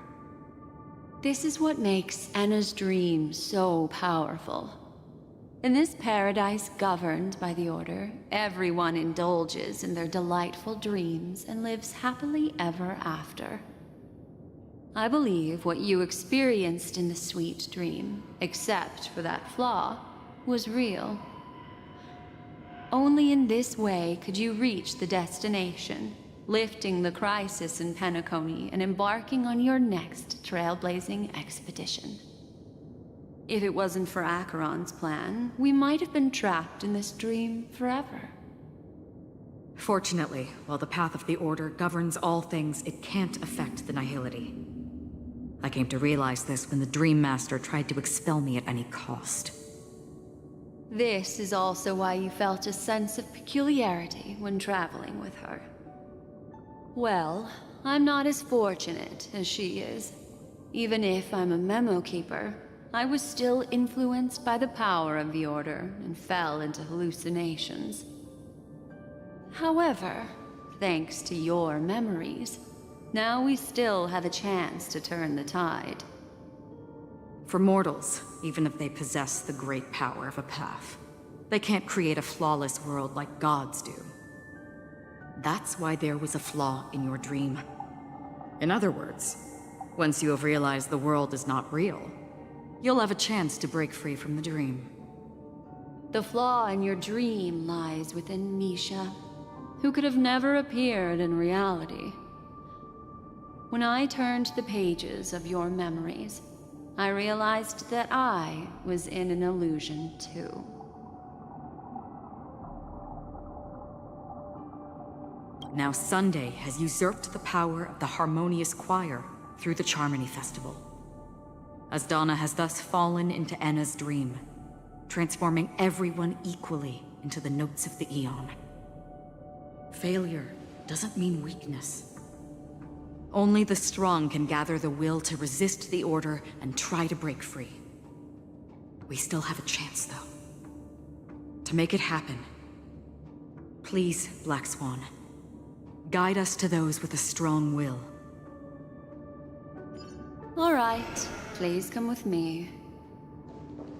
This is what makes Enna's dream so powerful. In this paradise governed by the Order, everyone indulges in their delightful dreams and lives happily ever after. I believe what you experienced in the sweet dream, except for that flaw, was real. Only in this way could you reach the destination, lifting the crisis in Penacony and embarking on your next trailblazing expedition. If it wasn't for Acheron's plan, we might have been trapped in this dream forever. Fortunately, while the path of the Order governs all things, it can't affect the Nihility. I came to realize this when the Dream Master tried to expel me at any cost. This is also why you felt a sense of peculiarity when traveling with her. Well, I'm not as fortunate as she is. Even if I'm a memo keeper, I was still influenced by the power of the Order and fell into hallucinations. However, thanks to your memories, now we still have a chance to turn the tide. For mortals, even if they possess the great power of a path, they can't create a flawless world like gods do. That's why there was a flaw in your dream. In other words, once you have realized the world is not real, you'll have a chance to break free from the dream. The flaw in your dream lies within Misha, who could have never appeared in reality. When I turned the pages of your memories, I realized that I was in an illusion too. Now Sunday has usurped the power of the Harmonious Choir through the Charmony Festival. Asdana has thus fallen into Enna's dream, transforming everyone equally into the notes of the Aeon. Failure doesn't mean weakness. Only the strong can gather the will to resist the Order and try to break free. We still have a chance, though. To make it happen, please, Black Swan, guide us to those with a strong will. All right, please come with me.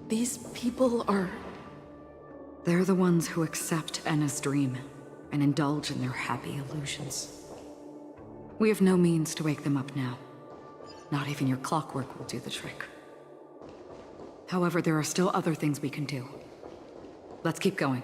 These people are... They're the ones who accept Enna's dream and indulge in their happy illusions. We have no means to wake them up now. Not even your clockwork will do the trick. However, there are still other things we can do. Let's keep going.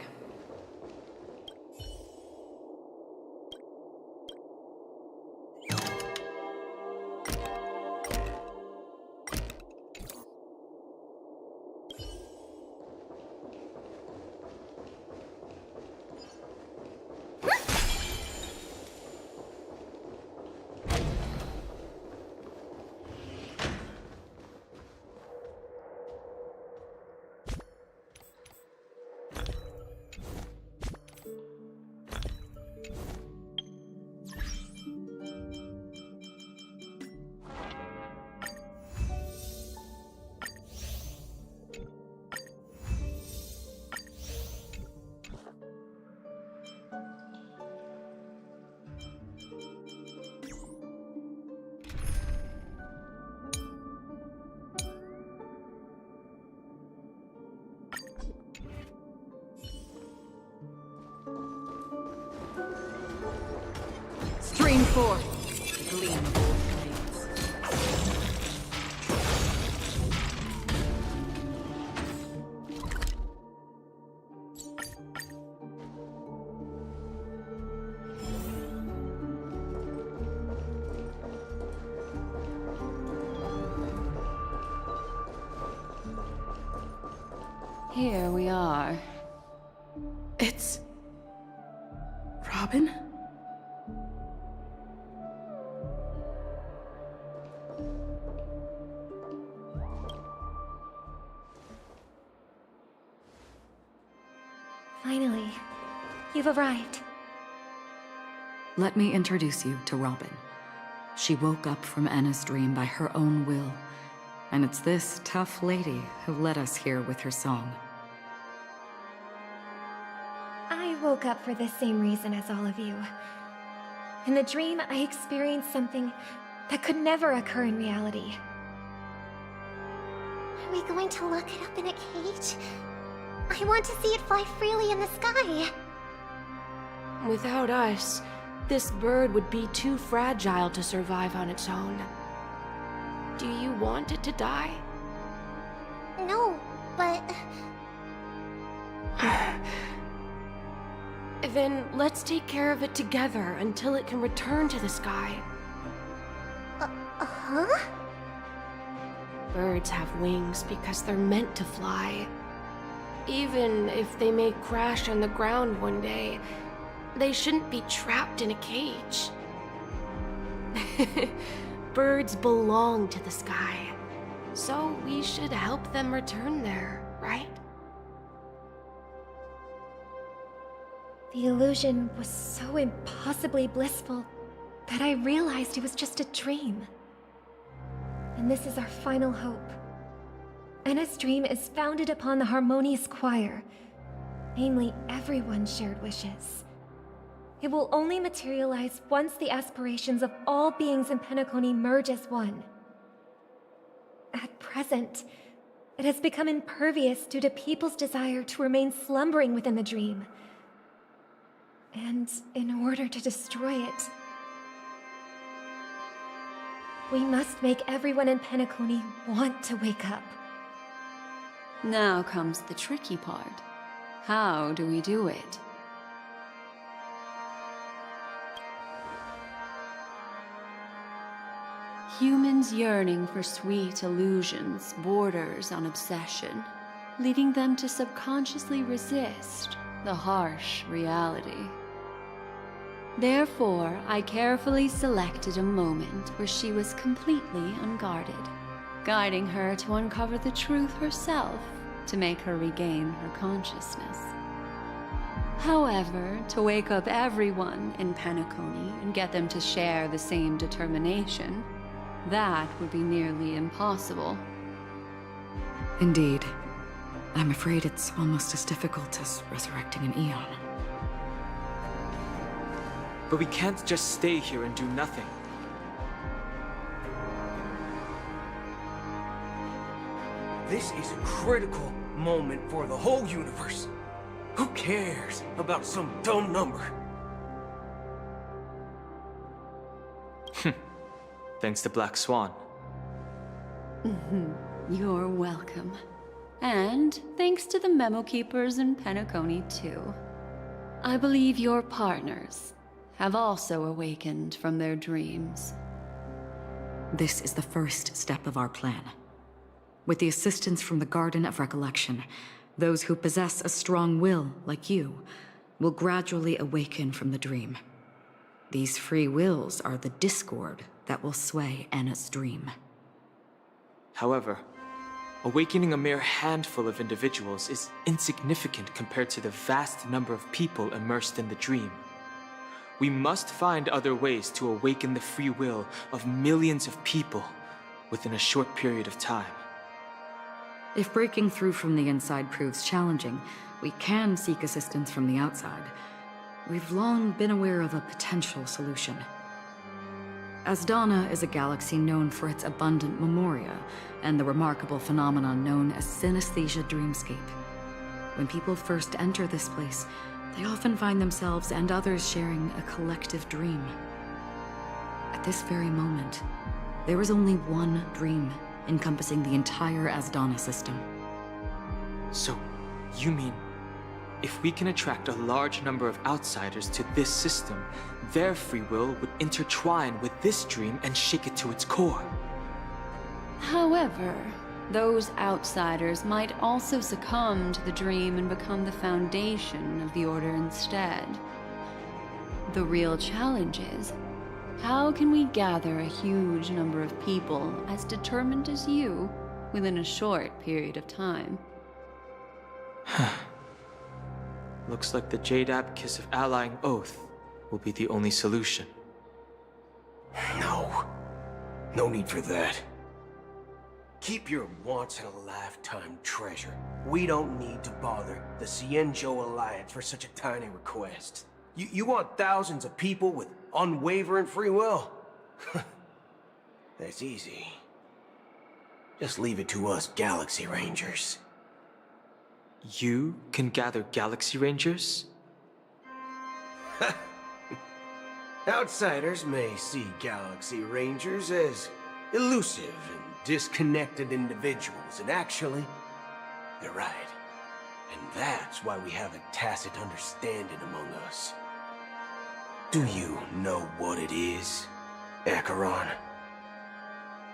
forth the gleam of old flames. Here we are. It's... Robin? Finally, you've arrived. Let me introduce you to Robin. She woke up from Anna's dream by her own will, and it's this tough lady who led us here with her song. I woke up for the same reason as all of you. In the dream, I experienced something that could never occur in reality. Are we going to lock it up in a cage? I want to see it fly freely in the sky. Without us, this bird would be too fragile to survive on its own. Do you want it to die? No, but... Then let's take care of it together until it can return to the sky. Huh? Birds have wings because they're meant to fly. Even if they may crash on the ground one day, they shouldn't be trapped in a cage. Birds belong to the sky, so we should help them return there, right? The illusion was so impossibly blissful that I realized it was just a dream. And this is our final hope. Anna's dream is founded upon the harmonious choir, namely everyone's shared wishes. It will only materialize once the aspirations of all beings in Penacony merge as one. At present, it has become impervious due to people's desire to remain slumbering within the dream. And in order to destroy it, we must make everyone in Penacony want to wake up. Now comes the tricky part. How do we do it? Humans' yearning for sweet illusions borders on obsession, leading them to subconsciously resist the harsh reality. Therefore, I carefully selected a moment where she was completely unguarded, guiding her to uncover the truth herself to make her regain her consciousness. However, to wake up everyone in Penacony and get them to share the same determination, that would be nearly impossible. Indeed. I'm afraid it's almost as difficult as resurrecting an Eon. But we can't just stay here and do nothing. This is a critical moment for the whole universe. Who cares about some dumb number? Thanks to Black Swan. You're welcome. And thanks to the Memo Keepers in Penacony, too. I believe your partners have also awakened from their dreams. This is the first step of our plan. With the assistance from the Garden of Recollection, those who possess a strong will, like you, will gradually awaken from the dream. These free wills are the discord that will sway Anna's dream. However, awakening a mere handful of individuals is insignificant compared to the vast number of people immersed in the dream. We must find other ways to awaken the free will of millions of people within a short period of time. If breaking through from the inside proves challenging, we can seek assistance from the outside. We've long been aware of a potential solution. Asdana is a galaxy known for its abundant memoria and the remarkable phenomenon known as synesthesia dreamscape. When people first enter this place, they often find themselves and others sharing a collective dream. this very moment, there is only one dream encompassing the entire Asdana system. So, you mean, if we can attract a large number of outsiders to this system, their free will would intertwine with this dream and shake it to its core? However, those outsiders might also succumb to the dream and become the foundation of the Order instead. The real challenge is, how can we gather a huge number of people as determined as you within a short period of time? Looks like the Jade Abacus of Allying Oath will be the only solution. No. No need for that. Keep your once-in-a-lifetime treasure. We don't need to bother the Cienjo Alliance for such a tiny request. You want thousands of people with unwavering free will? That's easy. Just leave it to us Galaxy Rangers. You can gather Galaxy Rangers? Outsiders may see Galaxy Rangers as elusive and disconnected individuals, and actually, they're right. And that's why we have a tacit understanding among us. Do you know what it is, Acheron?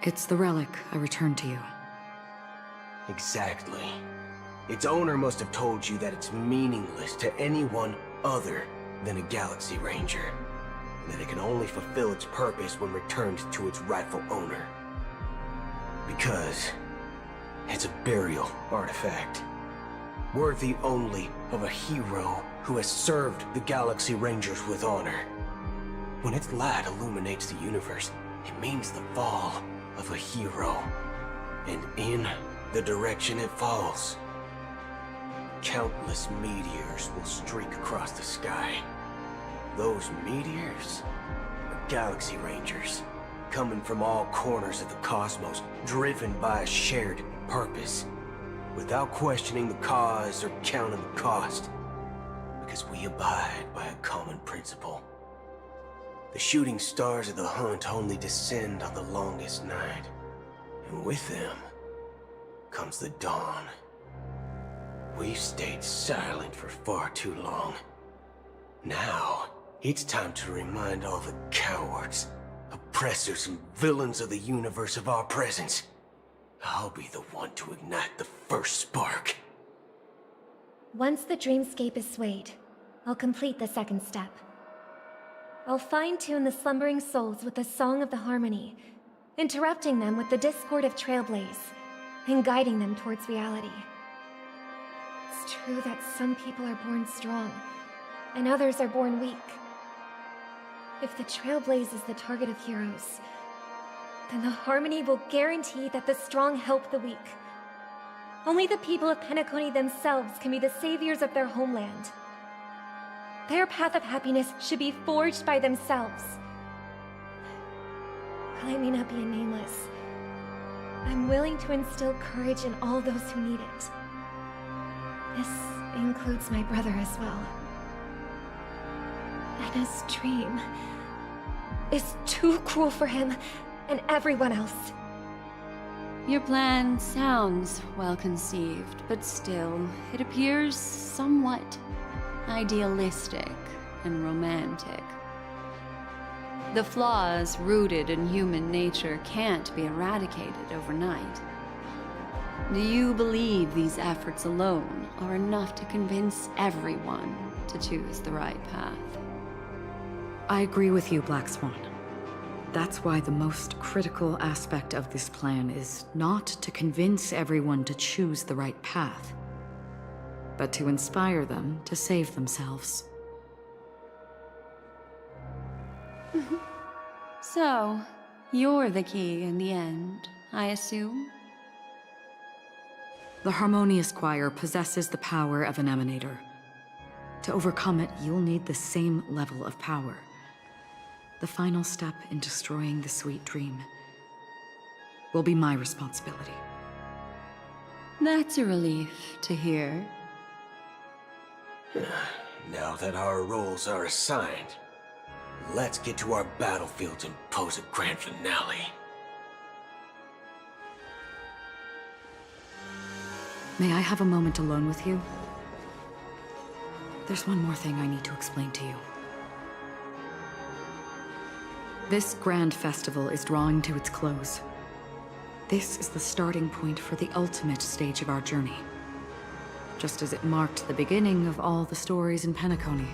It's the relic I returned to you. Exactly. Its owner must have told you that it's meaningless to anyone other than a Galaxy Ranger, and that it can only fulfill its purpose when returned to its rightful owner. Because it's a burial artifact, worthy only of a hero who has served the Galaxy Rangers with honor. When its light illuminates the universe, it means the fall of a hero. And in the direction it falls, countless meteors will streak across the sky. Those meteors are Galaxy Rangers, coming from all corners of the cosmos, driven by a shared purpose, without questioning the cause or counting the cost, because we abide by a common principle. The shooting stars of the hunt only descend on the longest night, and with them comes the dawn. We've stayed silent for far too long. Now, it's time to remind all the cowards, oppressors, and villains of the universe of our presence. I'll be the one to ignite the first spark. Once the dreamscape is swayed, I'll complete the second step. I'll fine-tune the slumbering souls with the Song of the Harmony, interrupting them with the discord of Trailblaze, and guiding them towards reality. It's true that some people are born strong, and others are born weak. If the Trailblaze is the target of heroes, then the Harmony will guarantee that the strong help the weak. Only the people of Penacony themselves can be the saviors of their homeland. Their path of happiness should be forged by themselves. While I may not be a nameless, I'm willing to instill courage in all those who need it. This includes my brother as well. Anna's dream is too cruel for him and everyone else. Your plan sounds well conceived, but still, it appears somewhat idealistic and romantic. The flaws rooted in human nature can't be eradicated overnight. Do you believe these efforts alone are enough to convince everyone to choose the right path? I agree with you, Black Swan. That's why the most critical aspect of this plan is not to convince everyone to choose the right path, but to inspire them to save themselves. So, you're the key in the end, I assume? The Harmonious Choir possesses the power of an emanator. To overcome it, you'll need the same level of power. The final step in destroying the sweet dream will be my responsibility. That's a relief to hear. Now that our roles are assigned, let's get to our battlefields and pose a grand finale. May I have a moment alone with you? There's one more thing I need to explain to you. This grand festival is drawing to its close. This is the starting point for the ultimate stage of our journey. Just as it marked the beginning of all the stories in Penacony.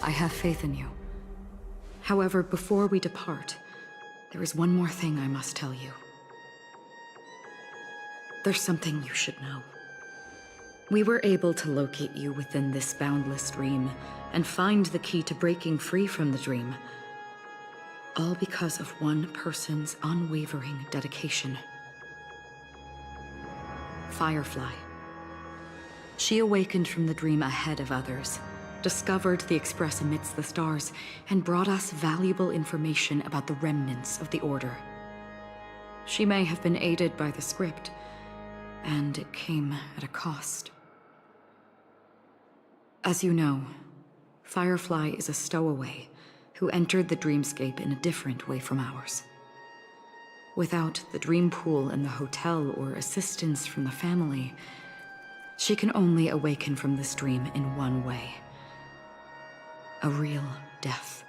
I have faith in you. However, before we depart, there is one more thing I must tell you. There's something you should know. We were able to locate you within this boundless dream and find the key to breaking free from the dream. All because of one person's unwavering dedication. Firefly. She awakened from the dream ahead of others, discovered the Express amidst the stars, and brought us valuable information about the remnants of the Order. She may have been aided by the script, and it came at a cost. As you know, Firefly is a stowaway who entered the dreamscape in a different way from ours. Without the dream pool in the hotel or assistance from the family, she can only awaken from this dream in one way. A real death.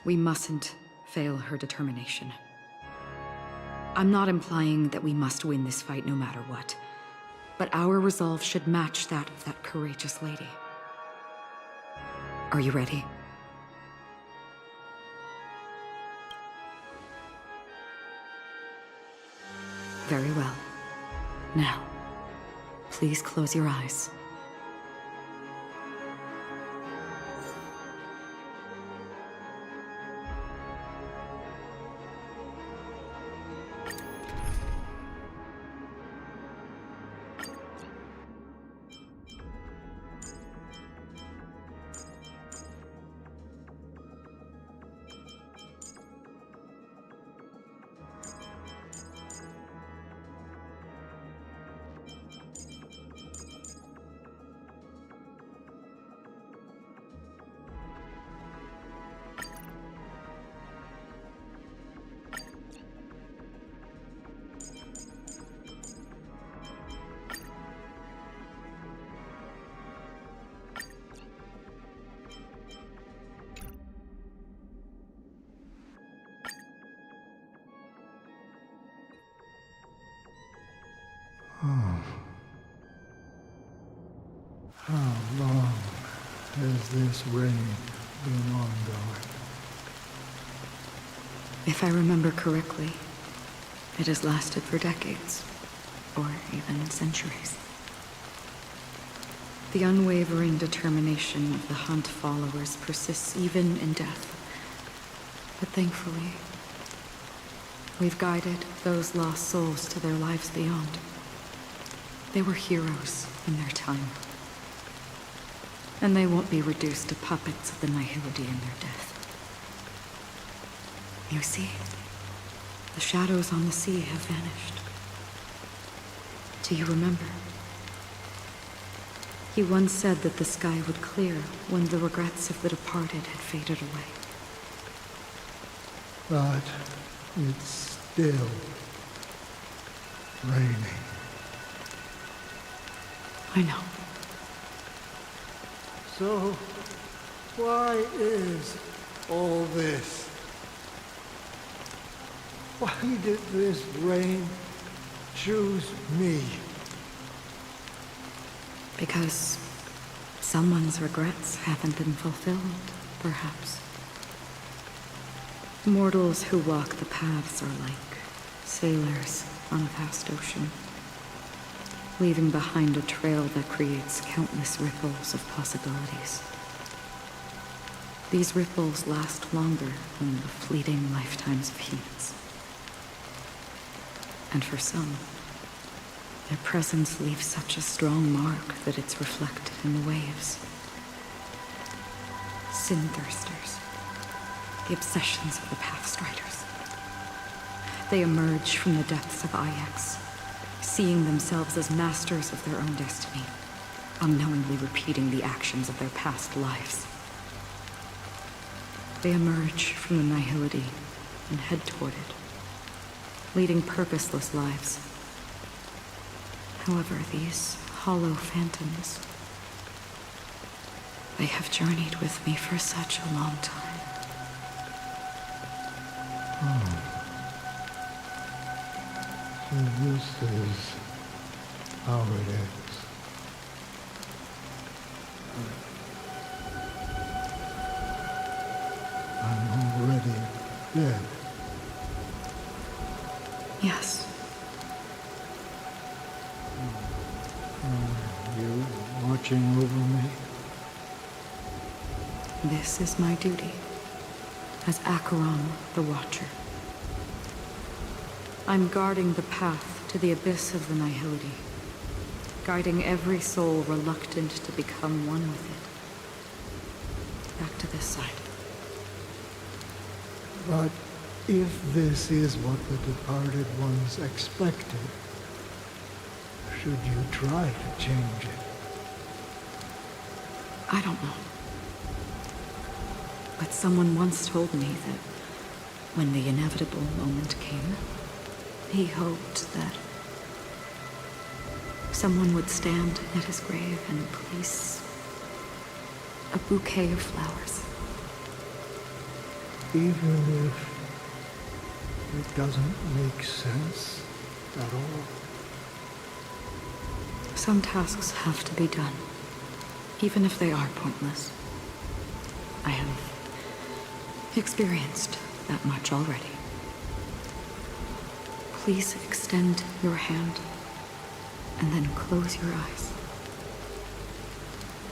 We mustn't fail her determination. I'm not implying that we must win this fight no matter what, but our resolve should match that of that courageous lady. Are you ready? Very well. Now, please close your eyes. How long has this reign been ongoing? If I remember correctly, it has lasted for decades, or even centuries. The unwavering determination of the Hunt followers persists even in death. But thankfully, we've guided those lost souls to their lives beyond. They were heroes in their time. And they won't be reduced to puppets of the Nihility in their death. You see, the shadows on the sea have vanished. Do you remember? He once said that the sky would clear when the regrets of the departed had faded away. But it's still raining. I know. So, why is all this? Why did this rain choose me? Because someone's regrets haven't been fulfilled, perhaps. Mortals who walk the paths are like sailors on a vast ocean. leaving behind a trail that creates countless ripples of possibilities. These ripples last longer than the fleeting lifetimes of humans. And for some, their presence leaves such a strong mark that it's reflected in the waves. Sin-thirsters, the obsessions of the Pathstriders. They emerge from the depths of Ix, seeing themselves as masters of their own destiny, unknowingly repeating the actions of their past lives. They emerge from the nihility and head toward it, leading purposeless lives. However, these hollow phantoms, they have journeyed with me for such a long time. So this is how it is. I'm already dead. Yes. Are you watching over me? This is my duty as Acheron the Watcher. I'm guarding the path to the abyss of the nihility, guiding every soul reluctant to become one with it. Back to this side. But if this is what the departed ones expected, should you try to change it? I don't know. But someone once told me that when the inevitable moment came, he hoped that someone would stand at his grave and place a bouquet of flowers. Even if it doesn't make sense at all? Some tasks have to be done, even if they are pointless. I have experienced that much already. Please extend your hand and then close your eyes.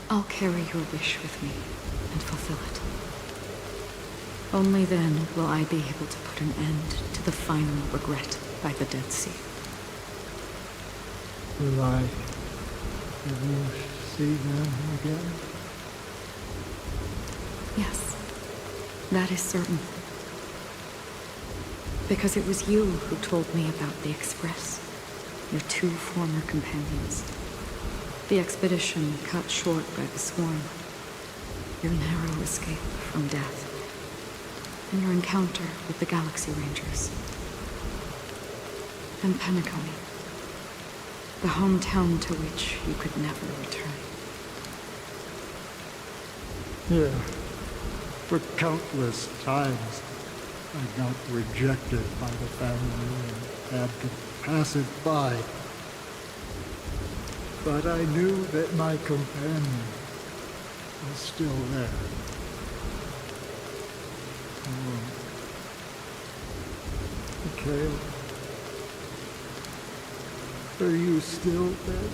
I'll carry your wish with me and fulfill it. Only then will I be able to put an end to the final regret by the Dead Sea. Will I ever see them again? Yes, that is certain. Because it was you who told me about the Express, your two former companions. The expedition cut short by the swarm, your narrow escape from death, and your encounter with the Galaxy Rangers. And Penacony, the hometown to which you could never return. Yeah. For countless times, I got rejected by the family and had to pass it by. But I knew that my companion was still there. Mikhail, are you still there?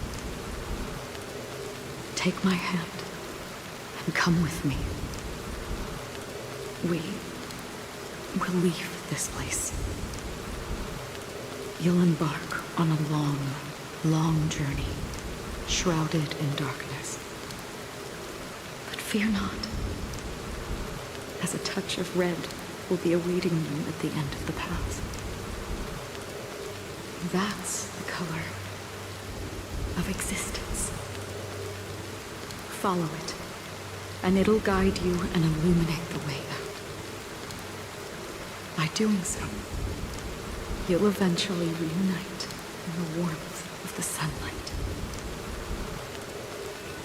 Take my hand and come with me. We will leave this place. You'll embark on a long, long journey, shrouded in darkness. But fear not, as a touch of red will be awaiting you at the end of the path. That's the color of existence. Follow it, and it'll guide you and illuminate the way out. By doing so, you'll eventually reunite in the warmth of the sunlight.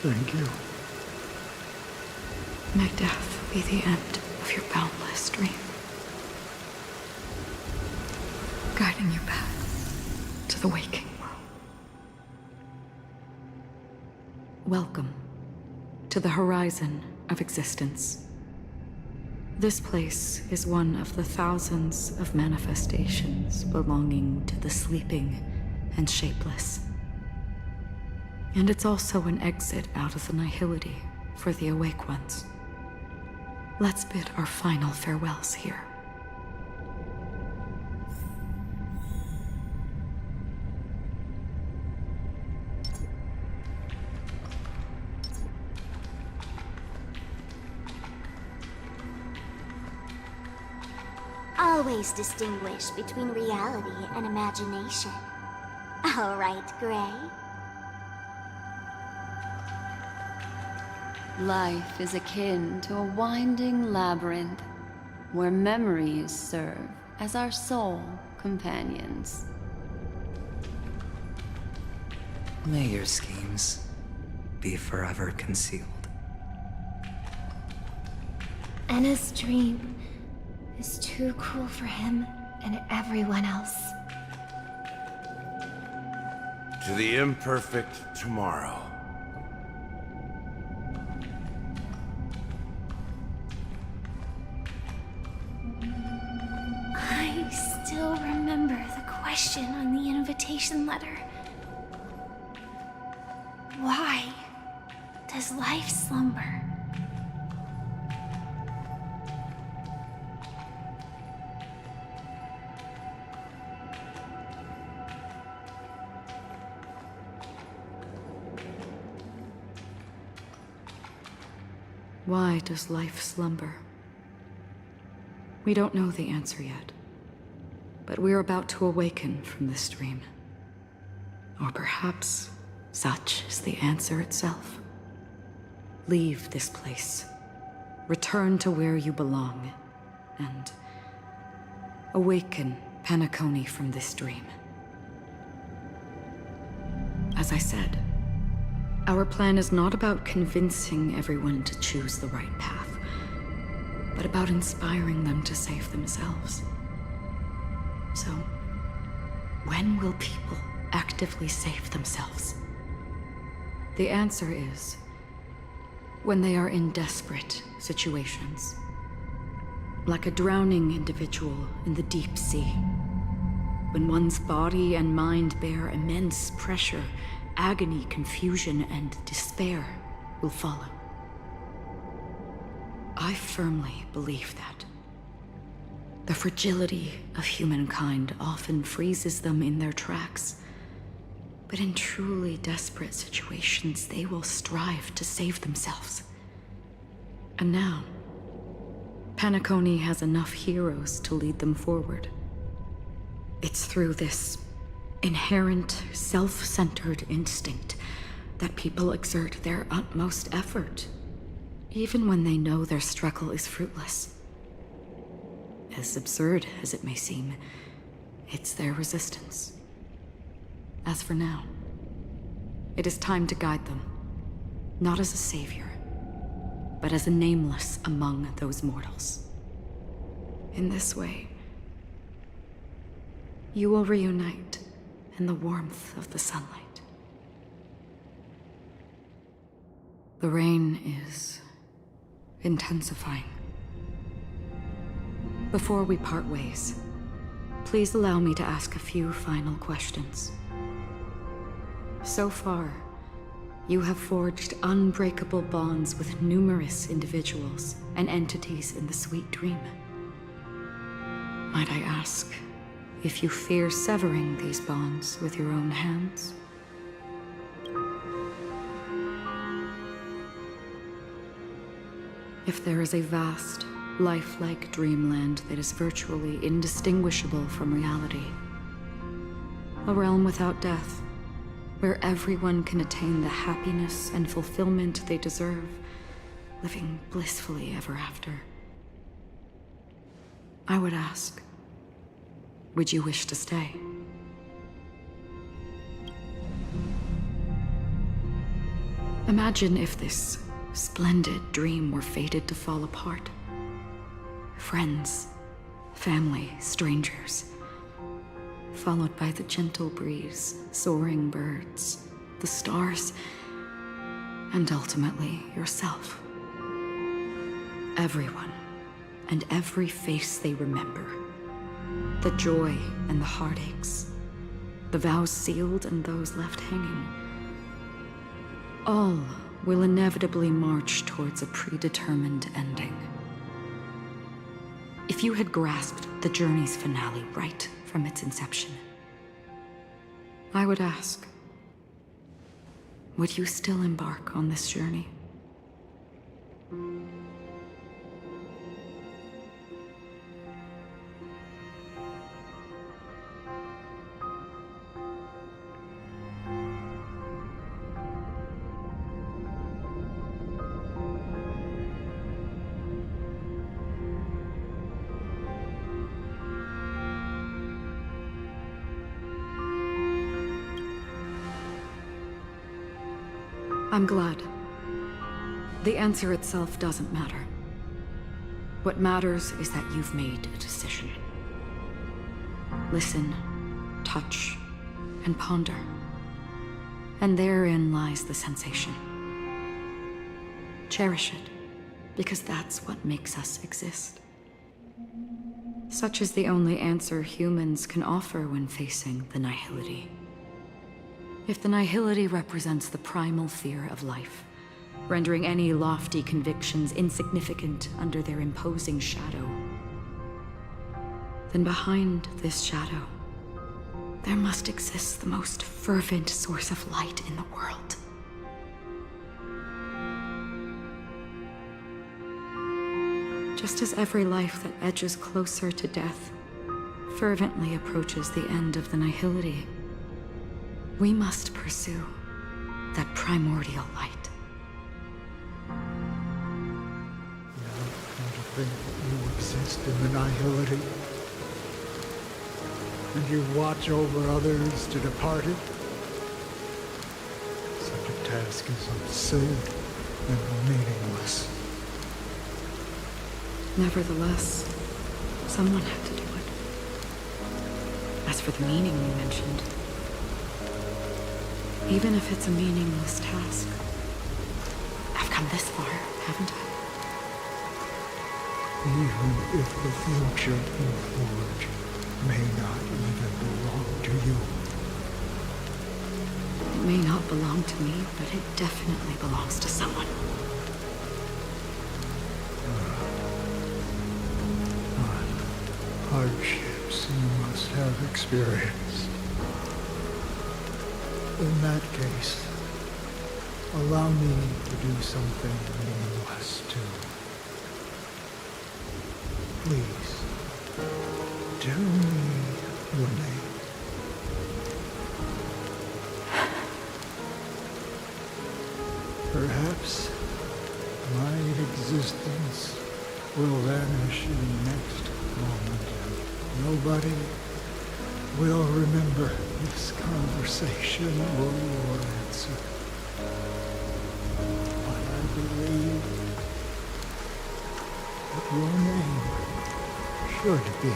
Thank you. May death be the end of your boundless dream, guiding you back to the waking world. Welcome to the horizon of existence. This place is one of the thousands of manifestations belonging to the sleeping and shapeless. And it's also an exit out of the nihility for the awake ones. Let's bid our final farewells here. Always distinguish between reality and imagination. All right, Gray. Life is akin to a winding labyrinth, where memories serve as our sole companions. May your schemes be forever concealed. Anna's dream is too cruel for him and everyone else. To the imperfect tomorrow. I still remember the question on the invitation letter. Why does life slumber? Why does life slumber? We don't know the answer yet, but we're about to awaken from this dream. Or perhaps such is the answer itself. Leave this place, return to where you belong, and awaken Penacony from this dream. As I said, our plan is not about convincing everyone to choose the right path, but about inspiring them to save themselves. So, when will people actively save themselves? The answer is when they are in desperate situations. Like a drowning individual in the deep sea. When one's body and mind bear immense pressure, agony, confusion, and despair will follow. I firmly believe that. The fragility of humankind often freezes them in their tracks. But in truly desperate situations, they will strive to save themselves. And now, Penacony has enough heroes to lead them forward. It's through this inherent, self-centered instinct that people exert their utmost effort, even when they know their struggle is fruitless. As absurd as it may seem, it's their resistance. As for now, it is time to guide them, not as a savior, but as a nameless among those mortals. In this way, you will reunite in the warmth of the sunlight. The rain is intensifying. Before we part ways, please allow me to ask a few final questions. So far, you have forged unbreakable bonds with numerous individuals and entities in the Sweet Dream. Might I ask if you fear severing these bonds with your own hands? If there is a vast, lifelike dreamland that is virtually indistinguishable from reality, a realm without death, where everyone can attain the happiness and fulfillment they deserve, living blissfully ever after, I would ask, would you wish to stay? Imagine if this splendid dream were fated to fall apart. Friends, family, strangers, followed by the gentle breeze, soaring birds, the stars, and ultimately yourself. Everyone, and every face they remember. The joy and the heartaches, the vows sealed and those left hanging. All will inevitably march towards a predetermined ending. If you had grasped the journey's finale right from its inception, I would ask, would you still embark on this journey? I'm glad. The answer itself doesn't matter. What matters is that you've made a decision. Listen, touch, and ponder. And therein lies the sensation. Cherish it, because that's what makes us exist. Such is the only answer humans can offer when facing the nihility. If the nihility represents the primal fear of life, rendering any lofty convictions insignificant under their imposing shadow, then behind this shadow, there must exist the most fervent source of light in the world. Just as every life that edges closer to death fervently approaches the end of the nihility, we must pursue that primordial light. Don't you think you exist in the nihility? And you watch over others to depart it? Such a task is absurd and meaningless. Nevertheless, someone had to do it. As for the meaning you mentioned, even if it's a meaningless task, I've come this far, haven't I? Even if the future you forge may not even belong to you. It may not belong to me, but it definitely belongs to someone. Hardships you must have experienced. In that case, allow me to do something meaningless too. Please, tell me your name. Perhaps my existence will vanish in the next moment, and nobody will remember this conversation or your answer. But I believe that your name should be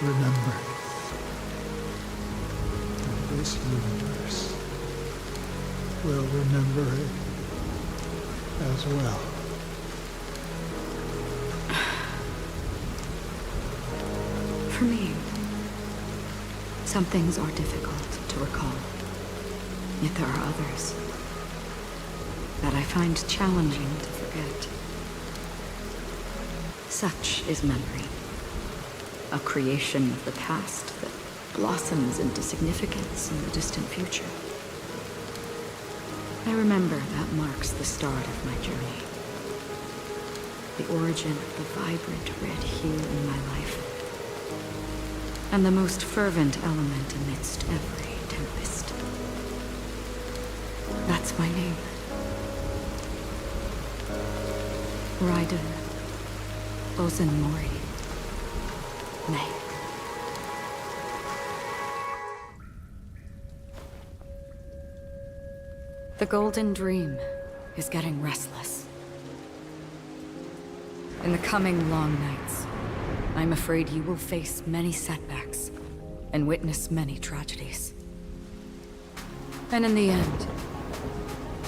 remembered. And this universe will remember it as well. For me, some things are difficult to recall. Yet there are others that I find challenging to forget. Such is memory, a creation of the past that blossoms into significance in the distant future. I remember that marks the start of my journey, the origin of the vibrant red hue in my life, and the most fervent element amidst every tempest. That's my name. Raiden Ozenmori May. The Golden Dream is getting restless. In the coming long nights, I'm afraid you will face many setbacks and witness many tragedies. And in the end,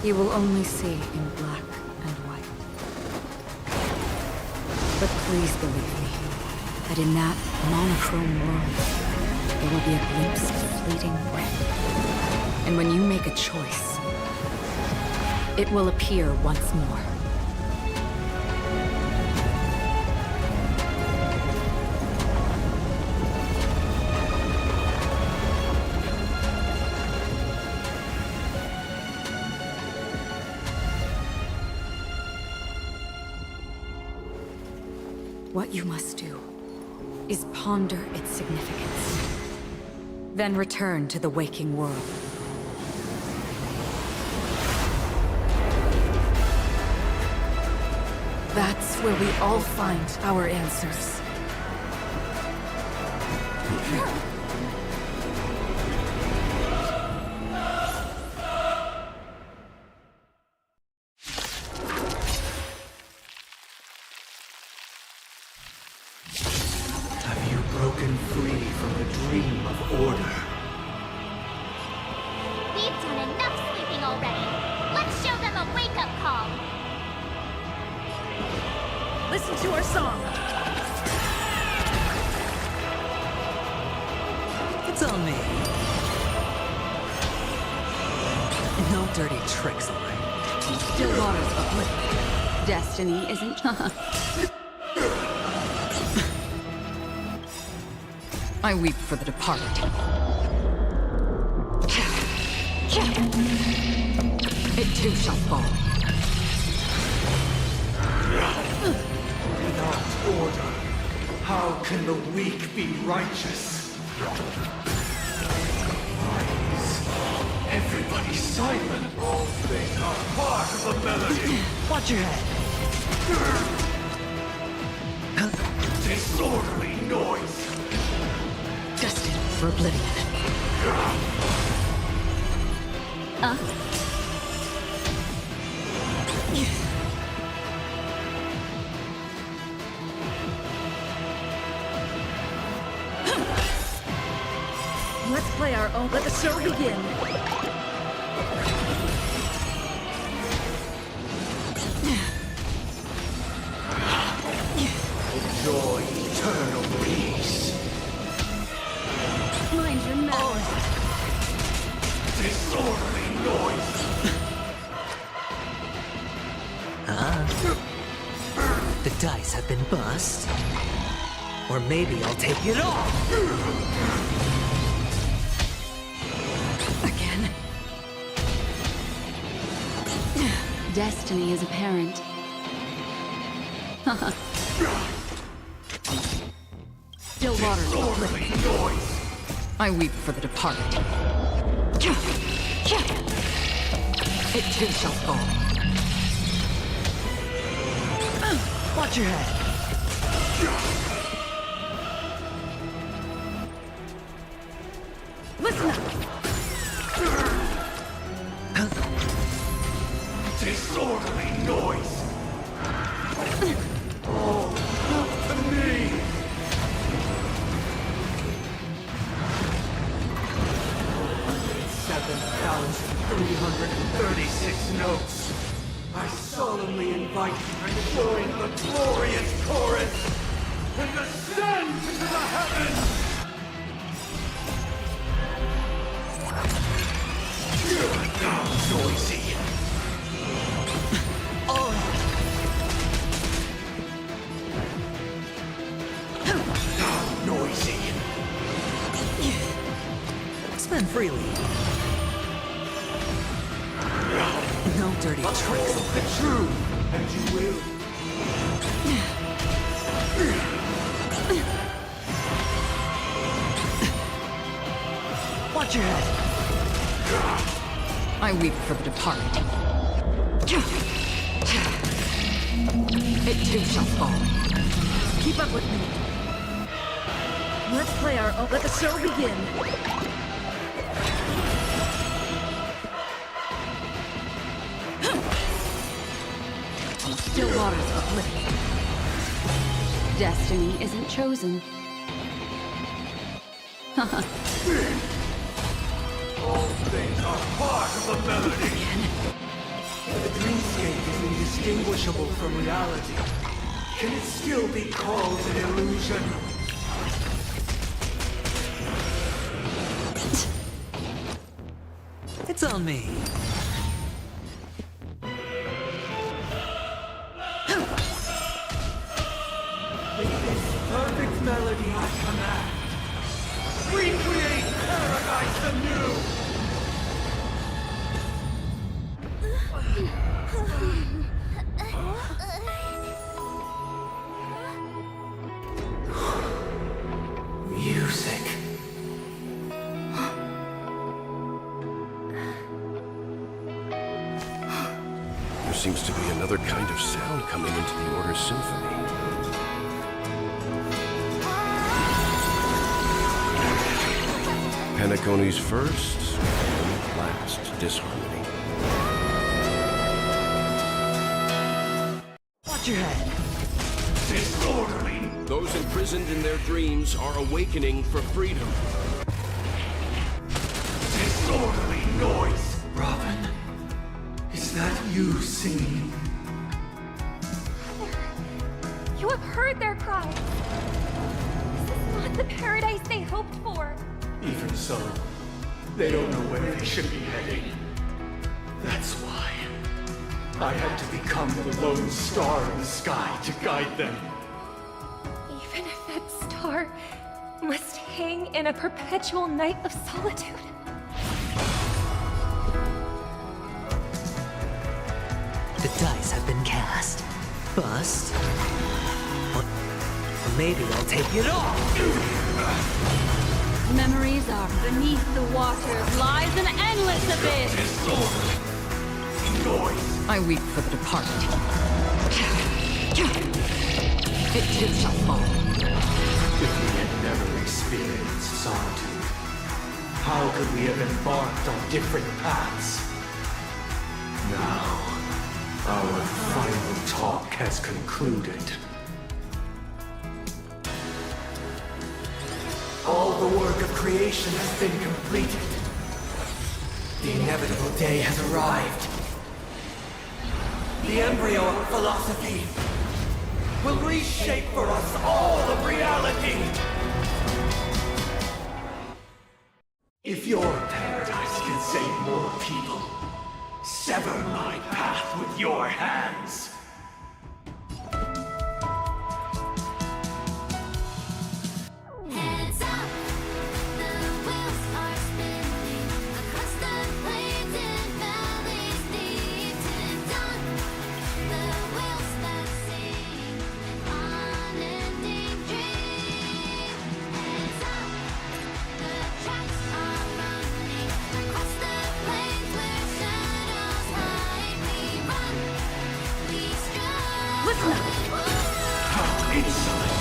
you will only see in black and white. But please believe me, that in that monochrome world, there will be a glimpse of fleeting red. And when you make a choice, it will appear once more. What you must do is ponder its significance, then return to the waking world. That's where we all find our answers. Have you broken free from the dream of order? We've done enough sleeping already. Let's show them a wake-up call. Listen to our song. It's on me. No dirty tricks, alright? Still waters uplift. Destiny isn't. I weep for the departed. It too shall fall. Without order, how can the weak be righteous? Rise. Everybody silent. All things are part of the melody. Watch your head. Disorderly noise. Destined for oblivion. Let's play our own. Let the show begin. Enjoy eternal peace. Mind your manners. Disorderly noise. The dice have been bust. Or maybe I'll take it off. Again. Destiny is apparent. Still waters uplift. I weep for the departed. It too shall fall. Watch your head. Listen up. Disorderly noise. Oh, look to me. 7,336 notes. I solemnly invite you to join the glorious chorus and ascend into the heavens. Now noisy. Now noisy. Spend freely. No dirty tricks. The truth, and you will. Watch your head. I weep for the departed. It too shall fall. Keep up with me. Let's play our own. Let the show begin. Still waters uplift. Destiny isn't chosen. All things are part of the melody. The dreamscape is indistinguishable from reality. Can it still be called an illusion? It's on me. With this perfect melody I command, recreate paradise anew! Music. There seems to be another kind of sound coming into the Order's symphony. Penacony's first and last disharmony. Watch your head. Disorderly. Those imprisoned in their dreams are awakening for freedom. Disorderly noise. Robin, is that you singing? You have heard their cries. This is not the paradise they hoped for. Even so, they don't know where they should be heading. That's why I had to become the lone star in the sky to guide them. Even if that star must hang in a perpetual night of solitude. The dice have been cast. Bust. Or maybe I'll take it off. Memories are beneath the waters, lies an endless abyss. I weep for the departed. It too shall fall. If we had never experienced solitude, how could we have embarked on different paths? Now, our final talk has concluded. All the work of creation has been completed. The inevitable day has arrived. The embryo of philosophy will reshape for us all of reality. If your paradise can save more people, sever my path with your hands. Heads up, the wheels are spinning across the plains and valleys deep to dawn. The wheels that sing an unending dream. Heads up, the tracks are running across the plains where shadows hide. We run, we stride. Listen up! How insolent!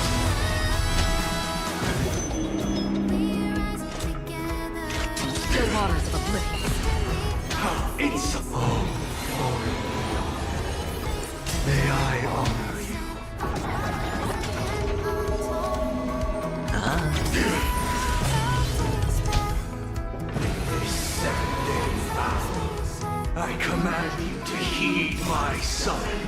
Still waters of oblivion. How insolent! May I honor you? In this 7-day battle, I command you to heed my summon.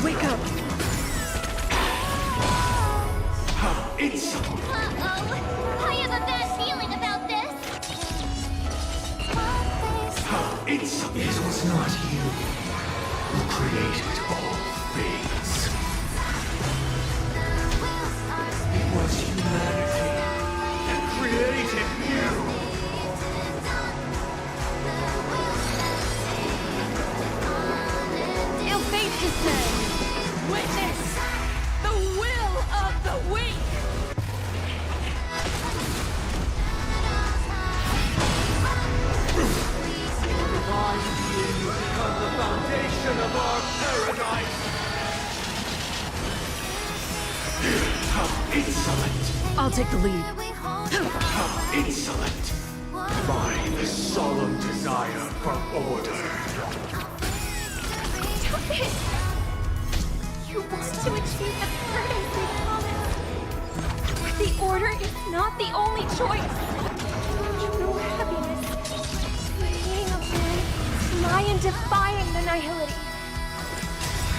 Wake up! How insolent! Uh-oh! I have a bad feeling about this! How insolent! It was not you who created all things. It was humanity that created you. Ill fate is said. Witness the will of the weak. Divine being you become the foundation of our paradise. How insolent! I'll take the lead. How insolent! By the solemn desire for order. Stop it! You want to achieve the paradise they promised. But the order is not the only choice. You know happiness. Being a man, Mayan defying the nihility.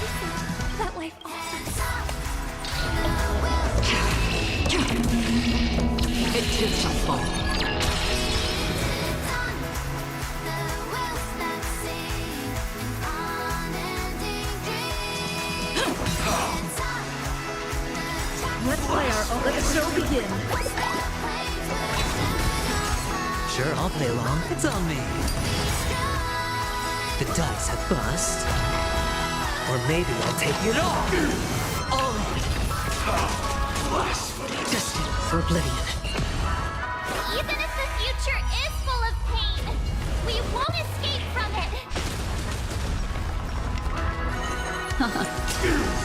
Everything that life offers. It too shall fall. The wheels that sing an Let the show begin. Sure, I'll play along. It's on me. The dice have bust. Or maybe I'll take it all. Destined for oblivion. Even if the future is full of pain, we won't escape from it.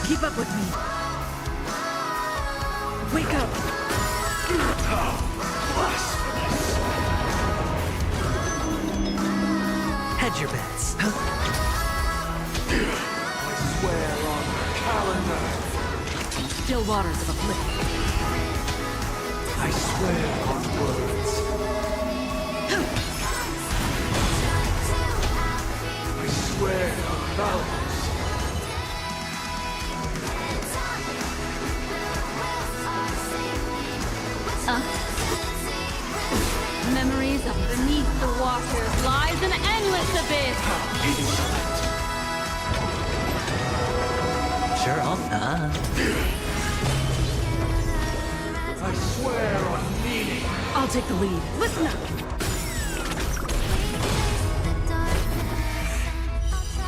Keep up with me. Wake up. Hedge your bets. I swear on the calendar. Still waters of oblivion. I swear on words. I swear on vows. Memories of beneath the waters lies an endless abyss. Sure, I'll... I swear on meaning. I'll take the lead. Listen up.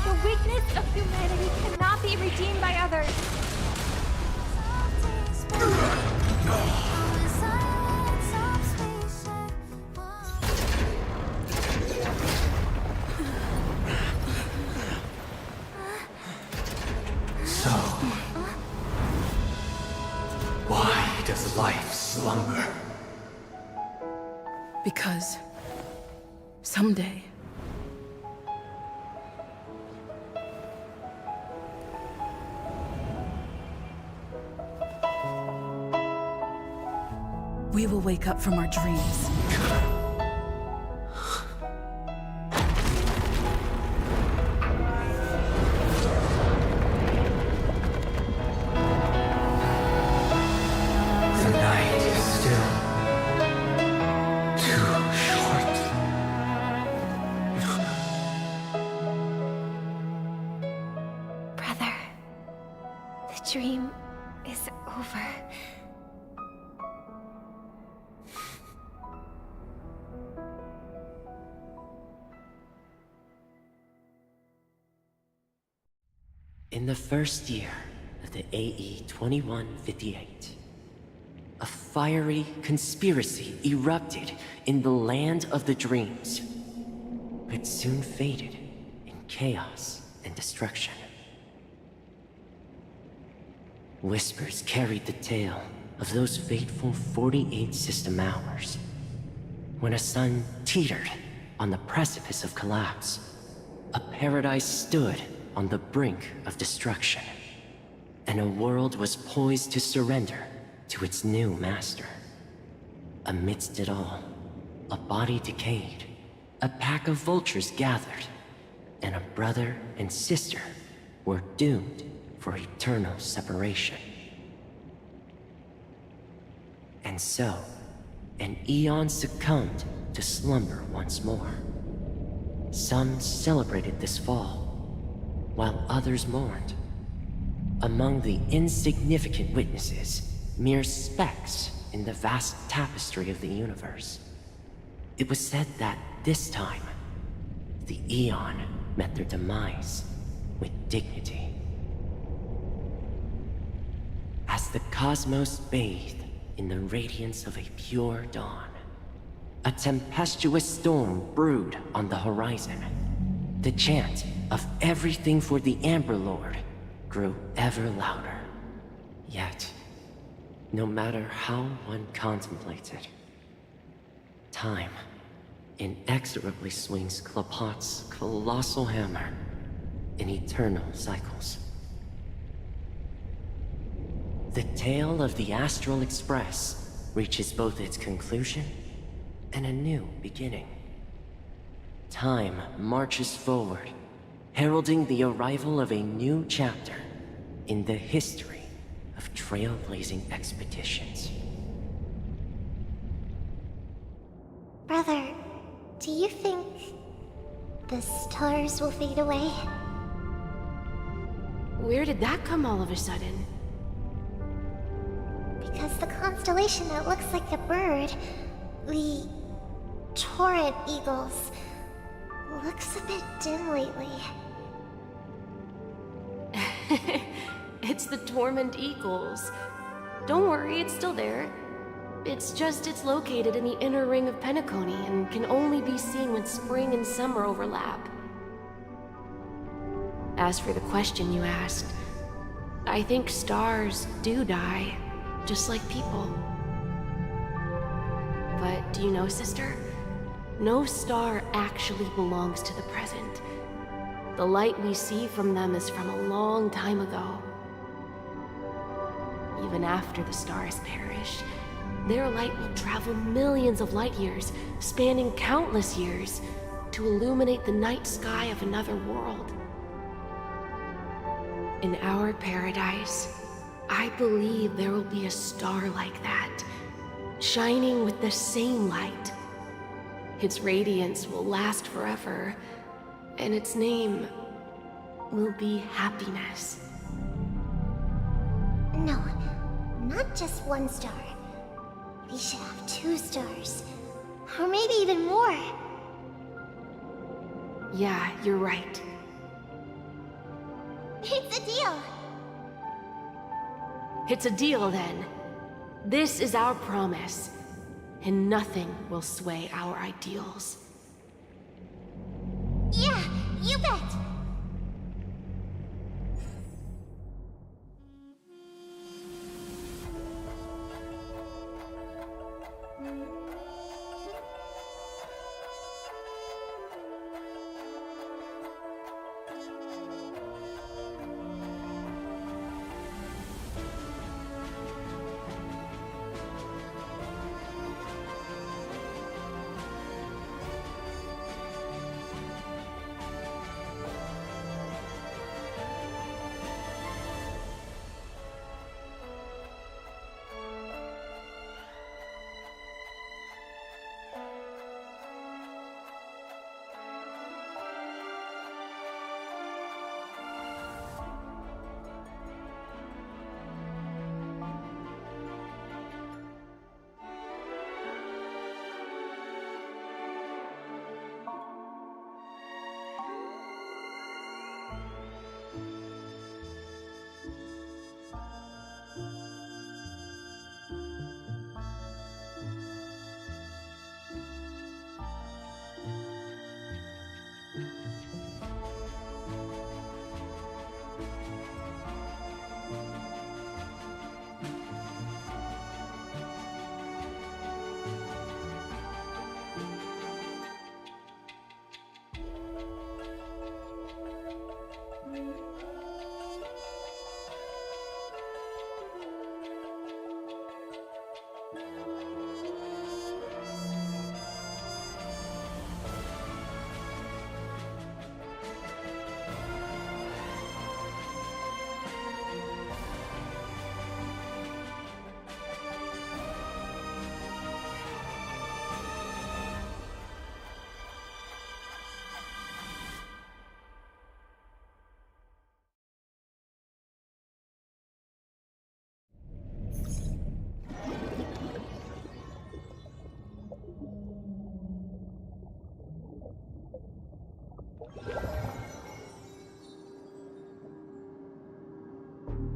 The weakness of humanity cannot be redeemed by others. So, why does life slumber? Because someday we will wake up from our dreams. The night is still too short. Brother, the dream is over. In the first year of the AE 2158, a fiery conspiracy erupted in the land of the dreams, but soon faded in chaos and destruction. Whispers carried the tale of those fateful 48 system hours, when a sun teetered on the precipice of collapse. A paradise stood on the brink of destruction, and a world was poised to surrender to its new master. Amidst it all, a body decayed, a pack of vultures gathered, and a brother and sister were doomed for eternal separation. And so, an eon succumbed to slumber once more. Some celebrated this fall, while others mourned. Among the insignificant witnesses, mere specks in the vast tapestry of the universe. It was said that this time, the Eon met their demise with dignity. As the cosmos bathed in the radiance of a pure dawn, a tempestuous storm brewed on the horizon. The chant of everything for the Amber Lord grew ever louder. Yet, no matter how one contemplated, time inexorably swings Klapot's colossal hammer in eternal cycles. The tale of the Astral Express reaches both its conclusion and a new beginning. Time marches forward, heralding the arrival of a new chapter in the history of trailblazing expeditions. Brother, do you think the stars will fade away? Where did that come all of a sudden? Because the constellation that looks like a bird. The Torrent Eagles. Looks a bit dim lately. It's the Torment Eagles. Don't worry, it's still there. It's located in the inner ring of Penacony and can only be seen when spring and summer overlap. As for the question you asked, I think stars do die, just like people. But do you know, sister? No star actually belongs to the present. The light we see from them is from a long time ago. Even after the stars perish, their light will travel millions of light years, spanning countless years, to illuminate the night sky of another world. In our paradise, I believe there will be a star like that, shining with the same light. Its radiance will last forever, and its name will be happiness. No, not just one star. We should have 2 stars. Or maybe even more. Yeah, you're right. It's a deal. It's a deal, then. This is our promise, and nothing will sway our ideals. Yeah, you bet.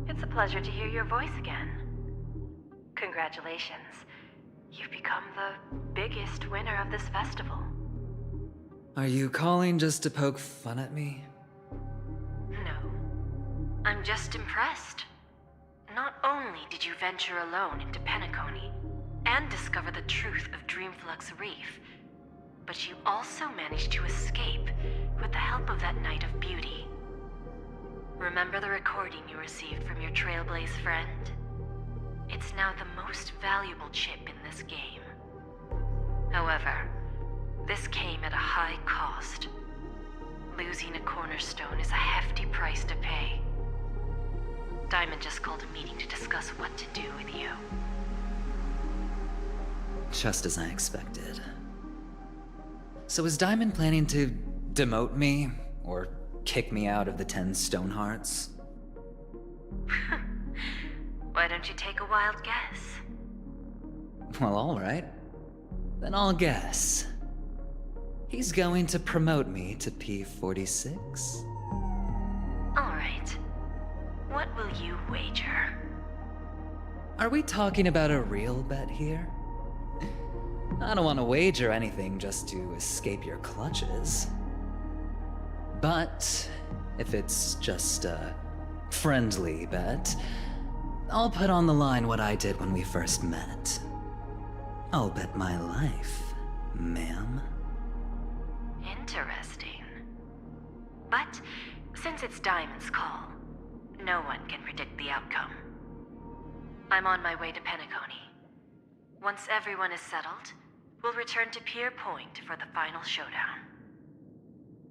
It's a pleasure to hear your voice again. Congratulations. You've become the biggest winner of this festival. Are you calling just to poke fun at me? No. I'm just impressed. Not only did you venture alone into Penacony and discover the truth of Dreamflux Reef, but you also managed to escape with the help of that Knight of Beauty. Remember the recording you received from your Trailblaze friend? It's now the most valuable chip in this game. However, this came at a high cost. Losing a cornerstone is a hefty price to pay. Diamond just called a meeting to discuss what to do with you. Just as I expected. So is Diamond planning to demote me, or kick me out of the 10 Stonehearts? Why don't you take a wild guess? Well, alright. Then I'll guess. He's going to promote me to P46? Alright. What will you wager? Are we talking about a real bet here? I don't want to wager anything just to escape your clutches. But if it's just a friendly bet, I'll put on the line what I did when we first met. I'll bet my life, ma'am. Interesting. But since it's Diamond's call, no one can predict the outcome. I'm on my way to Penacony. Once everyone is settled, we'll return to Pier Point for the final showdown.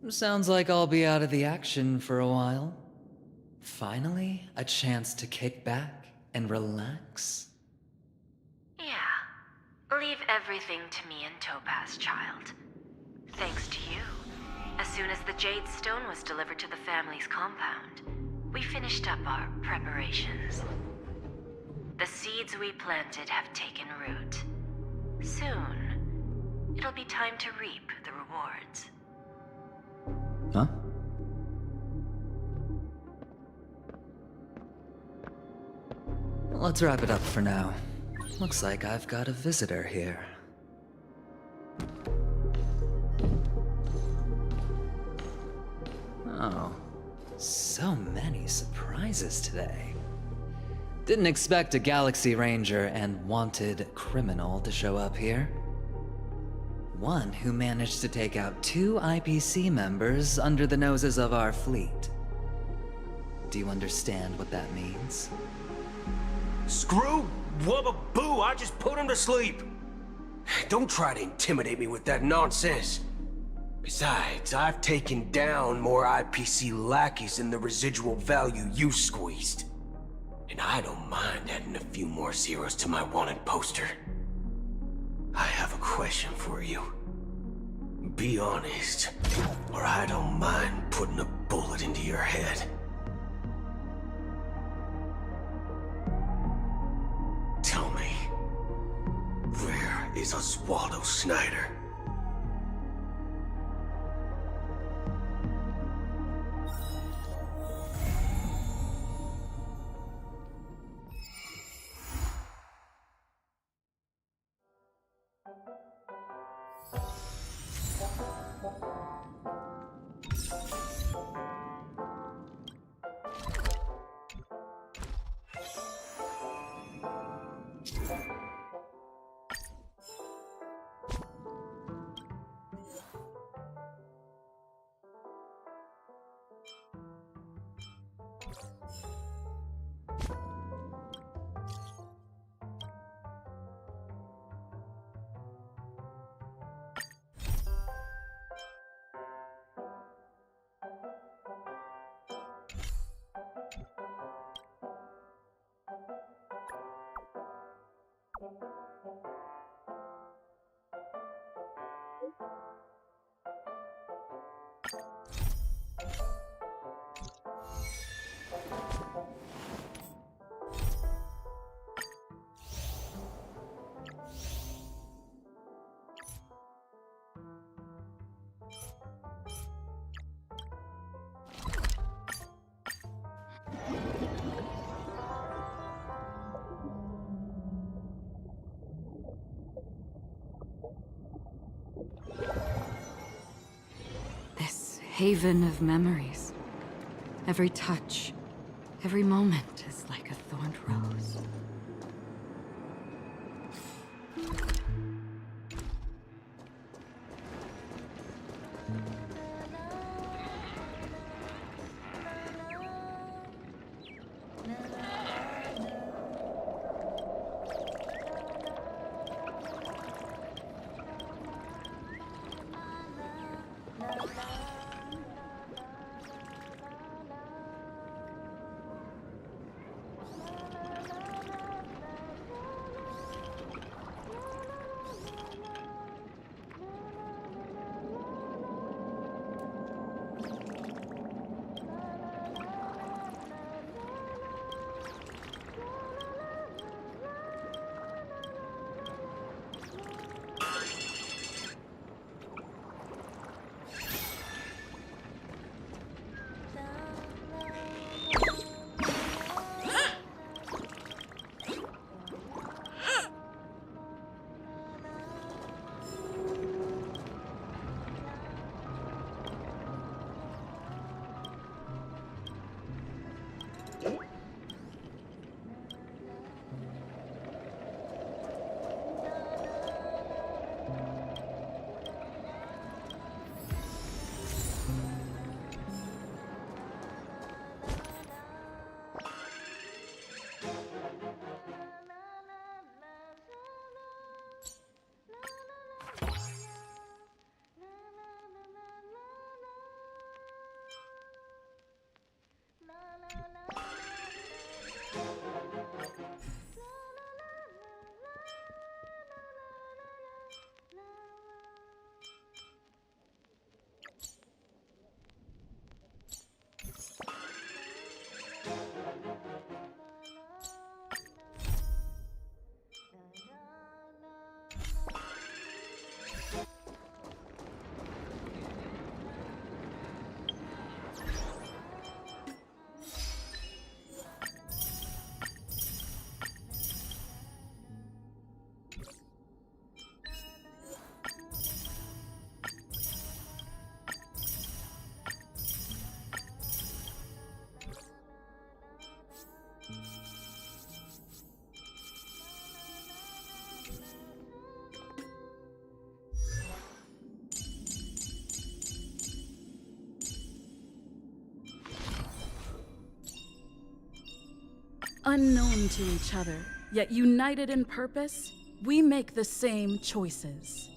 Sounds like I'll be out of the action for a while. Finally, a chance to kick back and relax. Yeah. Leave everything to me and Topaz, child. Thanks to you, as soon as the Jade Stone was delivered to the family's compound, we finished up our preparations. The seeds we planted have taken root. Soon, it'll be time to reap the rewards. Huh? Let's wrap it up for now. Looks like I've got a visitor here. Oh, so many surprises today. Didn't expect a Galaxy Ranger and wanted criminal to show up here. One who managed to take out 2 IPC members under the noses of our fleet. Do you understand what that means? Screw wubba boo, I just put him to sleep. Don't try to intimidate me with that nonsense. Besides, I've taken down more IPC lackeys than the residual value you squeezed. And I don't mind adding a few more zeros to my wanted poster. I have a question for you. Be honest, or I don't mind putting a bullet into your head. Tell me, where is Oswaldo Snyder? Haven of memories. Every touch, every moment is like a thorned rose. Unknown to each other, yet united in purpose, we make the same choices.